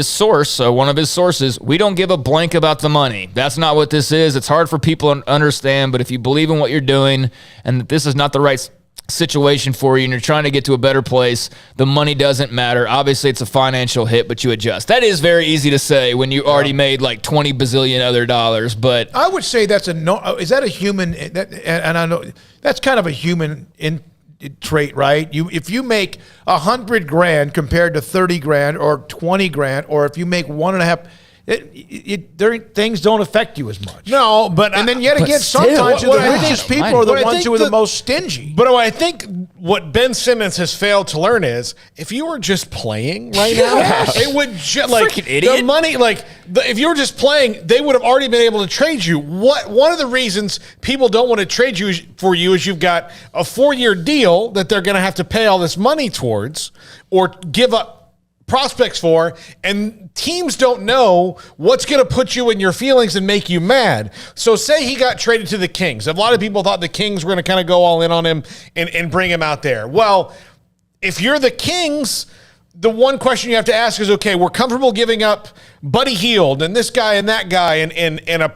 source, one of his sources. We don't give a blank about the money. That's not what this is. It's hard for people to understand, but if you believe in what you're doing and that this is not the right situation for you and you're trying to get to a better place, the money doesn't matter. Obviously, it's a financial hit, but you adjust. That is very easy to say when you already made like 20 bazillion other dollars, but I would say that's is that a human, and I know that's kind of a human trait, right? If you make $100,000 compared to $30,000 or $20,000, or if you make $1.5, things don't affect you as much. No, but then yet again, sometimes the richest people are the ones who are the most stingy. But I think what Ben Simmons has failed to learn is if you were just playing right now, it would freaking idiot. The money, if you were just playing, they would have already been able to trade you. One of the reasons people don't want to trade you for you is you've got a 4-year deal that they're going to have to pay all this money towards or give up prospects for, and teams don't know what's going to put you in your feelings and make you mad. So say he got traded to the Kings. A lot of people thought the Kings were going to kind of go all in on him and bring him out there. Well, if you're the Kings, the one question you have to ask is, okay, we're comfortable giving up Buddy Hield and this guy and that guy and a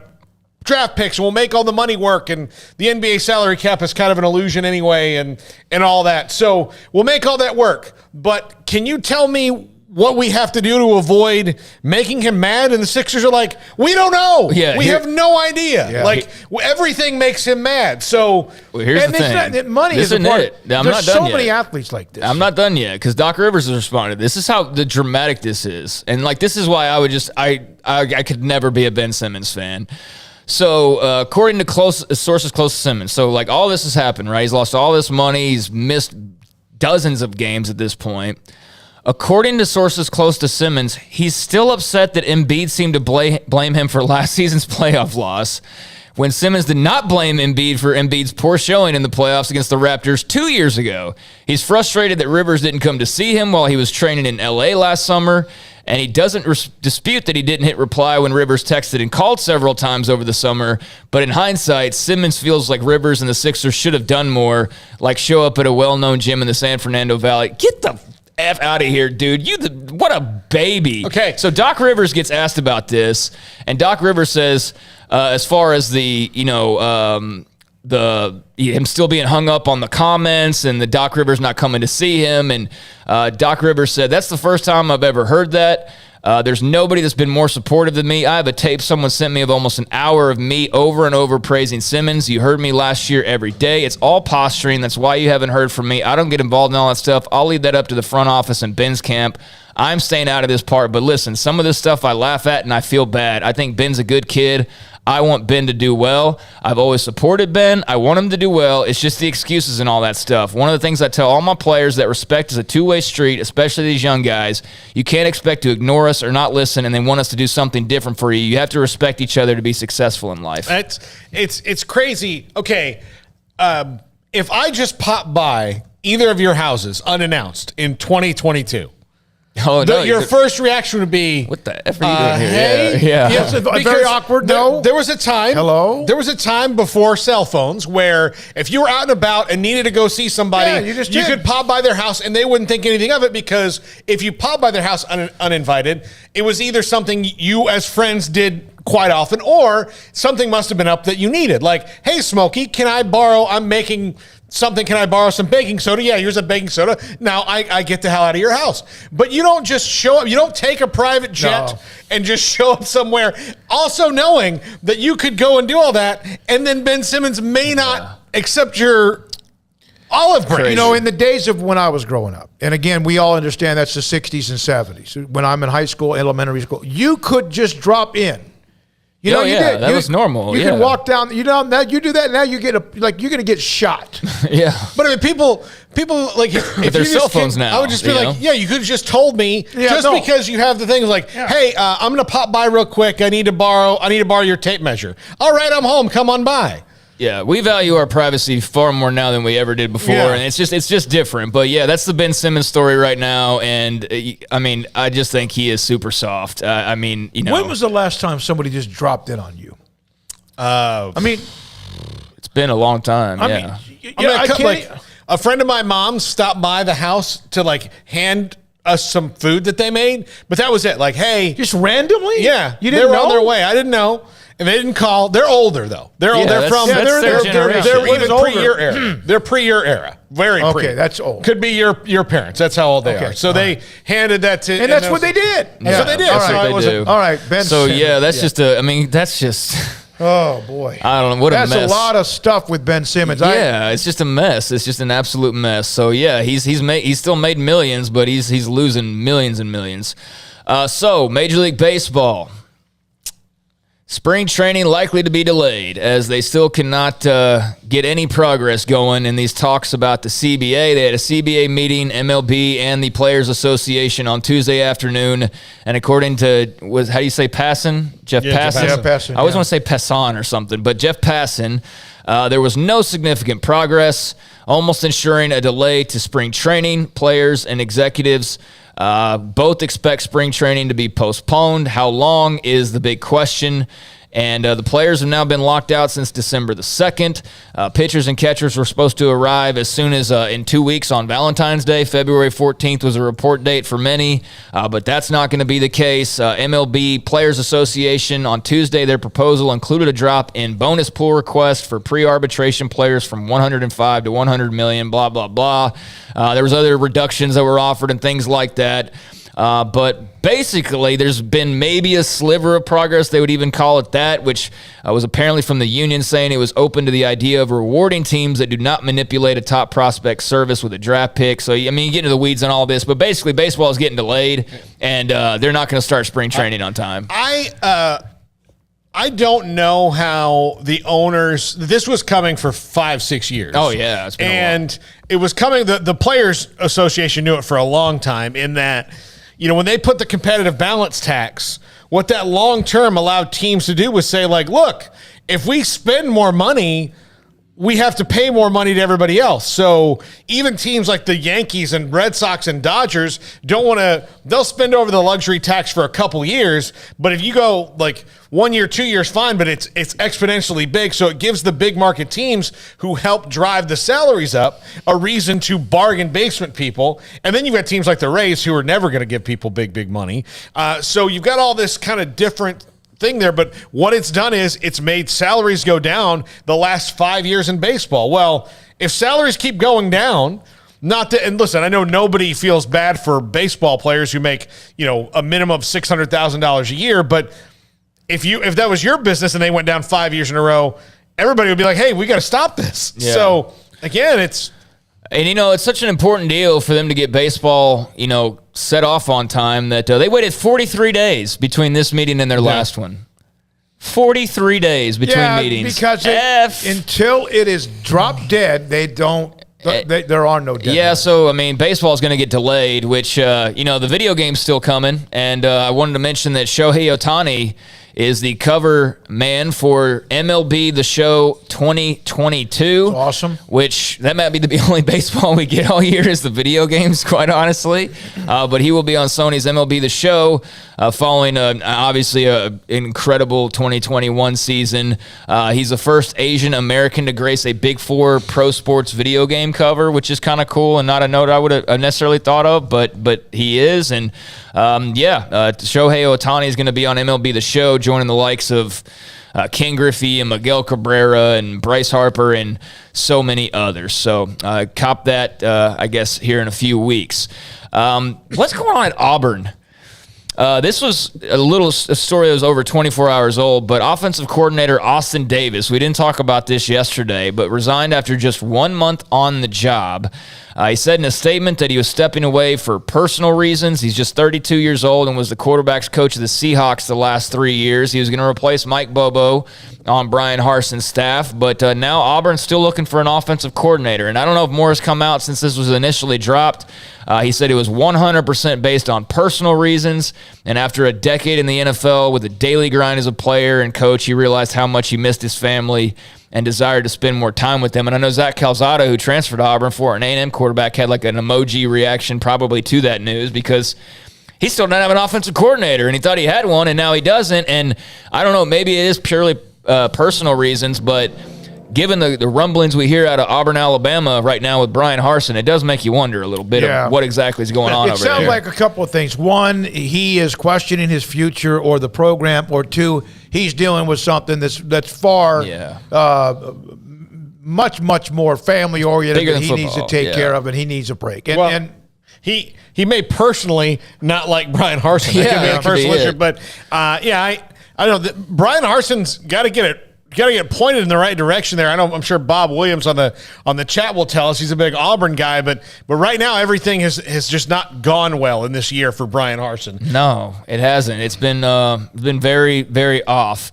draft picks, and we'll make all the money work, and the NBA salary cap is kind of an illusion anyway, and all that. So we'll make all that work. But can you tell me what we have to do to avoid making him mad? And the Sixers are like, we don't know. We have no idea. Yeah. Everything makes him mad. So here's the thing. Money is important. There's so many athletes like this. I'm not done yet, because Doc Rivers has responded. This is how dramatic this is. And this is why I would I could never be a Ben Simmons fan. So, according to sources close to Simmons, so like all this has happened, right? He's lost all this money. He's missed dozens of games at this point. According to sources close to Simmons, he's still upset that Embiid seemed to blame him for last season's playoff loss, when Simmons did not blame Embiid for Embiid's poor showing in the playoffs against the Raptors 2 years ago. He's frustrated that Rivers didn't come to see him while he was training in L.A. last summer, and he doesn't dispute that he didn't hit reply when Rivers texted and called several times over the summer. But in hindsight, Simmons feels like Rivers and the Sixers should have done more, like show up at a well-known gym in the San Fernando Valley. Get the F out of here, dude. What a baby. Okay. So Doc Rivers gets asked about this, and Doc Rivers says, as far as the, him still being hung up on the comments and the Doc Rivers not coming to see him. And Doc Rivers said, that's the first time I've ever heard that. There's nobody that's been more supportive than me. I have a tape someone sent me of almost an hour of me over and over praising Simmons. You heard me last year every day. It's all posturing. That's why you haven't heard from me. I don't get involved in all that stuff. I'll leave that up to the front office and Ben's camp. I'm staying out of this part. But listen, some of this stuff I laugh at and I feel bad. I think Ben's a good kid. I want Ben to do well. I've always supported Ben. I want him to do well. It's just the excuses and all that stuff. One of the things I tell all my players that respect is a two-way street, especially these young guys. You can't expect to ignore us or not listen and they want us to do something different for you. You have to respect each other to be successful in life. It's crazy. Okay, if I just pop by either of your houses unannounced in 2022, your first reaction would be, what the F are you doing here? Hey, yeah. Very awkward, no? There was a time. Hello? There was a time before cell phones where if you were out and about and needed to go see somebody, you could pop by their house and they wouldn't think anything of it, because if you pop by their house uninvited, it was either something you as friends did quite often, or something must have been up that you needed. Like, hey, Smokey, I'm making something. Can I borrow some baking soda? Yeah, here's a baking soda. Now I get the hell out of your house. But you don't just show up. You don't take a private jet and just show up somewhere, also knowing that you could go and do all that, and then Ben Simmons may not accept your olive branch. You know, in the days of when I was growing up, and again, we all understand that's the 60s and 70s. When I'm in high school, elementary school, you could just drop in. You know, that was normal. You can walk down. You do that. Now you get you're gonna get shot. Yeah. But I mean, people like if there's cell phones now. I would just be like, you could have just told me because you have the things like, hey, I'm gonna pop by real quick. I need to borrow your tape measure. All right, I'm home. Come on by. Yeah, we value our privacy far more now than we ever did before, and it's just different. But yeah, that's the Ben Simmons story right now, and I mean, I just think he is super soft. I mean, when was the last time somebody just dropped in on you? I mean, it's been a long time. A friend of my mom's stopped by the house to hand us some food that they made, but that was it. Like, hey, just randomly? Yeah, you didn't know? They were on their way. I didn't know. And they didn't call. They're older though. They're their even pre-year era. They're pre-year era. Very pre. Okay, that's old. Could be your parents. That's how old they are. So they handed that to, and that's what they did. So they did. All right, Ben. So that's just. Oh boy, I don't know what a mess. That's a lot of stuff with Ben Simmons. It's just a mess. It's just an absolute mess. So yeah, he's still made millions, but he's losing millions and millions. So Major League Baseball. Spring training likely to be delayed as they still cannot get any progress going in these talks about the CBA. They had a CBA meeting, MLB and the Players Association on Tuesday afternoon. And according to, how do you say Passan? Jeff Passan? Jeff Passan. I always want to say Passan or something, but Jeff Passan, there was no significant progress, almost ensuring a delay to spring training. Players and executives both expect spring training to be postponed. How long is the big question? And the players have now been locked out since December the 2nd. Pitchers and catchers were supposed to arrive as soon as in 2 weeks on Valentine's Day. February 14th was a report date for many, but that's not going to be the case. MLB Players Association on Tuesday, their proposal included a drop in bonus pool request for pre-arbitration players from 105 to 100 million, blah, blah, blah. There was other reductions that were offered and things like that. But basically, there's been maybe a sliver of progress, they would even call it that, which was apparently from the union saying it was open to the idea of rewarding teams that do not manipulate a top prospect service with a draft pick. So, I mean, you get into the weeds on all this, but basically baseball is getting delayed, and they're not going to start spring training on time. I don't know how the owners. This was coming for 5-6 years. Oh yeah, it's been and it was coming. The Players Association knew it for a long time. In that, when they put the competitive balance tax, what that long term allowed teams to do was say, like, look, if we spend more money, we have to pay more money to everybody else. So even teams like the Yankees and Red Sox and Dodgers don't want to, they'll spend over the luxury tax for a couple years. But if you go like 1 year, 2 years, fine, but it's exponentially big. So it gives the big market teams who help drive the salaries up a reason to bargain basement people. And then you've got teams like the Rays who are never going to give people big money. So you've got all this kind of different thing there, but what it's done is it's made salaries go down the last 5 years in baseball. Well, if salaries keep going down, and listen, I know nobody feels bad for baseball players who make, a minimum of $600,000 a year, but if that was your business and they went down 5 years in a row, everybody would be like, hey, we got to stop this. Yeah. So again, it's such an important deal for them to get baseball, set off on time that they waited 43 days between this meeting and their last one. 43 days between meetings. Because until it is drop dead, they don't. There are no deadlines. Yeah, so, baseball is going to get delayed, which, the video game's still coming. And I wanted to mention that Shohei Ohtani is the cover man for MLB The Show 2022. That's awesome. Which, that might be the only baseball we get all year is the video games, quite honestly. But he will be on Sony's MLB The Show following, obviously, an incredible 2021 season. He's the first Asian American to grace a Big Four pro sports video game cover, which is kind of cool and not a note I would have necessarily thought of, but he is. And, Shohei Ohtani is going to be on MLB The Show, joining the likes of Ken Griffey and Miguel Cabrera and Bryce Harper and so many others. So cop that, I guess, here in a few weeks. What's going on at Auburn? This was a story that was over 24 hours old, but offensive coordinator Austin Davis, we didn't talk about this yesterday, but resigned after just 1 month on the job. He said in a statement that he was stepping away for personal reasons. He's just 32 years old and was the quarterback's coach of the Seahawks the last 3 years. He was going to replace Mike Bobo on Brian Harson's staff, but now Auburn's still looking for an offensive coordinator. And I don't know if more has come out since this was initially dropped. He said it was 100% based on personal reasons, and after a decade in the NFL with a daily grind as a player and coach, he realized how much he missed his family and desired to spend more time with them. And I know Zach Calzada, who transferred to Auburn for an A&M quarterback, had like an emoji reaction probably to that news because he still doesn't have an offensive coordinator, and he thought he had one, and now he doesn't. And I don't know, maybe it is purely personal reasons, but given the rumblings we hear out of Auburn, Alabama right now with Brian Harsin, it does make you wonder a little bit of what exactly is going on over there. It sounds like a couple of things. One, he is questioning his future or the program, or two, he's dealing with something that's far much more family oriented that he needs to take care of, and he needs a break. And he may personally not like Brian Harsin. That could be a personal issue, but I don't know. Brian Harsin's got to get pointed in the right direction there. I'm sure Bob Williams on the chat will tell us he's a big Auburn guy, but right now everything has just not gone well in this year for Brian Harsin. No, it hasn't. It's been very, very off.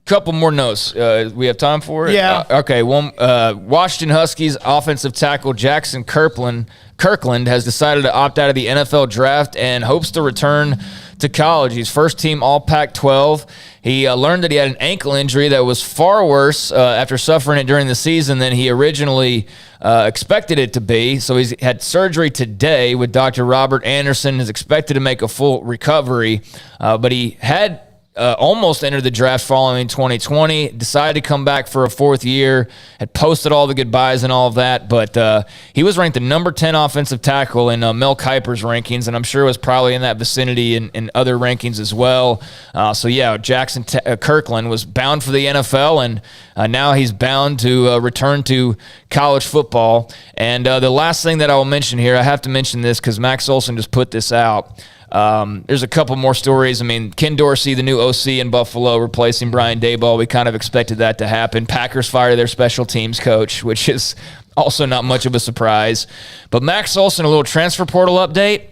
Couple more notes. We have time for it? Yeah. Okay. One. Washington Huskies offensive tackle Jackson Kirkland has decided to opt out of the NFL draft and hopes to return to college. He's first team All Pac-12. He learned that he had an ankle injury that was far worse after suffering it during the season than he originally expected it to be. So he's had surgery today with Dr. Robert Anderson, is expected to make a full recovery. But he had almost entered the draft following 2020, decided to come back for a fourth year, had posted all the goodbyes and all of that, but he was ranked the number 10 offensive tackle in Mel Kiper's rankings, and I'm sure it was probably in that vicinity in other rankings as well. Jackson Kirkland was bound for the NFL, and now he's bound to return to college football. And the last thing that I will mention here, I have to mention this because Max Olson just put this out. There's a couple more stories. I mean, Ken Dorsey, the new OC in Buffalo, replacing Brian Daboll. We kind of expected that to happen. Packers fired their special teams coach, which is also not much of a surprise. But Max Olson, a little transfer portal update.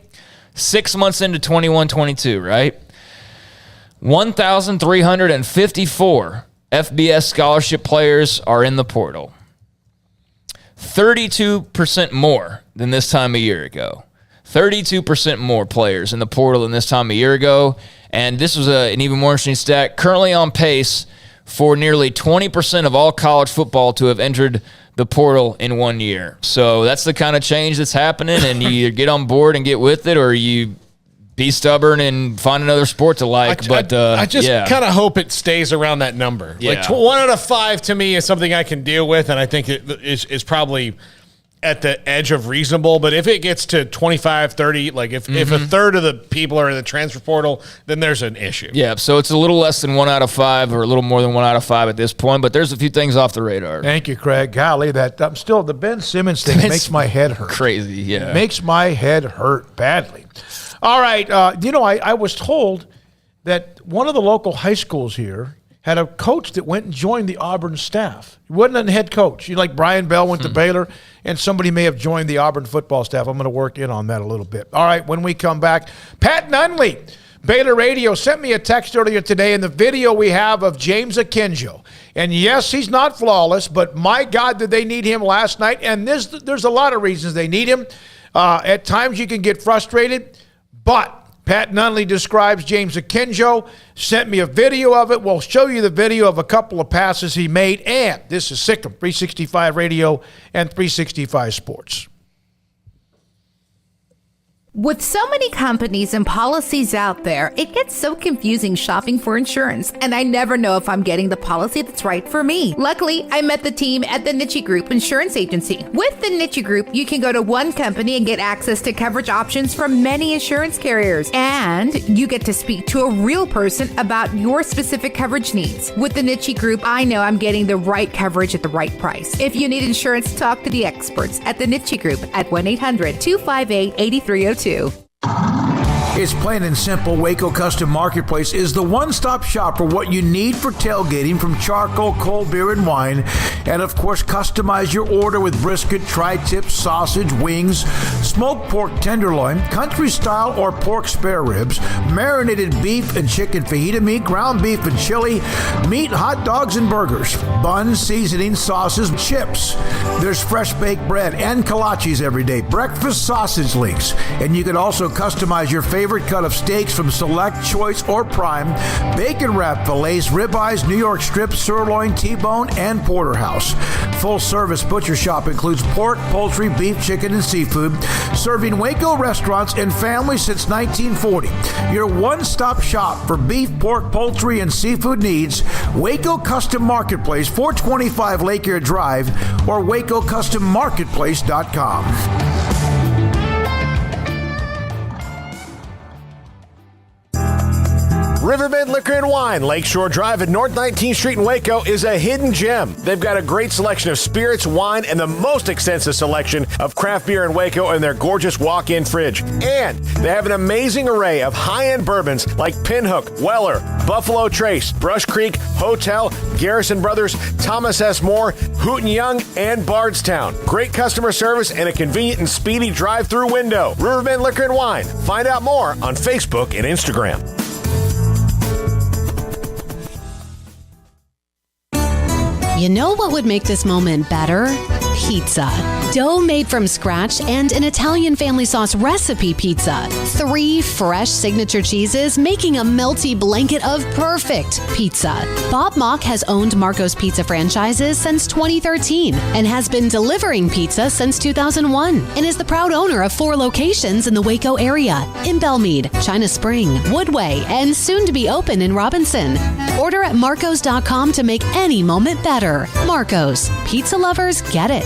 6 months into 21-22, right? 1,354 FBS scholarship players are in the portal. 32% more than this time a year ago. 32% more players in the portal than this time a year ago. And this was an even more interesting stat. Currently on pace for nearly 20% of all college football to have entered the portal in 1 year. So that's the kind of change that's happening, and you either get on board and get with it, or you be stubborn and find another sport to like. I just kind of hope it stays around that number. Yeah. Like 1 out of 5 to me is something I can deal with, and I think it is probably at the edge of reasonable. But if it gets to 25, 30, like if a third of the people are in the transfer portal, then there's an issue. Yeah, so it's a little less than 1 out of 5, or a little more than 1 out of 5 at this point, but there's a few things off the radar. Thank you, Craig. Golly, the Ben Simmons thing makes my head hurt. Crazy, yeah. It makes my head hurt badly. All right, I was told that one of the local high schools here had a coach that went and joined the Auburn staff. He wasn't a head coach. Like Brian Bell went to Baylor, and somebody may have joined the Auburn football staff. I'm going to work in on that a little bit. All right, when we come back, Pat Nunley, Baylor Radio, sent me a text earlier today in the video we have of James Akinjo. And yes, he's not flawless, but my God, did they need him last night. And there's a lot of reasons they need him. At times you can get frustrated, but Pat Nunley describes James Akinjo, sent me a video of it. We'll show you the video of a couple of passes he made. And this is Sikkim, 365 Radio and 365 Sports. With so many companies and policies out there, it gets so confusing shopping for insurance, and I never know if I'm getting the policy that's right for me. Luckily, I met the team at the Niche Group Insurance Agency. With the Niche Group, you can go to one company and get access to coverage options from many insurance carriers, and you get to speak to a real person about your specific coverage needs. With the Niche Group, I know I'm getting the right coverage at the right price. If you need insurance, talk to the experts at the Niche Group at 1-800-258-8302. It's plain and simple. Waco Custom Marketplace is the one-stop shop for what you need for tailgating, from charcoal, cold beer, and wine. And, of course, customize your order with brisket, tri-tip, sausage, wings, smoked pork tenderloin, country-style or pork spare ribs, marinated beef and chicken fajita meat, ground beef and chili, meat, hot dogs, and burgers, buns, seasoning, sauces, chips. There's fresh baked bread and kolaches every day, breakfast sausage links. And you can also customize your favorite cut of steaks from Select, Choice, or Prime, bacon wrap fillets, ribeyes, New York strips, sirloin, T-bone, and porterhouse. Full service butcher shop includes pork, poultry, beef, chicken, and seafood, serving Waco restaurants and families since 1940. Your one-stop shop for beef, pork, poultry, and seafood needs. Waco Custom Marketplace, 425 Lake Erie Drive, or WacoCustomMarketplace.com. Riverbend Liquor and Wine, Lakeshore Drive at North 19th Street in Waco, is a hidden gem. They've got a great selection of spirits, wine, and the most extensive selection of craft beer in Waco in their gorgeous walk-in fridge. And they have an amazing array of high-end bourbons like Pinhook, Weller, Buffalo Trace, Brush Creek, Hotel, Garrison Brothers, Thomas S. Moore, Hooten Young, and Bardstown. Great customer service and a convenient and speedy drive-through window. Riverbend Liquor and Wine. Find out more on Facebook and Instagram. You know what would make this moment better? Pizza. Dough made from scratch and an Italian family sauce recipe pizza. 3 fresh signature cheeses making a melty blanket of perfect pizza. Bob Mock has owned Marco's Pizza franchises since 2013 and has been delivering pizza since 2001 and is the proud owner of 4 locations in the Waco area, in Belmead, China Spring, Woodway, and soon to be open in Robinson. Order at marcos.com to make any moment better. Marco's. Pizza lovers get it.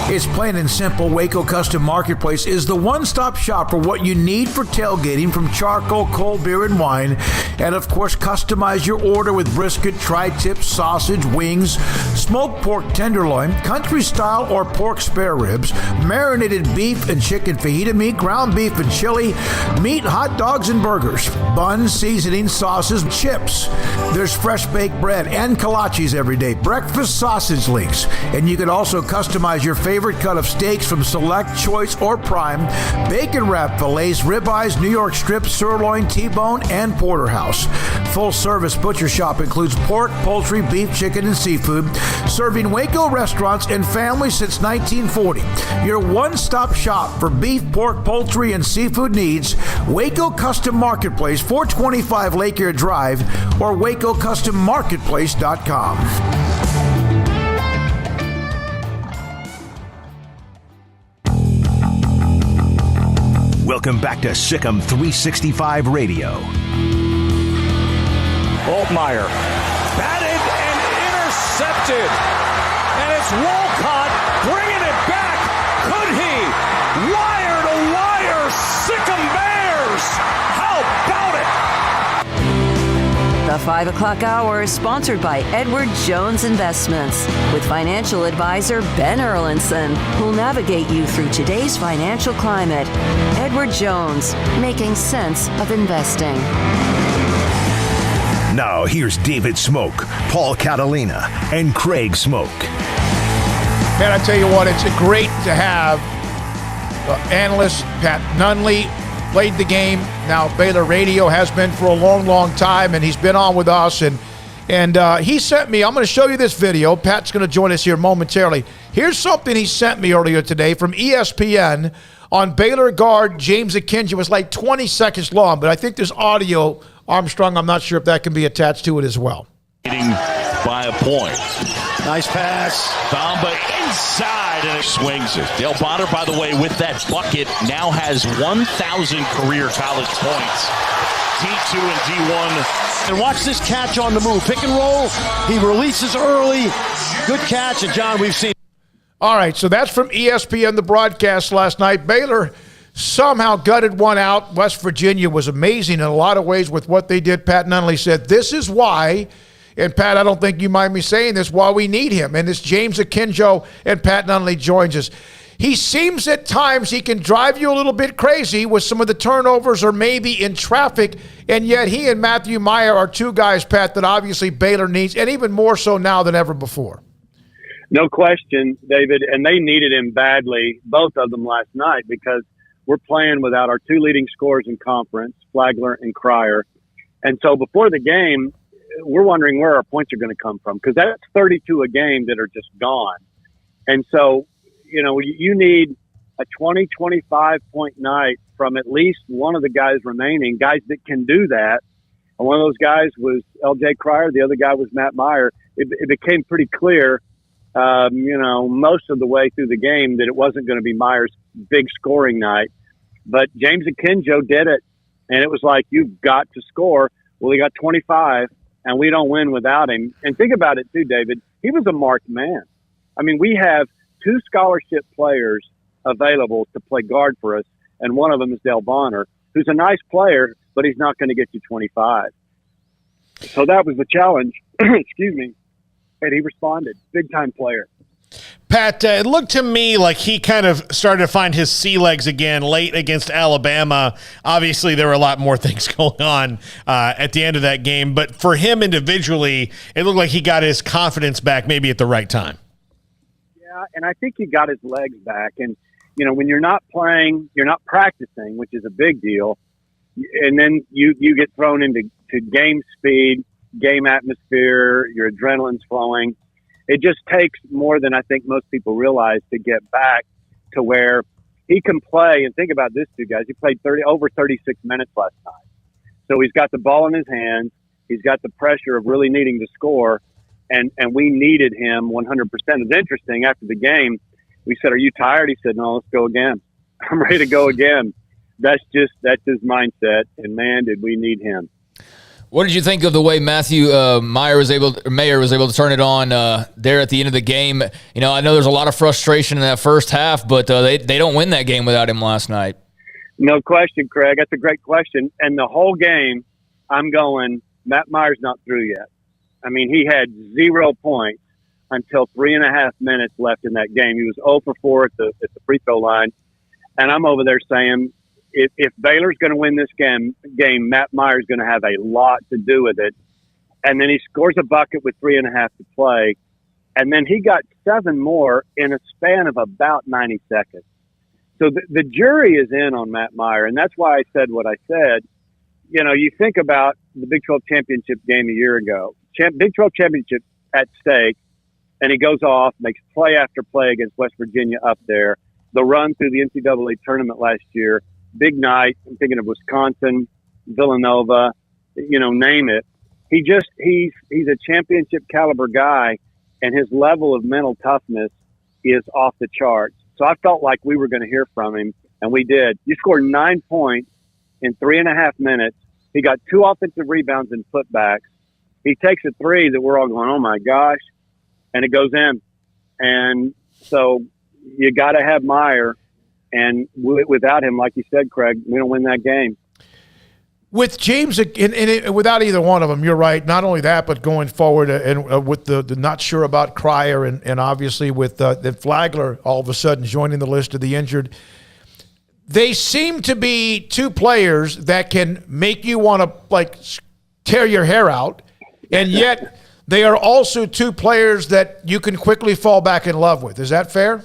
It's plain and simple. Waco Custom Marketplace is the one-stop shop for what you need for tailgating, from charcoal, cold beer, and wine. And, of course, customize your order with brisket, tri-tip, sausage, wings, smoked pork tenderloin, country-style or pork spare ribs, marinated beef and chicken fajita meat, ground beef and chili, meat, hot dogs, and burgers, buns, seasoning, sauces, chips. There's fresh baked bread and kolaches every day, breakfast sausage links. And you can also customize your favorite favorite cut of steaks from Select, Choice, or Prime, bacon wrap fillets, ribeyes, New York strip, sirloin, T-bone, and porterhouse. Full-service butcher shop includes pork, poultry, beef, chicken, and seafood, serving Waco restaurants and families since 1940. Your one-stop shop for beef, pork, poultry, and seafood needs, Waco Custom Marketplace, 425 Lake Erie Drive, or WacoCustomMarketplace.com. Welcome back to Sikkim 365 Radio. Altmaier batted and intercepted. And it's Walcott bringing it back. Could he? Wire to wire, Sikkim Bears. How about it? The 5 o'clock hour is sponsored by Edward Jones Investments with financial advisor Ben Erlinson, who'll navigate you through today's financial climate. Edward Jones, making sense of investing. Now here's David Smoak, Paul Catalina, and Craig Smoak. Man, I tell you what, it's great to have analyst Pat Nunley. Played the game. Now Baylor Radio has been for a long, long time, and he's been on with us. And he sent me, I'm going to show you this video. Pat's going to join us here momentarily. Here's something he sent me earlier today from ESPN on Baylor guard James Akinji. It was like 20 seconds long, but I think there's audio. Armstrong, I'm not sure if that can be attached to it as well. By a point. Nice pass. Bamba inside and it swings it. Dale Bonner, by the way, with that bucket, now has 1,000 career college points. D2 and D1. And watch this catch on the move. Pick and roll. He releases early. Good catch. And, John, we've seen. All right, so that's from ESPN, the broadcast last night. Baylor somehow gutted one out. West Virginia was amazing in a lot of ways with what they did. Pat Nunley said, this is why, and Pat, I don't think you mind me saying this, why we need him. And this James Akinjo, and Pat Nunley joins us. He seems at times he can drive you a little bit crazy with some of the turnovers or maybe in traffic, and yet he and Matthew Meyer are two guys, Pat, that obviously Baylor needs, and even more so now than ever before. No question, David, and they needed him badly, both of them last night, because we're playing without our two leading scorers in conference, Flagler and Cryer. And so before the game, we're wondering where our points are going to come from, because that's 32 a game that are just gone. And so, you know, you need a 20, 25-point night from at least one of the guys remaining, guys that can do that. And one of those guys was L.J. Cryer. The other guy was Matt Meyer. It became pretty clear, most of the way through the game that it wasn't going to be Meyer's big scoring night. But James Akinjo did it, and it was like, you've got to score. Well, he got 25, and we don't win without him. And think about it, too, David. He was a marked man. I mean, we have two scholarship players available to play guard for us, and one of them is Dale Bonner, who's a nice player, but he's not going to get you 25. So that was the challenge. Excuse me. And he responded. Big-time player. Pat, it looked to me like he kind of started to find his sea legs again late against Alabama. Obviously, there were a lot more things going on at the end of that game. But for him individually, it looked like he got his confidence back maybe at the right time. Yeah, and I think he got his legs back. And, you know, when you're not playing, you're not practicing, which is a big deal, and then you get thrown into game speed, game atmosphere, your adrenaline's flowing. It just takes more than I think most people realize to get back to where he can play. And think about this, two guys. He played over 36 minutes last night. So he's got the ball in his hands. He's got the pressure of really needing to score. And we needed him 100%. It's interesting. After the game, we said, "Are you tired?" He said, "No, let's go again. I'm ready to go again." That's his mindset. And man, did we need him. What did you think of the way Matthew Meyer was able to turn it on there at the end of the game? You know, I know there's a lot of frustration in that first half, but they don't win that game without him last night. No question, Craig. That's a great question. And the whole game, I'm going, Matt Meyer's not through yet. I mean, he had 0 points until 3.5 minutes left in that game. He was 0 for 4 at the free throw line. And I'm over there saying, if Baylor's going to win this game, Matt Meyer's going to have a lot to do with it. And then he scores a bucket with 3.5 to play. And then he got 7 more in a span of about 90 seconds. So the jury is in on Matt Meyer, and that's why I said what I said. You know, you think about the Big 12 championship game a year ago, Big 12 championship at stake, and he goes off, makes play after play against West Virginia up there. The run through the NCAA tournament last year, big night. I'm thinking of Wisconsin, Villanova, you know, name it. He's a championship caliber guy, and his level of mental toughness is off the charts. So I felt like we were going to hear from him, and we did. You scored 9 points in 3.5 minutes. He got 2 offensive rebounds and putbacks. He takes a 3 that we're all going, oh my gosh, and it goes in. And so you got to have Meyer, and without him, like you said, Craig, we don't win that game. With James, without either one of them, you're right. Not only that, but going forward, and with the not sure about Cryer, and obviously with the Flagler all of a sudden joining the list of the injured, they seem to be 2 players that can make you want to like tear your hair out, and yet they are also 2 players that you can quickly fall back in love with. Is that fair?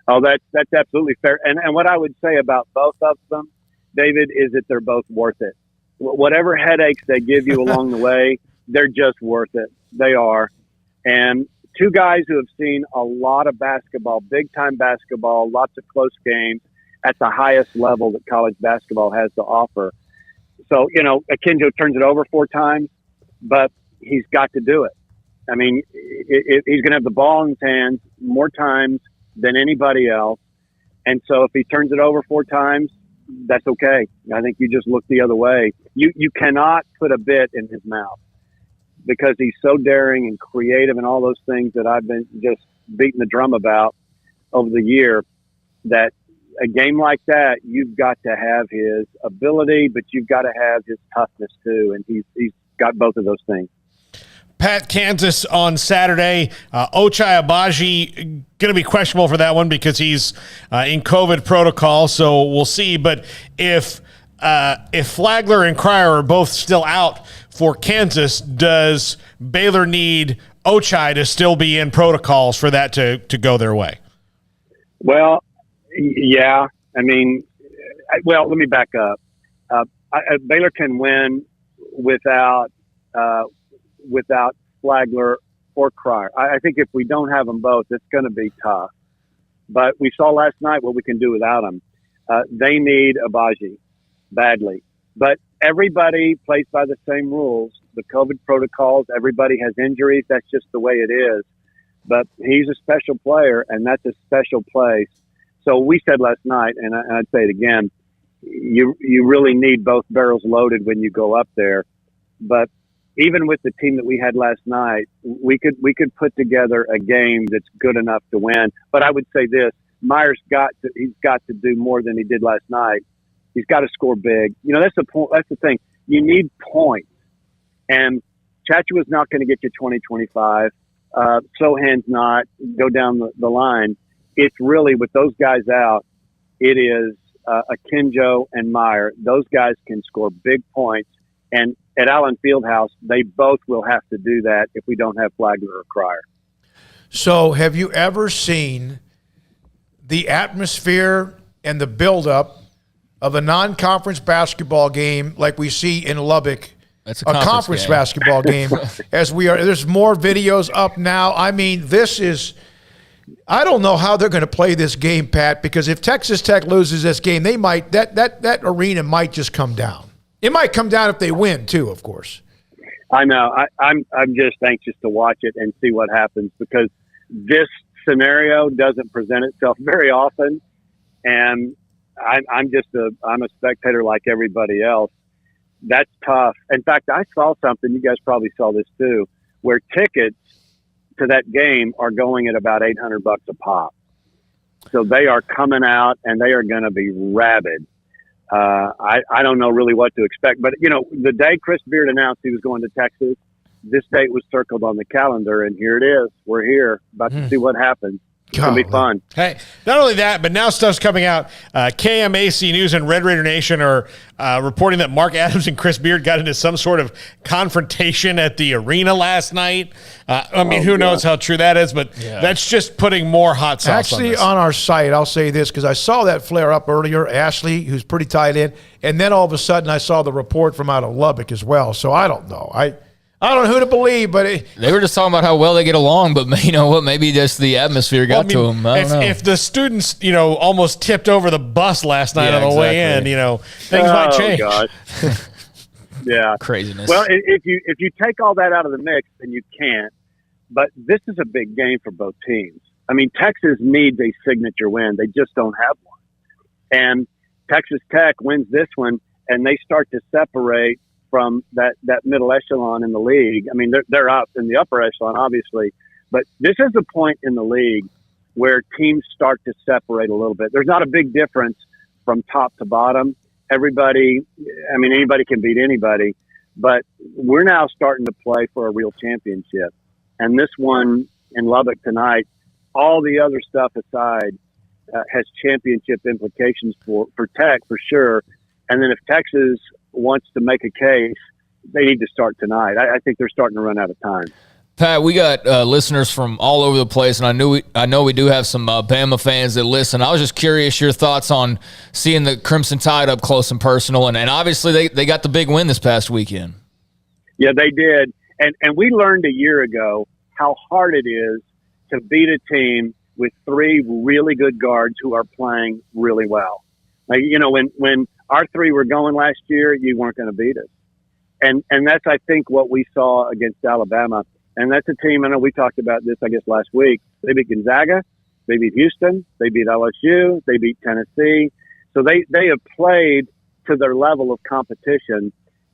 Oh, that's absolutely fair. And what I would say about both of them, David, is that they're both worth it. Whatever headaches they give you along the way, they're just worth it. They are. And 2 guys who have seen a lot of basketball, big-time basketball, lots of close games at the highest level that college basketball has to offer. So, you know, Akinjo turns it over 4 times, but he's got to do it. I mean, he's going to have the ball in his hands more times than anybody else. And so if he turns it over 4 times, that's okay. I think you just look the other way. You cannot put a bit in his mouth because he's so daring and creative and all those things that I've been just beating the drum about over the year, that a game like that, you've got to have his ability, but you've got to have his toughness too. And he's got both of those things. Pat, Kansas on Saturday. Ochai Agbaji going to be questionable for that one because he's in COVID protocol, so we'll see. But if Flagler and Cryer are both still out for Kansas, does Baylor need Ochai to still be in protocols for that to go their way? Well, yeah. I mean, let me back up. Baylor can win without Flagler or Cryer. I think if we don't have them both, it's going to be tough. But we saw last night what we can do without them. They need Agbaji badly. But everybody plays by the same rules. The COVID protocols, everybody has injuries. That's just the way it is. But he's a special player, and that's a special place. So we said last night, and I'd say it again, you really need both barrels loaded when you go up there. But even with the team that we had last night, we could put together a game that's good enough to win. But I would say this: Meyer's got to do more than he did last night. He's got to score big. You know, that's the point. That's the thing. You need points, and Chachua's not going to get you 20, 25. Sohan's not. Go down the line. It's really with those guys out. It is Akinjo and Meyer. Those guys can score big points. And at Allen Fieldhouse, they both will have to do that if we don't have Flagler or Cryer. So have you ever seen the atmosphere and the buildup of a non-conference basketball game like we see in Lubbock? That's a conference basketball game. There's more videos up now. I mean, I don't know how they're going to play this game, Pat, because if Texas Tech loses this game, they might that arena might just come down. It might come down if they win too, of course. I know. I'm just anxious to watch it and see what happens because this scenario doesn't present itself very often, and I'm a spectator like everybody else. That's tough. In fact, I saw something. You guys probably saw this too, where tickets to that game are going at about $800 a pop. So they are coming out and they are going to be rabid. I don't know really what to expect, but you know, the day Chris Beard announced he was going to Texas, this date was circled on the calendar, and here it is. We're here, about to see what happens. It's going to be fun. Hey, not only that, but now stuff's coming out. KMAC News and Red Raider Nation are reporting that Mark Adams and Chris Beard got into some sort of confrontation at the arena last night. Who knows how true that is, but that's just putting more hot sauce on this. On our site, I'll say this, because I saw that flare up earlier, Ashley, who's pretty tied in, and then all of a sudden I saw the report from out of Lubbock as well, so I don't know. I don't know who to believe, but they were just talking about how well they get along, but you know what? Maybe just the atmosphere got to them. I don't know. If the students, almost tipped over the bus last night on the way in, things might change. Gosh. Yeah, craziness. Well, if you take all that out of the mix, then you can't. But this is a big game for both teams. I mean, Texas needs a signature win. They just don't have one. And Texas Tech wins this one, and they start to separate from that middle echelon in the league. I mean, they're up in the upper echelon, obviously, but this is the point in the league where teams start to separate a little bit. There's not a big difference from top to bottom. Anybody can beat anybody, but we're now starting to play for a real championship. And this one in Lubbock tonight, all the other stuff aside, has championship implications for Tech for sure. And then if Texas wants to make a case, they need to start tonight. I think they're starting to run out of time. Pat, we got listeners from all over the place, and I know we do have some Bama fans that listen. I was just curious your thoughts on seeing the Crimson Tide up close and personal, and obviously they got the big win this past weekend. Yeah, they did. And we learned a year ago how hard it is to beat a team with three really good guards who are playing really well. Like, when our three were going last year, you weren't going to beat us. And that's, I think, what we saw against Alabama. And that's a team, I know we talked about this, I guess, last week. They beat Gonzaga. They beat Houston. They beat LSU. They beat Tennessee. So they have played to their level of competition.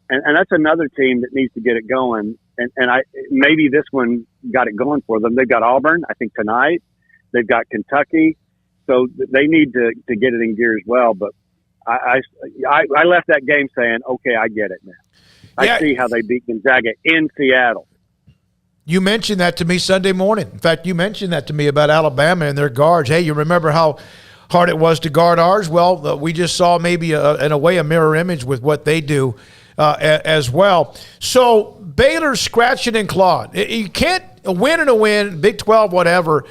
And that's another team that needs to get it going. And maybe this one got it going for them. They've got Auburn, I think, tonight. They've got Kentucky. So they need to get it in gear as well. But I left that game saying, okay, I get it now. I see how they beat Gonzaga in Seattle. You mentioned that to me Sunday morning. In fact, you mentioned that to me about Alabama and their guards. Hey, you remember how hard it was to guard ours? Well, we just saw maybe, in a way, a mirror image with what they do as well. So Baylor's scratching and clawing. You can't win and a win, Big 12, whatever.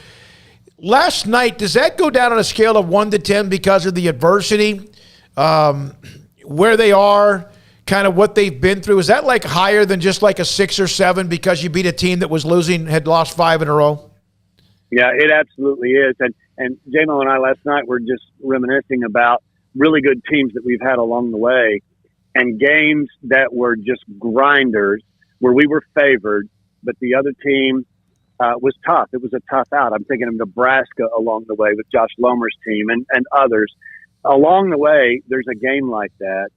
Last night, does that go down on a scale of 1 to 10 because of the adversity, where they are, kind of what they've been through? Is that like higher than just like a 6 or 7 because you beat a team that was losing, had lost 5 in a row? Yeah, it absolutely is. And J-Mo and I last night were just reminiscing about really good teams that we've had along the way and games that were just grinders where we were favored, but the other team was tough. It was a tough out. I'm thinking of Nebraska along the way with Josh Lomer's team and others. Along the way, there's a game like that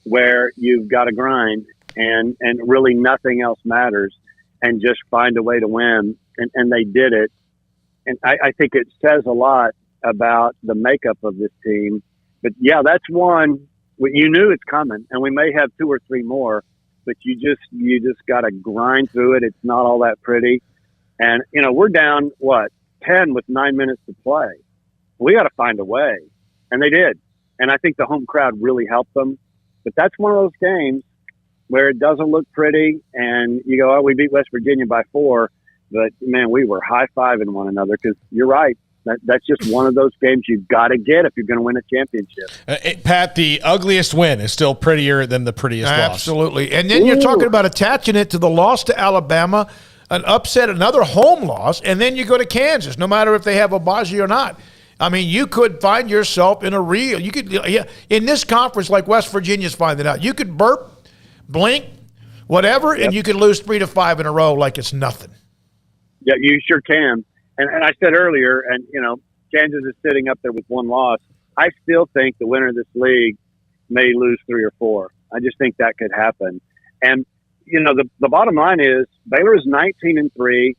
where you've got to grind and really nothing else matters and just find a way to win. And they did it. And I think it says a lot about the makeup of this team. But, yeah, that's one. You knew it's coming, and we may have 2 or 3 more, but you just got to grind through it. It's not all that pretty. And, we're down, 10 with 9 minutes to play. We got to find a way. And they did. And I think the home crowd really helped them. But that's one of those games where it doesn't look pretty, and you go, we beat West Virginia by 4, but, man, we were high-fiving one another because you're right. That's just one of those games you've got to get if you're going to win a championship. Pat, the ugliest win is still prettier than the prettiest loss. Absolutely. And then you're talking about attaching it to the loss to Alabama, an upset, another home loss, and then you go to Kansas, no matter if they have Abaji or not. I mean, you could find yourself in in this conference like West Virginia's finding out. You could burp, blink, whatever, and you could lose 3 to 5 in a row like it's nothing. Yeah, you sure can. And I said earlier, and, Kansas is sitting up there with 1 loss. I still think the winner of this league may lose 3 or 4. I just think that could happen. And, the bottom line is Baylor is 19-3.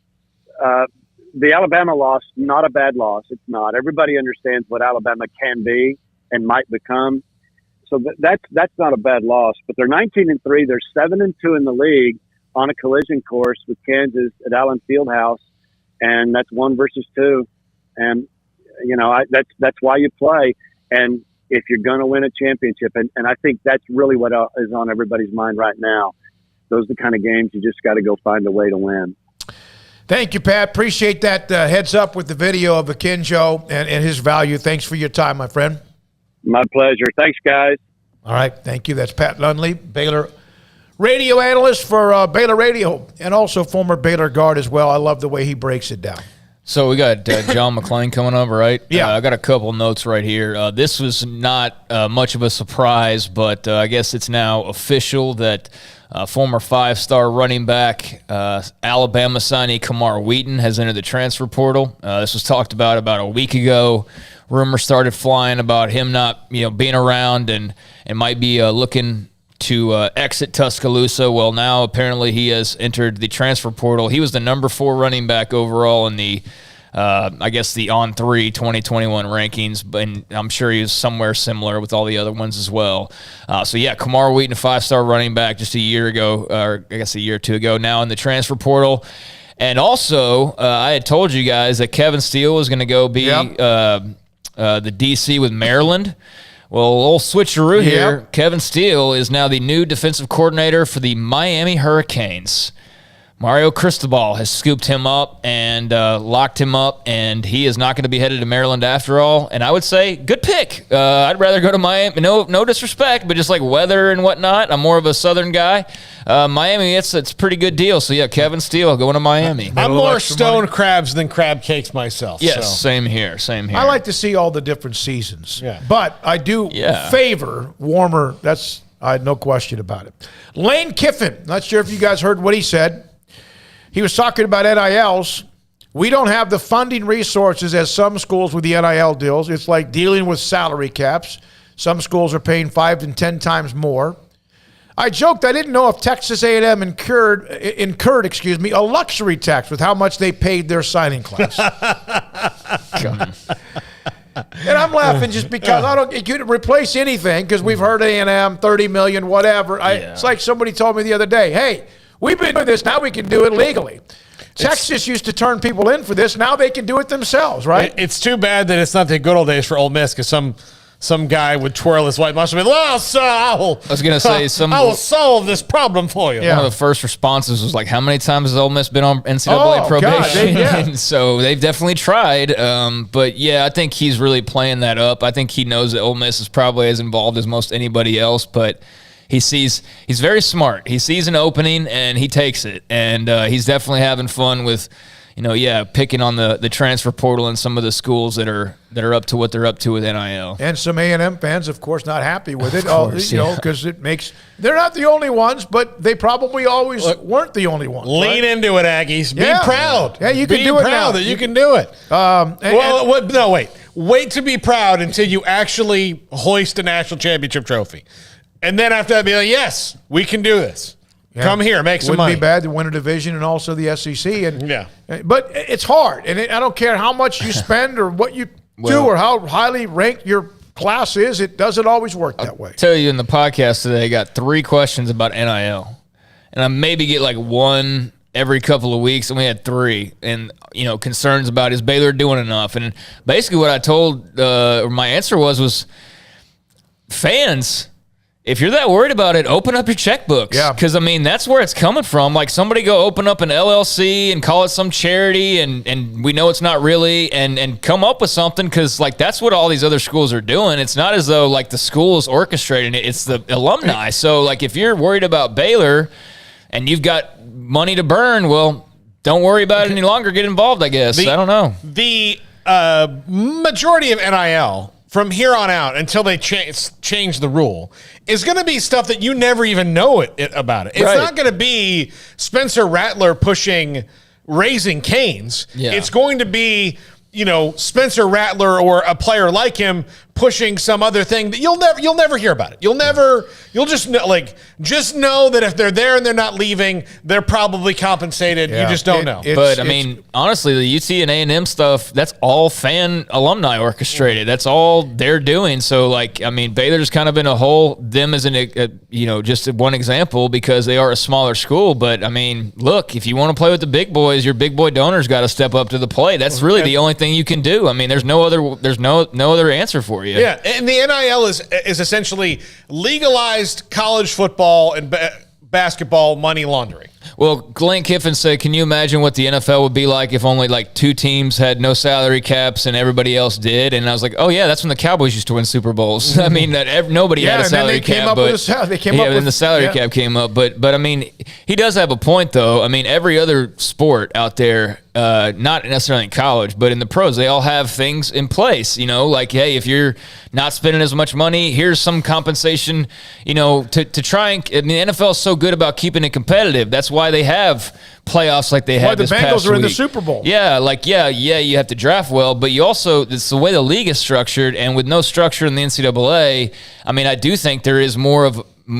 The Alabama loss, not a bad loss. It's not. Everybody understands what Alabama can be and might become. So that's not a bad loss. But they're 19-3. They're 7-2 in the league on a collision course with Kansas at Allen Fieldhouse, and that's 1 versus 2. And that's why you play. And if you're going to win a championship, and I think that's really what is on everybody's mind right now. Those are the kind of games you just got to go find a way to win. Thank you, Pat. Appreciate that heads up with the video of Akinjo and his value. Thanks for your time, my friend. My pleasure. Thanks, guys. All right. Thank you. That's Pat Lundley, Baylor radio analyst for Baylor Radio, and also former Baylor guard as well. I love the way he breaks it down. So we got John McClain coming up, right? Yeah. I got a couple notes right here. This was not much of a surprise, but I guess it's now official that former five-star running back Alabama signee Kamar Wheaton has entered the transfer portal. This was talked about a week ago. Rumors started flying about him not being around and might be looking to exit Tuscaloosa. Well, now apparently he has entered the transfer portal. He was the number 4 running back overall in the, I guess, the On3 2021 rankings, and I'm sure he was somewhere similar with all the other ones as well. So, yeah, Kamar Wheaton, a 5-star running back just a year ago, or I guess a year or two ago, now in the transfer portal. And also, I had told you guys that Kevin Steele was going to go be the DC with Maryland. Well, a little switcheroo here. Yep. Kevin Steele is now the new defensive coordinator for the Miami Hurricanes. Mario Cristobal has scooped him up and locked him up, and he is not going to be headed to Maryland after all. And I would say, good pick. I'd rather go to Miami. No disrespect, but just like weather and whatnot. I'm more of a Southern guy. Miami, it's a pretty good deal. So, yeah, Kevin Steele going to Miami. I'm more stone crabs than crab cakes myself. Yes, so. Same here. I like to see all the different seasons. Yeah. But I do favor warmer. I had no question about it. Lane Kiffin, not sure if you guys heard what he said. He was talking about NILs. We don't have the funding resources as some schools with the NIL deals. It's like dealing with salary caps. Some schools are paying 5 and 10 times more. I joked I didn't know if Texas A&M incurred a luxury tax with how much they paid their signing class. And I'm laughing just because you couldn't replace anything because we've heard A&M, 30 million, whatever. It's like somebody told me the other day, hey, we've been doing this, now we can do it legally. Texas used to turn people in for this, now they can do it themselves, right? It's too bad that it's not the good old days for Ole Miss because some guy would twirl his white mustache and be like, sir, I was going to say I will solve this problem for you. One of the first responses was like, how many times has Ole Miss been on NCAA probation? God, so they've definitely tried. But, yeah, I think he's really playing that up. I think he knows that Ole Miss is probably as involved as most anybody else, but he's very smart. He sees an opening and he takes it. And he's definitely having fun with, picking on the transfer portal and some of the schools that are up to what they're up to with NIL. And some A&M fans, of course, not happy with it. Because it makes – they're not the only ones, but they probably always weren't the only ones. Lean into it, Aggies. Be proud. Yeah, you can do it now. Be proud that you can do it. Wait to be proud until you actually hoist a national championship trophy. And then after that, be like, yes, we can do this. Yeah. Come here, make some money. Wouldn't be bad to win a division and also the SEC. But it's hard. And I don't care how much you spend or what you do or how highly ranked your class is. It doesn't always work that way. I'll tell you in the podcast today, I got 3 questions about NIL. And I maybe get like one every couple of weeks, and we had 3. And, concerns about is Baylor doing enough? And basically what I told, my answer was fans, if you're that worried about it, open up your checkbooks. Yeah. Because, that's where it's coming from. Like, somebody go open up an LLC and call it some charity, and we know it's not really, and come up with something because, that's what all these other schools are doing. It's not as though, the school is orchestrating it. It's the alumni. So, if you're worried about Baylor and you've got money to burn, well, don't worry about it any longer. Get involved, I guess. I don't know. The majority of NIL from here on out until they change the rule is going to be stuff that you never even know about it. It's not going to be Spencer Rattler pushing Raising Cane's. Yeah. It's going to be, Spencer Rattler or a player like him pushing some other thing that you'll never hear about it. You'll just know that if they're there and they're not leaving, they're probably compensated. Yeah. You just don't know. But I mean, honestly, the UT and A&M stuff, that's all fan alumni orchestrated. That's all they're doing. So like, I mean, Baylor's kind of in a hole, them as just one example, because they are a smaller school. But I mean, look, if you want to play with the big boys, your big boy donors got to step up to the plate. That's really the only thing you can do. I mean, there's no other answer for you. Yeah, and the NIL is essentially legalized college football and basketball money laundering. Well, Glenn Kiffin said, can you imagine what the NFL would be like if only like 2 teams had no salary caps and everybody else did? And I was like, oh, yeah, that's when the Cowboys used to win Super Bowls. I mean, nobody had a salary cap. Then the salary cap came up. But I mean, he does have a point, though. I mean, every other sport out there, not necessarily in college, but in the pros, they all have things in place, like, hey, if you're not spending as much money, here's some compensation, to try and, I mean, the NFL is so good about keeping it competitive. That's why they have playoffs like they had this past week. The Bengals are in the Super Bowl. Yeah, you have to draft well, but you also, it's the way the league is structured, and with no structure in the NCAA, I mean, I do think there is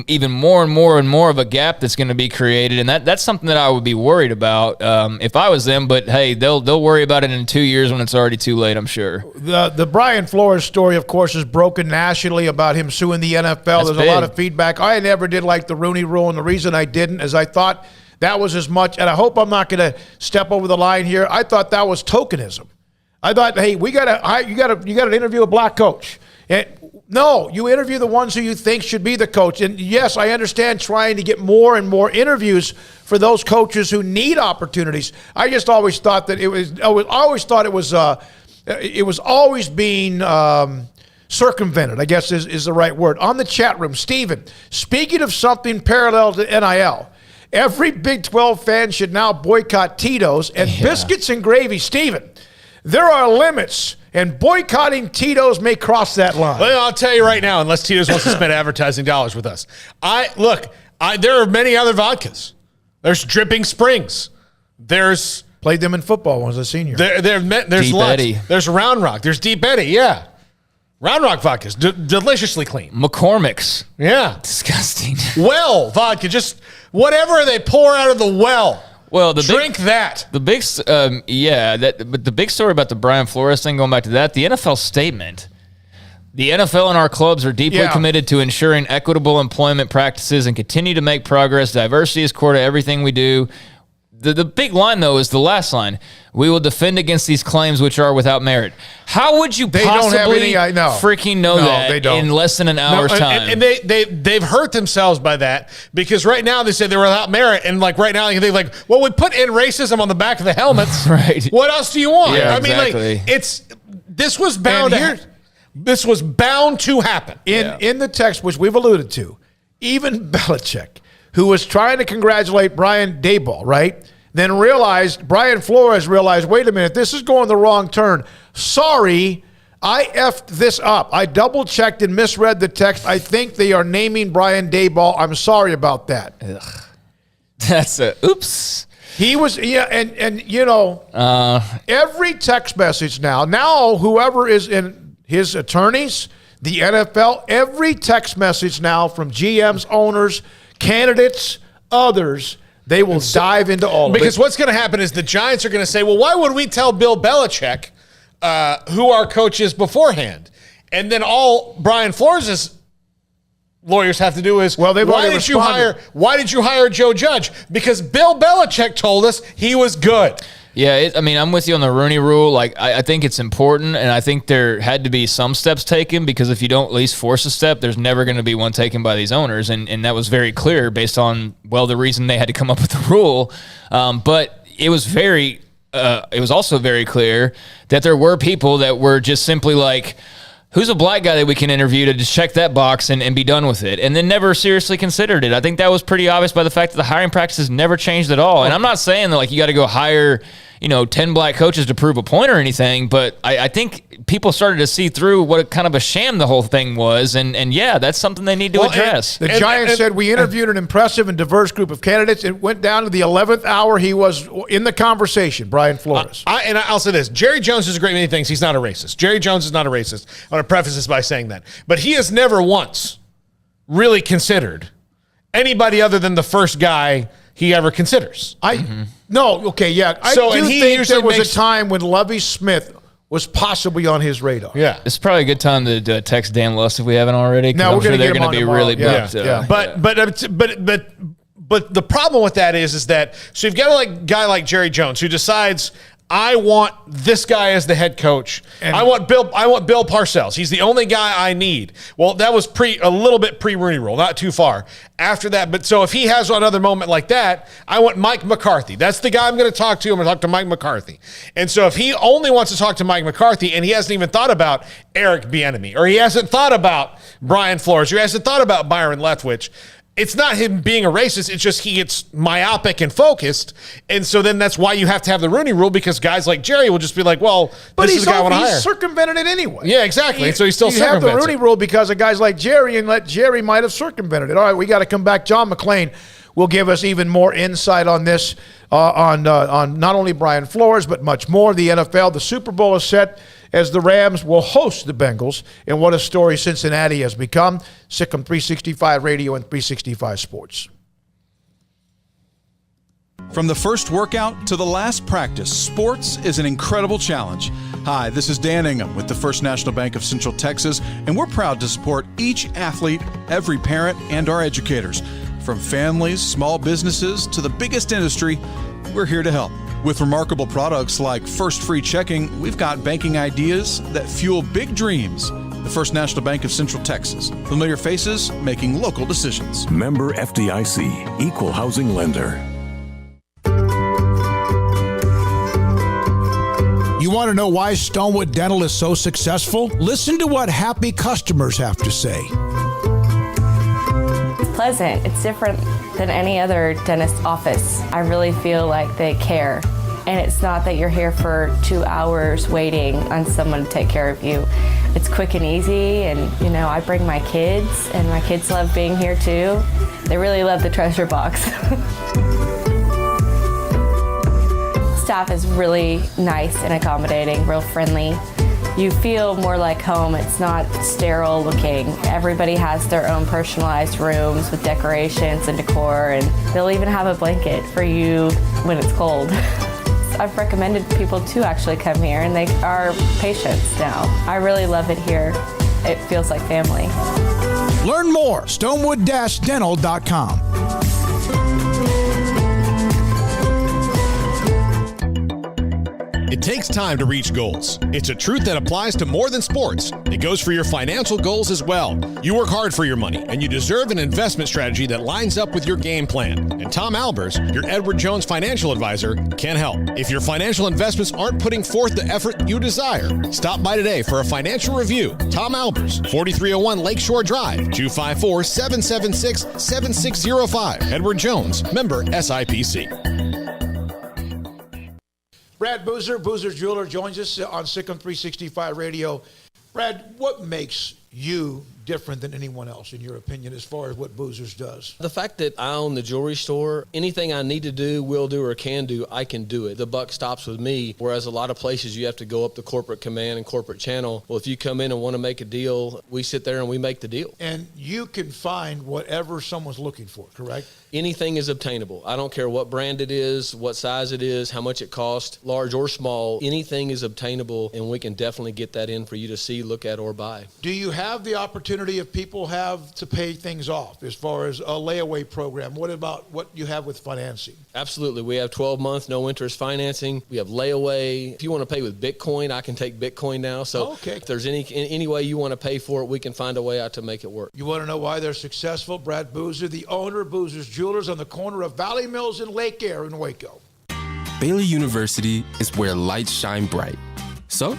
even more and more of a gap that's going to be created, and that's something that I would be worried about if I was them. But hey, they'll worry about it in 2 years when it's already too late, I'm sure. The Brian Flores story, of course, is broken nationally about him suing the NFL. There's a lot of feedback. I never did like the Rooney Rule, and the reason I didn't is I thought that was as much, and I hope I'm not going to step over the line here, I thought that was tokenism. I thought, hey, you got to interview a black coach. No, you interview the ones who you think should be the coach. And yes, I understand trying to get more and more interviews for those coaches who need opportunities. I just always thought that it was always being circumvented, I guess is the right word. On the chat room, Steven, speaking of something parallel to NIL, every Big 12 fan should now boycott Tito's and biscuits and gravy. Steven, there are limits, and boycotting Tito's may cross that line. Well, I'll tell you right now, unless Tito's wants to spend advertising dollars with us. There are many other vodkas. There's Dripping Springs. There's... Played them in football when I was a senior. There's Deep lots. Eddy. There's Round Rock. There's Deep Eddy, yeah. Round Rock vodka's deliciously clean. McCormick's. Yeah. Disgusting. Well vodka, just whatever they pour out of the well. Well, drink that. The big, but the big story about the Brian Flores thing, going back to that, the NFL statement. The NFL and our clubs are deeply committed to ensuring equitable employment practices and continue to make progress. Diversity is core to everything we do. The big line, though, is the last line. We will defend against these claims which are without merit. How would you possibly freaking know that in less than an hour's time? And they've hurt themselves by that, because right now they say they're without merit, and like right now they think, well, we put in racism on the back of the helmets. Right. What else do you want? Yeah, I mean, exactly. This was bound to happen. In the text, which we've alluded to, even Belichick, who was trying to congratulate Brian Daboll, right? Then Brian Flores realized, wait a minute, this is going the wrong turn. Sorry, I effed this up. I double-checked and misread the text. I think they are naming Brian Daboll. I'm sorry about that. Ugh. That's oops. He was, every text message now whoever is in his attorneys, the NFL, every text message now from GMs, owners, candidates, others, they will dive into all of it. Because what's going to happen is the Giants are going to say, well, why would we tell Bill Belichick who our coach is beforehand? And then all Brian Flores' lawyers have to do is, why did you hire Joe Judge? Because Bill Belichick told us he was good. Yeah, I'm with you on the Rooney Rule. Like, I think it's important, and I think there had to be some steps taken, because if you don't at least force a step, there's never going to be one taken by these owners, and that was very clear based on, the reason they had to come up with the rule. But it was also very clear that there were people that were just simply like, who's a black guy that we can interview to just check that box and be done with it, and then never seriously considered it. I think that was pretty obvious by the fact that the hiring practices never changed at all. And I'm not saying that you got to go hire 10 black coaches to prove a point or anything, but I think people started to see through what kind of a sham the whole thing was, and that's something they need to address. The Giants said, we interviewed an impressive and diverse group of candidates. It went down to the 11th hour. He was in the conversation, Brian Flores. I'll say this. Jerry Jones is a great many things. He's not a racist. Jerry Jones is not a racist. I want to preface this by saying that. But he has never once really considered anybody other than the first guy he ever considers. No, okay, yeah. I do think there was a time when Lovie Smith was possibly on his radar. Yeah. It's probably a good time to text Dan Lust if we haven't already. No, we're going to they're going to be tomorrow. really booked. But the problem with that is that so you've got a guy like Jerry Jones who decides, I want this guy as the head coach. I want Bill Parcells. He's the only guy I need. Well, that was a little bit pre-Rooney Rule, not too far after that. But so if he has another moment like that, I want Mike McCarthy. That's the guy I'm going to talk to. I'm going to talk to Mike McCarthy. And so if he only wants to talk to Mike McCarthy and he hasn't even thought about Eric Bieniemy, or he hasn't thought about Brian Flores, or he hasn't thought about Byron Leftwich, it's not him being a racist. It's just he gets myopic and focused. And so then that's why you have to have the Rooney Rule, because guys like Jerry will just be like, well, this is the guy I want to hire. He's circumvented it anyway. Yeah, exactly. So he's still you have the Rooney Rule because of guys like Jerry, and Jerry might have circumvented it. All right, we got to come back. John McClain will give us even more insight on this, on not only Brian Flores, but much more. The NFL, the Super Bowl is set as the Rams will host the Bengals, and what a story Cincinnati has become. Sikkim 365 Radio and 365 Sports. From the first workout to the last practice, sports is an incredible challenge. Hi, this is Dan Ingham with the First National Bank of Central Texas, and we're proud to support each athlete, every parent, and our educators. From families, small businesses, to the biggest industry, we're here to help. With remarkable products like First Free Checking, we've got banking ideas that fuel big dreams. The First National Bank of Central Texas. Familiar faces making local decisions. Member FDIC, Equal Housing Lender. You want to know why Stonewood Dental is so successful? Listen to what happy customers have to say. It's pleasant. It's different than any other dentist office. I really feel like they care. And it's not that you're here for 2 hours waiting on someone to take care of you. It's quick and easy, and I bring my kids, and my kids love being here too. They really love the treasure box. Staff is really nice and accommodating, real friendly. You feel more like home. It's not sterile looking. Everybody has their own personalized rooms with decorations and decor, and they'll even have a blanket for you when it's cold. I've recommended people to actually come here, and they are patients now. I really love it here. It feels like family. Learn more, stonewood-dental.com. It takes time to reach goals. It's a truth that applies to more than sports. It goes for your financial goals as well. You work hard for your money, and you deserve an investment strategy that lines up with your game plan. And Tom Albers, your Edward Jones financial advisor, can help. If your financial investments aren't putting forth the effort you desire, stop by today for a financial review. Tom Albers, 4301 Lakeshore Drive, 254-776-7605. Edward Jones, member SIPC. Brad Boozer, Boozer's Jeweler, joins us on Sikkim 365 Radio. Brad, what makes you different than anyone else, in your opinion, as far as what Boozer's does? The fact that I own the jewelry store, anything I need to do, will do, or can do, I can do it. The buck stops with me, whereas a lot of places you have to go up the corporate command and corporate channel. Well, if you come in and want to make a deal, we sit there and we make the deal. And you can find whatever someone's looking for, correct? Anything is obtainable. I don't care what brand it is, what size it is, how much it costs, large or small. Anything is obtainable, and we can definitely get that in for you to see, look at, or buy. Do you have the opportunity, if people have to pay things off, as far as a layaway program? What about what you have with financing? Absolutely. We have 12-month no interest financing. We have layaway. If you want to pay with Bitcoin, I can take Bitcoin now. So if there's any way you want to pay for it, we can find a way out to make it work. You want to know why they're successful? Brad Boozer, the owner of Boozer's Jewelers on the corner of Valley Mills and Lake Air in Waco. Baylor University is where lights shine bright. So,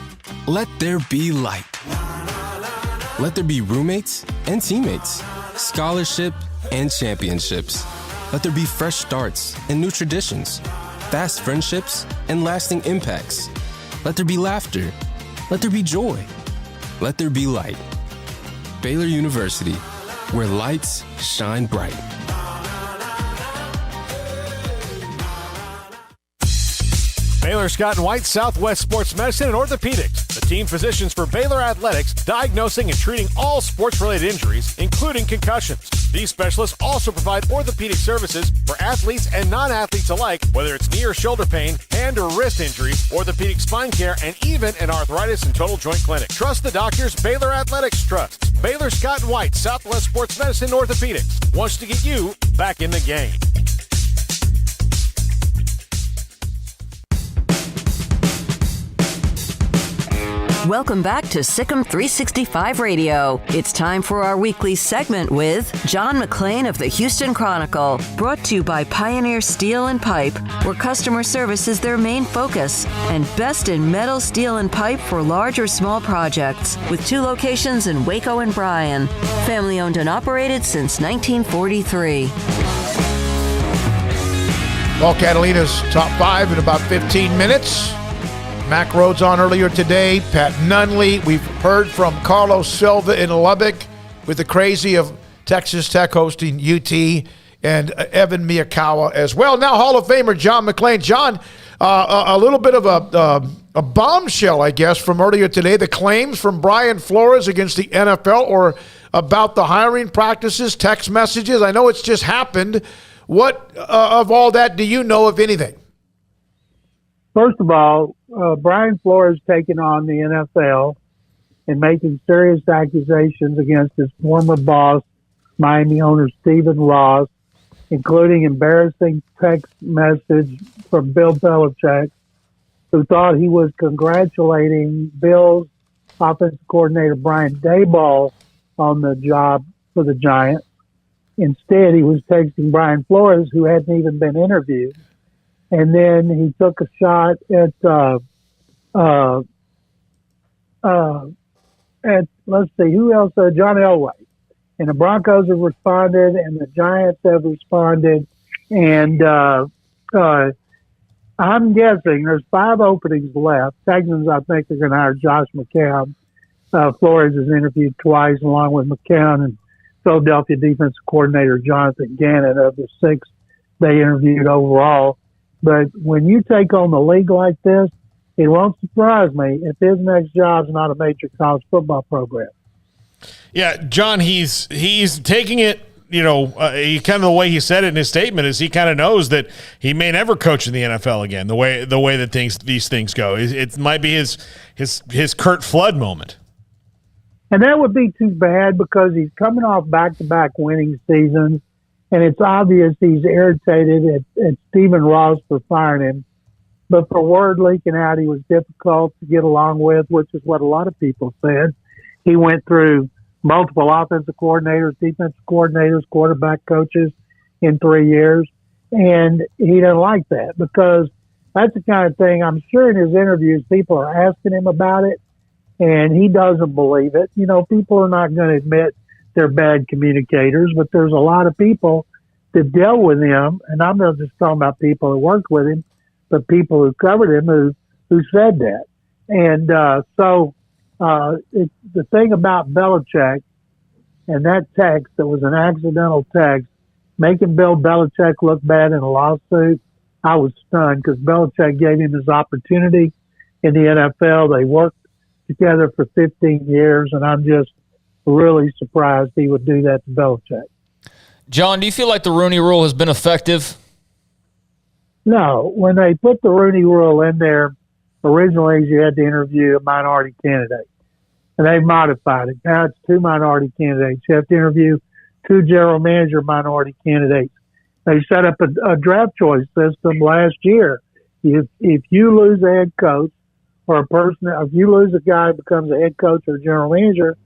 let there be light. Let there be roommates and teammates, scholarship and championships. Let there be fresh starts and new traditions, fast friendships and lasting impacts. Let there be laughter. Let there be joy. Let there be light. Baylor University, where lights shine bright. Baylor Scott and White, Southwest Sports Medicine and Orthopedics, the team physicians for Baylor Athletics, diagnosing and treating all sports-related injuries, including concussions. These specialists also provide orthopedic services for athletes and non-athletes alike, whether it's knee or shoulder pain, hand or wrist injuries, orthopedic spine care, and even an arthritis and total joint clinic. Trust the doctors Baylor Athletics trusts. Baylor Scott and White, Southwest Sports Medicine and Orthopedics wants to get you back in the game. Welcome back to Sikkim 365 Radio. It's time for our weekly segment with John McClain of the Houston Chronicle, brought to you by Pioneer Steel and Pipe, where customer service is their main focus, and best in metal, steel, and pipe for large or small projects, with 2 locations in Waco and Bryan. Family owned and operated since 1943. Well, Catalina's top 5 in about 15 minutes. Mac Rhodes on earlier today, Pat Nunley. We've heard from Carlos Silva in Lubbock with the crazy of Texas Tech hosting UT, and Evan Miyakawa as well. Now Hall of Famer John McClain. John, a little bit of a bombshell, I guess, from earlier today. The claims from Brian Flores against the NFL or about the hiring practices, text messages. I know it's just happened. What of all that do you know, if anything? First of all, Brian Flores taking on the NFL and making serious accusations against his former boss, Miami owner Stephen Ross, including embarrassing text message from Bill Belichick, who thought he was congratulating Bill's offensive coordinator Brian Daboll on the job for the Giants. Instead, he was texting Brian Flores, who hadn't even been interviewed. And then he took a shot at let's see, who else? John Elway. And the Broncos have responded, and the Giants have responded. And I'm guessing there's 5 openings left. Texans, I think, are going to hire Josh McCown. Flores has interviewed twice, along with McCown and Philadelphia defensive coordinator Jonathan Gannon of the 6 they interviewed overall. But when you take on the league like this, it won't surprise me if his next job's not a major college football program. Yeah, John, he's taking it, he kind of the way he said it in his statement is he kind of knows that he may never coach in the NFL again. The way that these things go, it might be his Curt Flood moment. And that would be too bad because he's coming off back-to-back winning seasons. And it's obvious he's irritated at Stephen Ross for firing him. But for word leaking out, he was difficult to get along with, which is what a lot of people said. He went through multiple offensive coordinators, defensive coordinators, quarterback coaches in 3 years. And he didn't like that because that's the kind of thing, I'm sure in his interviews, people are asking him about it, and he doesn't believe it. People are not going to admit they're bad communicators, but there's a lot of people that dealt with him, and I'm not just talking about people who worked with him, but people who covered him who said that. And the thing about Belichick and that text that was an accidental text, making Bill Belichick look bad in a lawsuit, I was stunned because Belichick gave him his opportunity in the NFL. They worked together for 15 years, and I'm just really surprised he would do that to Belichick. John, do you feel like the Rooney Rule has been effective? No. When they put the Rooney Rule in there, originally you had to interview a minority candidate. And they've modified it. Now it's 2 minority candidates. You have to interview 2 general manager minority candidates. They set up a draft choice system last year. If you lose a head coach or if you lose a guy who becomes a head coach or a general manager,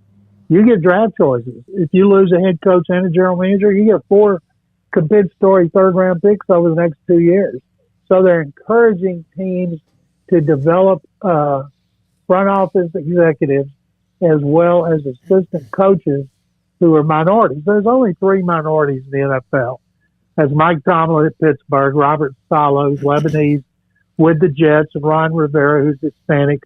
you get draft choices. If you lose a head coach and a general manager, you get 4 compensatory 3rd-round picks over the next 2 years. So they're encouraging teams to develop front office executives as well as assistant coaches who are minorities. There's only 3 minorities in the NFL. That's Mike Tomlin at Pittsburgh, Robert Saleh, who's Lebanese with the Jets, and Ron Rivera, who's Hispanic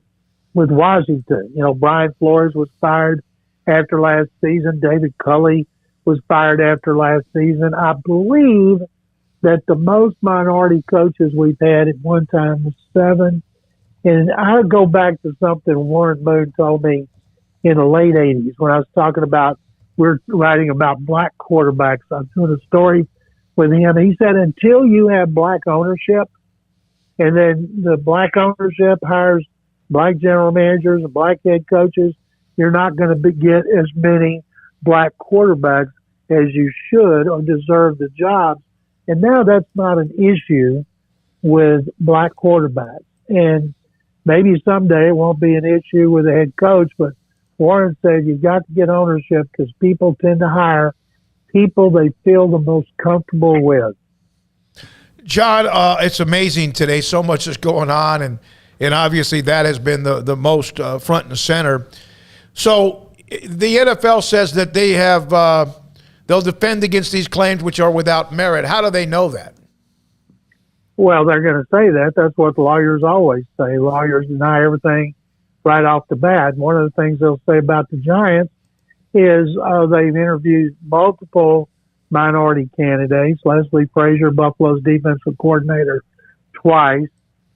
with Washington. Brian Flores was fired after last season. David Culley was fired after last season. I believe that the most minority coaches we've had at one time was 7. And I go back to something Warren Moon told me in the late 80s when I was talking about, we're writing about black quarterbacks. I was doing a story with him. He said, until you have black ownership, and then the black ownership hires black general managers and black head coaches, you're not going to get as many black quarterbacks as you should or deserve the jobs. And now that's not an issue with black quarterbacks. And maybe someday it won't be an issue with the head coach, but Warren said you've got to get ownership because people tend to hire people they feel the most comfortable with. John, it's amazing today. So much is going on, and obviously that has been the most front and center. So the NFL says that they have they'll defend against these claims which are without merit. How do they know that? Well, they're going to say that. That's what lawyers always say. Lawyers deny everything right off the bat. One of the things they'll say about the Giants is they've interviewed multiple minority candidates. Leslie Frazier, Buffalo's defensive coordinator, twice.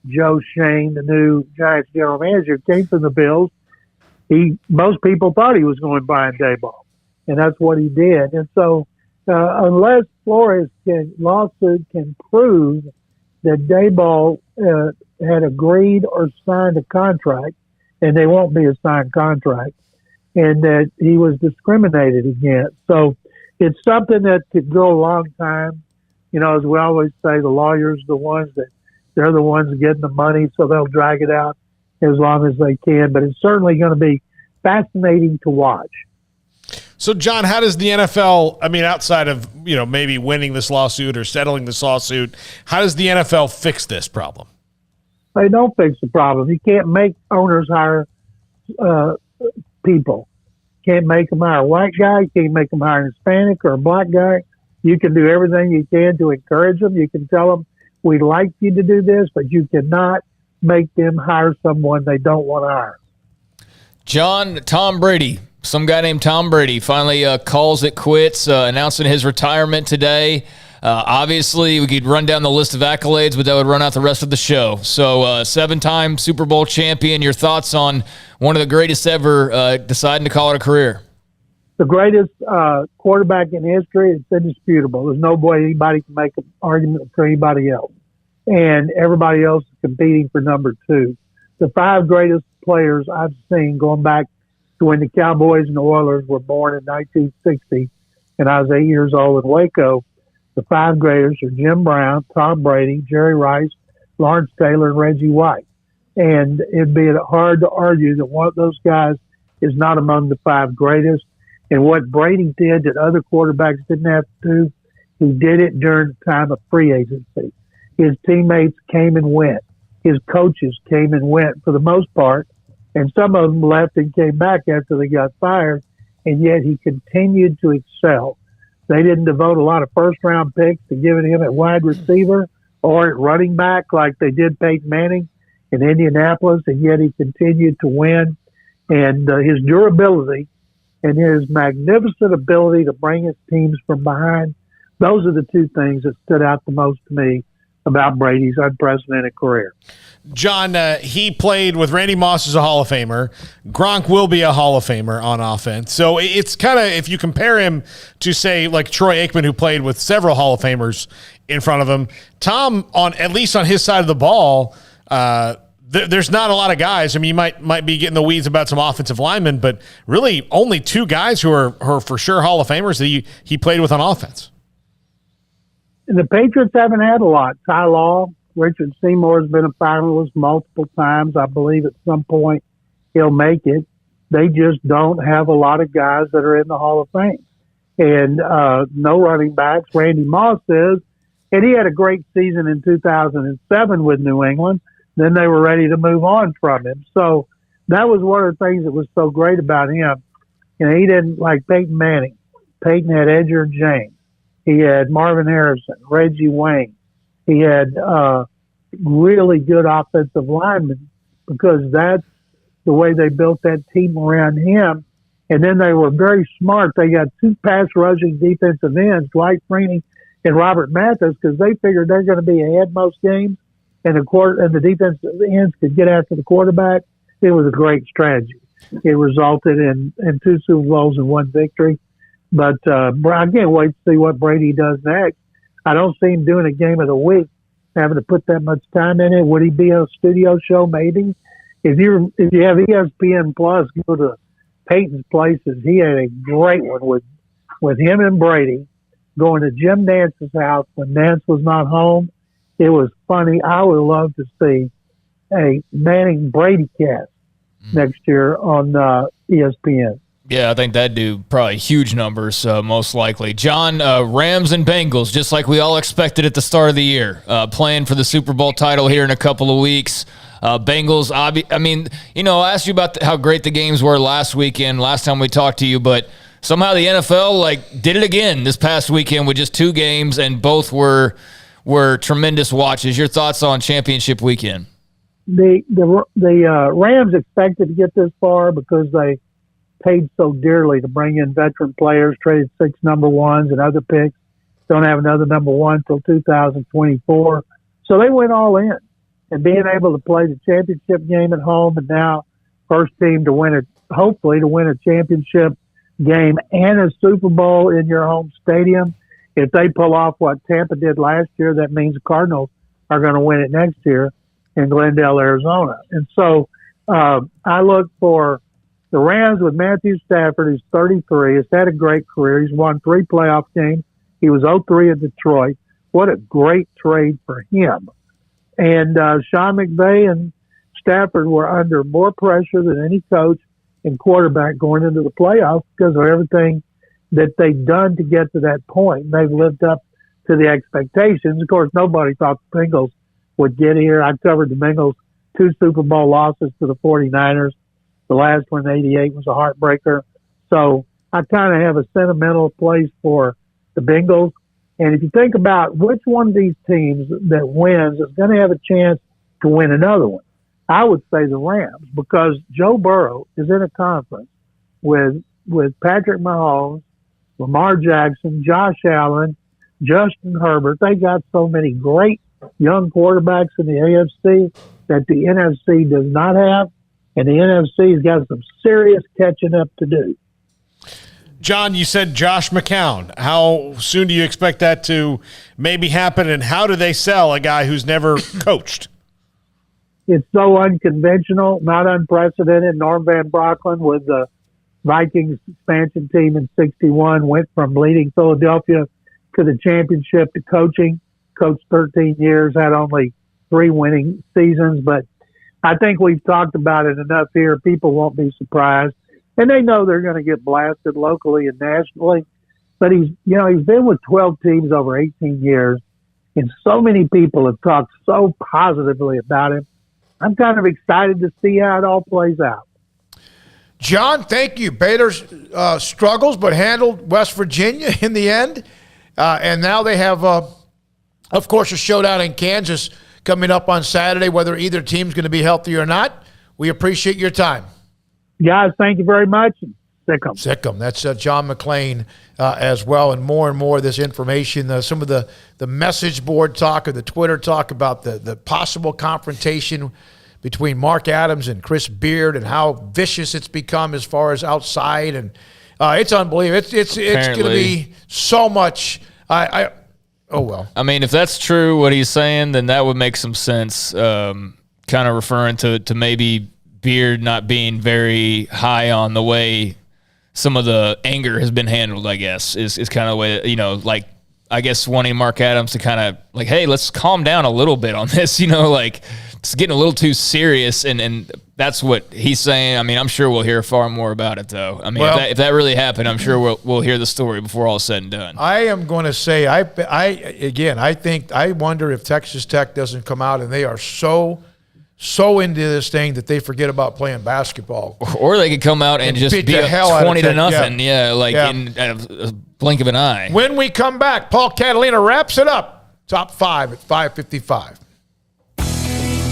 Joe Shane, the new Giants general manager, came from the Bills. Most people thought he was going Brian Daboll, and that's what he did. And so unless Flores' lawsuit can prove that Daboll had agreed or signed a contract, and they won't be a signed contract, and that he was discriminated against. So it's something that could go a long time. You know, as we always say, the lawyers are they're the ones getting the money, so they'll drag it out as long as they can. But it's certainly going to be fascinating to watch. So, John, how does the NFL, I mean, outside of, maybe winning this lawsuit or settling this lawsuit, how does the NFL fix this problem? They don't fix the problem. You can't make owners hire people. You can't make them hire a white guy. You can't make them hire an Hispanic or a black guy. You can do everything you can to encourage them. You can tell them, we'd like you to do this, but you cannot make them hire someone they don't want to hire. John, Tom Brady, some guy named Tom Brady finally calls it quits, announcing his retirement today. Obviously, we could run down the list of accolades, but that would run out the rest of the show. So, 7-time Super Bowl champion, your thoughts on one of the greatest ever deciding to call it a career? The greatest quarterback in history, it's indisputable. There's no way anybody can make an argument for anybody else. And everybody else is competing for number 2. The 5 greatest players I've seen going back to when the Cowboys and the Oilers were born in 1960, and I was 8 years old in Waco. The 5 greatest are Jim Brown, Tom Brady, Jerry Rice, Lawrence Taylor, and Reggie White. And it'd be hard to argue that one of those guys is not among the 5 greatest. And what Brady did that other quarterbacks didn't have to do, he did it during the time of free agency. His teammates came and went. His coaches came and went for the most part. And some of them left and came back after they got fired. And yet he continued to excel. They didn't devote a lot of first-round picks to giving him at wide receiver or at running back like they did Peyton Manning in Indianapolis, and yet he continued to win. And his durability and his magnificent ability to bring his teams from behind, those are the 2 things that stood out the most to me about Brady's unprecedented career. John, he played with Randy Moss as a Hall of Famer. Gronk will be a Hall of Famer on offense. So it's kind of, if you compare him to, say, like Troy Aikman, who played with several Hall of Famers in front of him, Tom, at least on his side of the ball, there's not a lot of guys. I mean, you might be getting the weeds about some offensive linemen, but really only 2 guys who are for sure Hall of Famers that he played with on offense. And the Patriots haven't had a lot. Ty Law, Richard Seymour has been a finalist multiple times. I believe at some point he'll make it. They just don't have a lot of guys that are in the Hall of Fame. And no running backs. Randy Moss is. And he had a great season in 2007 with New England. Then they were ready to move on from him. So that was one of the things that was so great about him. You know, he didn't like Peyton Manning. Peyton had Edgerrin James. He had Marvin Harrison, Reggie Wayne. He had really good offensive linemen because that's the way they built that team around him. And then they were very smart. They got 2 pass rushing defensive ends, Dwight Freeney and Robert Mathis because they figured they're going to be ahead most games, and the defensive ends could get after the quarterback. It was a great strategy. It resulted in 2 Super Bowls and 1 victory. But I can't wait to see what Brady does next. I don't see him doing a game of the week, having to put that much time in it. Would he be on a studio show? Maybe. If you have ESPN Plus, go to Peyton's Places. He had a great one with him and Brady going to Jim Nance's house when Nance was not home. It was funny. I would love to see a Manning Brady cast next year on ESPN. Yeah, I think that'd do probably huge numbers, most likely. John, Rams and Bengals, just like we all expected at the start of the year, playing for the Super Bowl title here in a couple of weeks. Bengals, I mean, I asked you about how great the games were last time we talked to you, but somehow the NFL did it again this past weekend with just 2 games, and both were tremendous watches. Your thoughts on championship weekend? The Rams expected to get this far because they paid so dearly to bring in veteran players, traded 6 number ones and other picks. Don't have another number 1 until 2024. So they went all in. And being able to play the championship game at home, and now first team to win hopefully to win a championship game and a Super Bowl in your home stadium. If they pull off what Tampa did last year, that means the Cardinals are going to win it next year in Glendale, Arizona. And so I look for the Rams with Matthew Stafford, who's 33, has had a great career. He's won 3 playoff games. He was 0-3 at Detroit. What a great trade for him. And Sean McVay and Stafford were under more pressure than any coach and quarterback going into the playoffs because of everything that they've done to get to that point. And they've lived up to the expectations. Of course, nobody thought the Bengals would get here. I covered the Bengals' 2 Super Bowl losses to the 49ers. The last one, 88, was a heartbreaker. So I kind of have a sentimental place for the Bengals. And if you think about which one of these teams that wins is going to have a chance to win another one, I would say the Rams, because Joe Burrow is in a conference with Patrick Mahomes, Lamar Jackson, Josh Allen, Justin Herbert. They got so many great young quarterbacks in the AFC that the NFC does not have. And the NFC has got some serious catching up to do. John, you said Josh McCown. How soon do you expect that to maybe happen, and how do they sell a guy who's never coached? It's so unconventional, not unprecedented. Norm Van Brocklin with the Vikings expansion team in 61 went from leading Philadelphia to the championship to coaching. Coached 13 years, had only 3 winning seasons, but I think we've talked about it enough here. People won't be surprised. And they know they're going to get blasted locally and nationally. But he's been with 12 teams over 18 years. And so many people have talked so positively about him. I'm kind of excited to see how it all plays out. John, thank you. Baylor's struggles, but handled West Virginia in the end. And now they have, of course, a showdown in Kansas coming up on Saturday, whether either team's going to be healthy or not. We appreciate your time. Guys, thank you very much. Sick 'em. That's John McClain as well. And more of this information, some of the message board talk or the Twitter talk about the possible confrontation between Mark Adams and Chris Beard and how vicious it's become as far as outside. And it's unbelievable. It's going to be so much. Oh, well. I mean, if that's true, what he's saying, then that would make some sense, kind of referring to maybe Beard not being very high on the way some of the anger has been handled, I guess, is kind of the way, I guess wanting Mark Adams to kind of hey, let's calm down a little bit on this, it's getting a little too serious, and that's what he's saying. I mean, I'm sure we'll hear far more about it, though. I mean, if that really happened, I'm sure we'll hear the story before all is said and done. I am going to say, I wonder if Texas Tech doesn't come out and they are so into this thing that they forget about playing basketball. Or they could come out and just be up 20-0. Yeah, in a blink of an eye. When we come back, Paul Catalina wraps it up. Top 5 at 5:55.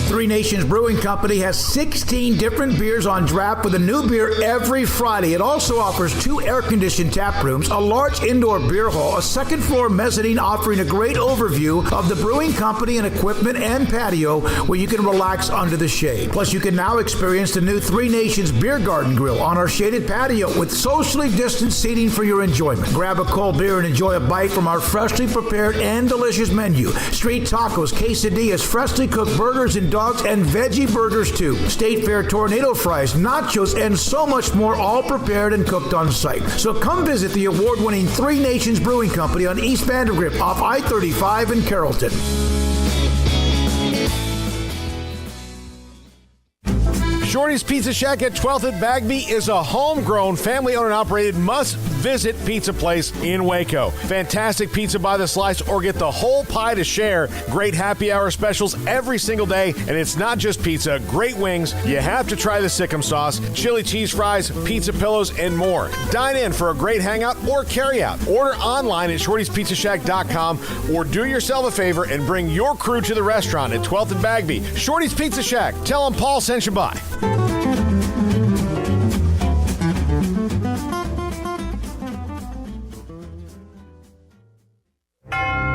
Three Nations Brewing Company has 16 different beers on draft with a new beer every Friday. It also offers 2 air-conditioned tap rooms, a large indoor beer hall, a second-floor mezzanine offering a great overview of the brewing company and equipment, and patio where you can relax under the shade. Plus, you can now experience the new Three Nations Beer Garden Grill on our shaded patio with socially distanced seating for your enjoyment. Grab a cold beer and enjoy a bite from our freshly prepared and delicious menu. Street tacos, quesadillas, freshly cooked burgers and dogs, and veggie burgers too. State Fair tornado fries, nachos, and so much more, all prepared and cooked on site. So come visit the award-winning Three Nations Brewing Company on East Vandergrift off I-35 in Carrollton. Shorty's Pizza Shack at 12th and Bagby is a homegrown, family-owned and operated must-visit pizza place in Waco. Fantastic pizza by the slice or get the whole pie to share. Great happy hour specials every single day, and it's not just pizza. Great wings. You have to try the Sikkim sauce, chili cheese fries, pizza pillows, and more. Dine in for a great hangout or carry-out. Order online at shortyspizzashack.com or do yourself a favor and bring your crew to the restaurant at 12th and Bagby. Shorty's Pizza Shack. Tell them Paul sent you by.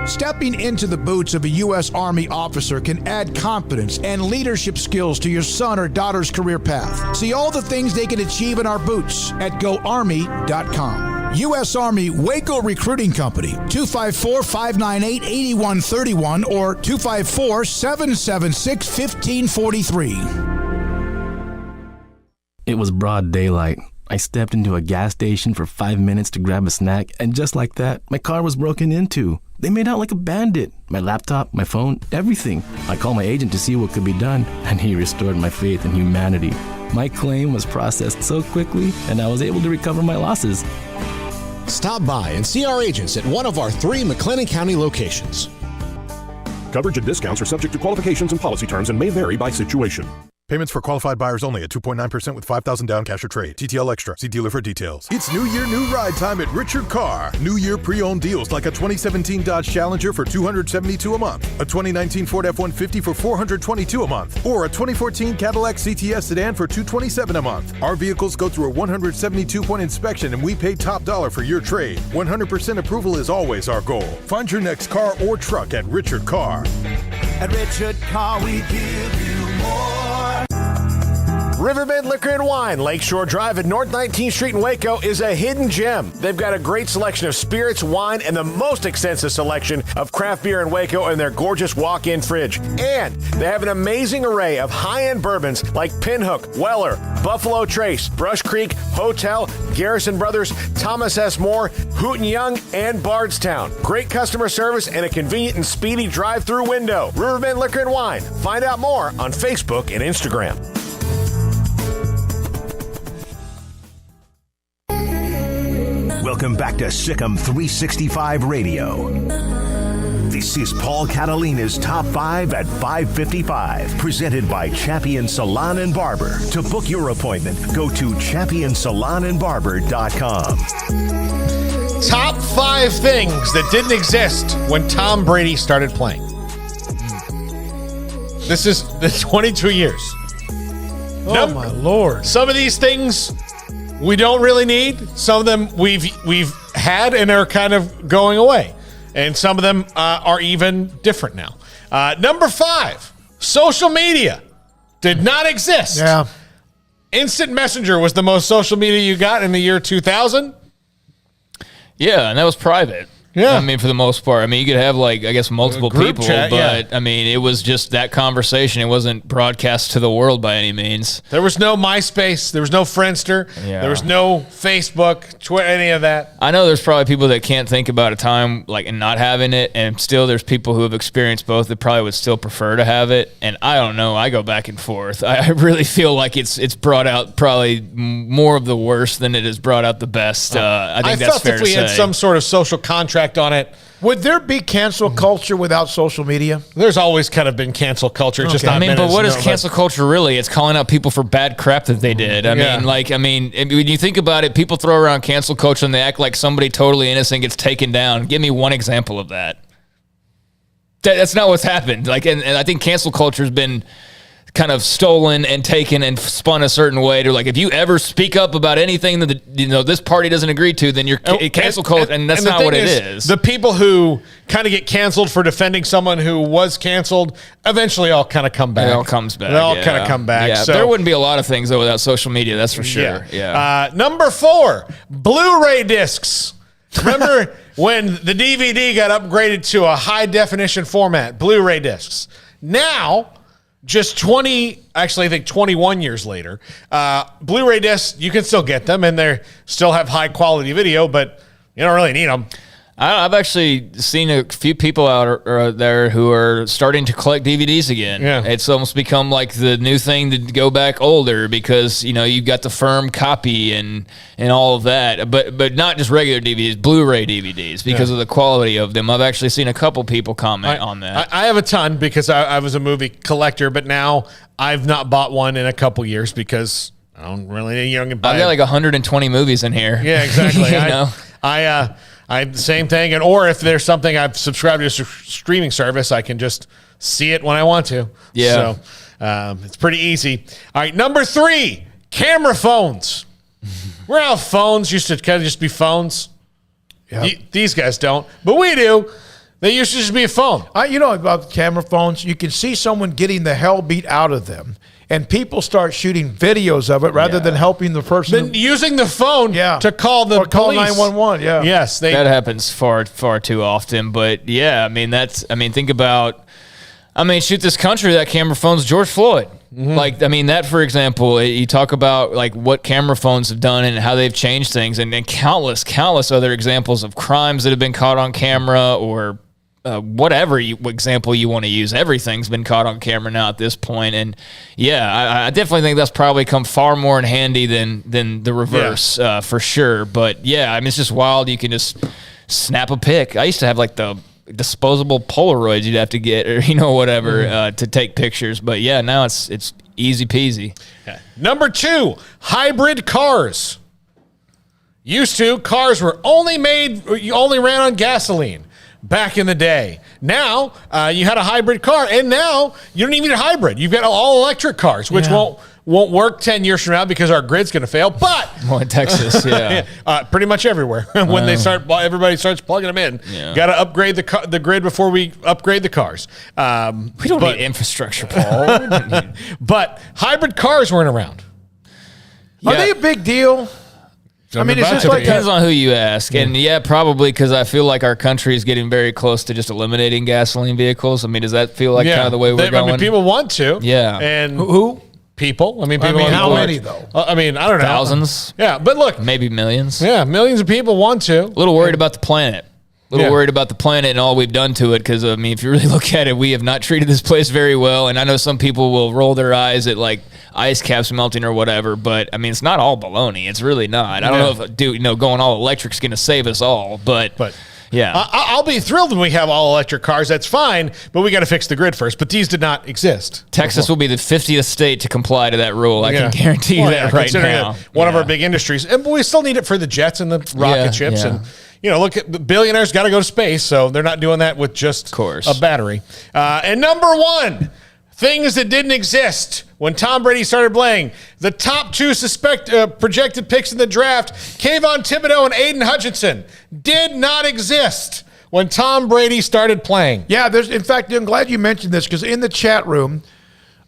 Stepping into the boots of a U.S. Army officer can add confidence and leadership skills to your son or daughter's career path. See all the things they can achieve in our boots at GoArmy.com. U.S. Army Waco Recruiting Company, 254-598-8131 or 254-776-1543. It was broad daylight. I stepped into a gas station for 5 minutes to grab a snack, and just like that, my car was broken into. They made out like a bandit. My laptop, my phone, everything. I called my agent to see what could be done, and he restored my faith in humanity. My claim was processed so quickly, and I was able to recover my losses. Stop by and see our agents at one of our 3 McLennan County locations. Coverage and discounts are subject to qualifications and policy terms and may vary by situation. Payments for qualified buyers only at 2.9% with 5,000 down cash or trade. TTL Extra. See dealer for details. It's New Year, New Ride time at Richard Carr. New Year pre-owned deals like a 2017 Dodge Challenger for $272 a month, a 2019 Ford F-150 for $422 a month, or a 2014 Cadillac CTS sedan for $227 a month. Our vehicles go through a 172-point inspection and we pay top dollar for your trade. 100% approval is always our goal. Find your next car or truck at Richard Carr. At Richard Carr, we give you more. Riverbend Liquor and Wine, Lakeshore Drive at North 19th Street in Waco is a hidden gem. They've got a great selection of spirits, wine, and the most extensive selection of craft beer in Waco in their gorgeous walk-in fridge. And they have an amazing array of high-end bourbons like Pinhook, Weller, Buffalo Trace, Brush Creek, Hotel, Garrison Brothers, Thomas S. Moore, Hooten Young, and Bardstown. Great customer service and a convenient and speedy drive-through window. Riverbend Liquor and Wine. Find out more on Facebook and Instagram. Welcome back to Sikkim 365 Radio. This is Paul Catalina's Top 5 at 5:55, presented by Champion Salon and Barber. To book your appointment, go to championsalonandbarber.com. Top 5 things that didn't exist when Tom Brady started playing. This is the 22 years. Oh, my Lord. Some of these things we don't really need. Some of them we've had and are kind of going away. And some of them are even different now. Number 5, social media did not exist. Yeah. Instant Messenger was the most social media you got in the year 2000. Yeah, and that was private. Yeah. I mean, for the most part. I mean, you could have, like, I guess, multiple people, chat, but, yeah. I mean, it was just that conversation. It wasn't broadcast to the world by any means. There was no MySpace. There was no Friendster. Yeah. There was no Facebook, Twitter, any of that. I know there's probably people that can't think about a time, like, and not having it, and still there's people who have experienced both that probably would still prefer to have it, and I don't know. I go back and forth. I really feel like it's brought out probably more of the worst than it has brought out the best. I think that's fair to say. I felt if we had some sort of social contract on it. Would there be cancel culture without social media? There's always kind of been cancel culture. Just not. I mean, but what is cancel culture really? It's calling out people for bad crap that they did. I mean, when you think about it, people throw around cancel culture and they act like somebody totally innocent gets taken down. Give me one example of that. That's not what's happened. Like, and I think cancel culture has been kind of stolen and taken and spun a certain way. To like, if you ever speak up about anything that this party doesn't agree to, then you're cancel culture, and that's not what it is. The people who kind of get canceled for defending someone who was canceled eventually all kind of come back. It all comes back. They all kind of come back. Yeah, So there wouldn't be a lot of things though without social media. That's for sure. Yeah. Number 4, Blu-ray discs. Remember when the DVD got upgraded to a high definition format, Blu-ray discs. Now, just 21 years later, Blu-ray discs, you can still get them, and they still have high quality video, but you don't really need them. I've actually seen a few people out there who are starting to collect DVDs again. Yeah. It's almost become like the new thing to go back older because, you've got the firm copy and all of that. But not just regular DVDs, Blu-ray DVDs because of the quality of them. I've actually seen a couple people comment on that. I have a ton because I was a movie collector, but now I've not bought one in a couple years because I don't really need young and buy. I've got like 120 movies in here. Yeah, exactly. I same thing, or if there's something I've subscribed to a streaming service, I can just see it when I want to. Yeah. So it's pretty easy. All right, number 3, camera phones. Remember how phones used to kind of just be phones? Yep. These guys don't, but we do. They used to just be a phone. About camera phones, you can see someone getting the hell beat out of them. And people start shooting videos of it rather than helping the person. Then using the phone to call the or call police. 911. Yeah. Yes, that happens far too often. But yeah, think about. Shoot this country. That camera phone's George Floyd. Mm-hmm. That, for example, you talk about like what camera phones have done and how they've changed things, and countless other examples of crimes that have been caught on camera or. Whatever example you want to use, everything's been caught on camera now at this point, and I definitely think that's probably come far more in handy than the reverse for sure. But it's just wild. You can just snap a pic. I used to have like the disposable Polaroids you'd have to get or whatever to take pictures. But now it's easy peasy. Okay. Number 2, hybrid cars. Used to, cars were only ran on gasoline. Back in the day. Now, you had a hybrid car, and now you don't even need a hybrid. You've got all electric cars, which won't work 10 years from now because our grid's going to fail. But in Texas, pretty much everywhere. When everybody starts plugging them in. Yeah. Got to upgrade the grid before we upgrade the cars. We don't need infrastructure, Paul. But hybrid cars weren't around. Are they a big deal? It depends on who you ask. And probably because I feel like our country is getting very close to just eliminating gasoline vehicles. Does that feel like kind of the way we're going? People want to. Yeah. And who? People. How many though? I don't know. Thousands. Yeah, but look. Maybe millions. Yeah, millions of people want to. A little worried about the planet. Worried about the planet and all we've done to it because, if you really look at it, we have not treated this place very well. And I know some people will roll their eyes at, like, ice caps melting or whatever, but, it's not all baloney. It's really not. I don't know if, going all electric is going to save us all, but yeah. I'll be thrilled when we have all electric cars. That's fine, but we got to fix the grid first. But these did not exist. Texas will be the 50th state to comply to that rule. I can guarantee you that right now. One of our big industries. And we still need it for the jets and the rocket ships and... look at the billionaires got to go to space, so they're not doing that with just a battery. And number 1, things that didn't exist when Tom Brady started playing. The top 2 projected picks in the draft, Kayvon Thibodeau and Aiden Hutchinson, did not exist when Tom Brady started playing. Yeah, in fact, I'm glad you mentioned this because in the chat room,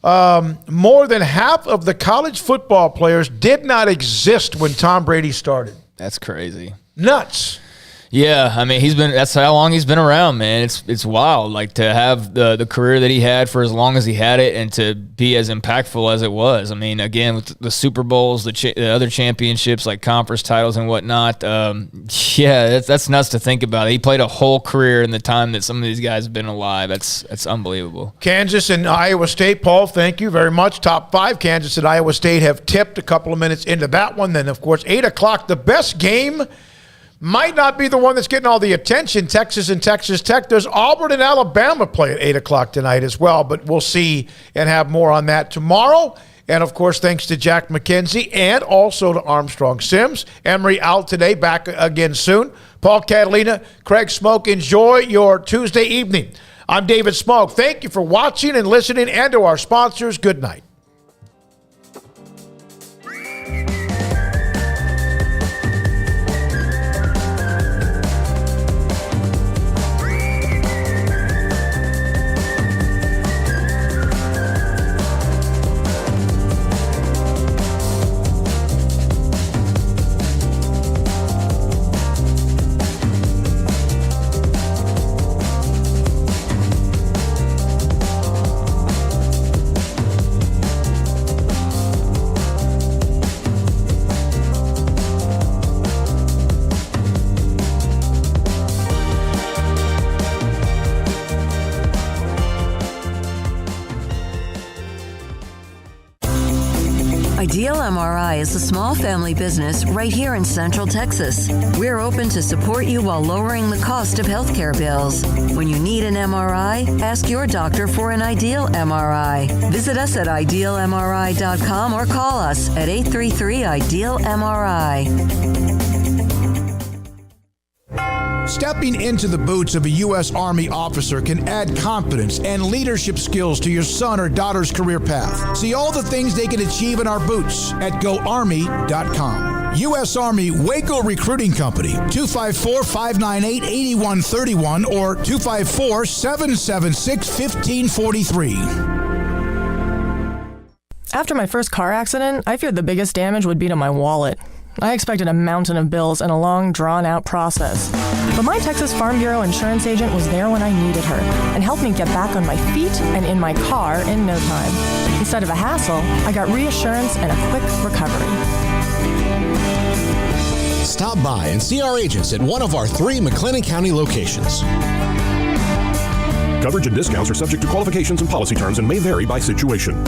more than half of the college football players did not exist when Tom Brady started. That's crazy. Nuts. Yeah, that's how long he's been around, man. It's wild, like to have the career that he had for as long as he had it and to be as impactful as it was. Again, with the Super Bowls, the other championships, like conference titles and whatnot. That's nuts to think about. He played a whole career in the time that some of these guys have been alive. That's unbelievable. Kansas and Iowa State, Paul, thank you very much. Top 5, Kansas and Iowa State have tipped a couple of minutes into that one. Then, of course, 8 o'clock, the best game might not be the one that's getting all the attention, Texas and Texas Tech. There's Auburn and Alabama play at 8 o'clock tonight as well, but we'll see and have more on that tomorrow. And, of course, thanks to Jack McKenzie and also to Armstrong Sims. Emery out today, back again soon. Paul, Catalina, Craig Smoak, enjoy your Tuesday evening. I'm David Smoak. Thank you for watching and listening, and to our sponsors, good night. Ideal MRI is a small family business right here in Central Texas. We're open to support you while lowering the cost of healthcare bills. When you need an MRI, ask your doctor for an Ideal MRI. Visit us at idealmri.com or call us at 833-IDEAL-MRI. Stepping into the boots of a U.S. Army officer can add confidence and leadership skills to your son or daughter's career path. See all the things they can achieve in our boots at GoArmy.com. U.S. Army Waco Recruiting Company, 254-598-8131 or 254-776-1543. After my first car accident, I feared the biggest damage would be to my wallet. I expected a mountain of bills and a long, drawn-out process. But my Texas Farm Bureau insurance agent was there when I needed her and helped me get back on my feet and in my car in no time. Instead of a hassle, I got reassurance and a quick recovery. Stop by and see our agents at one of our 3 McLennan County locations. Coverage and discounts are subject to qualifications and policy terms and may vary by situation.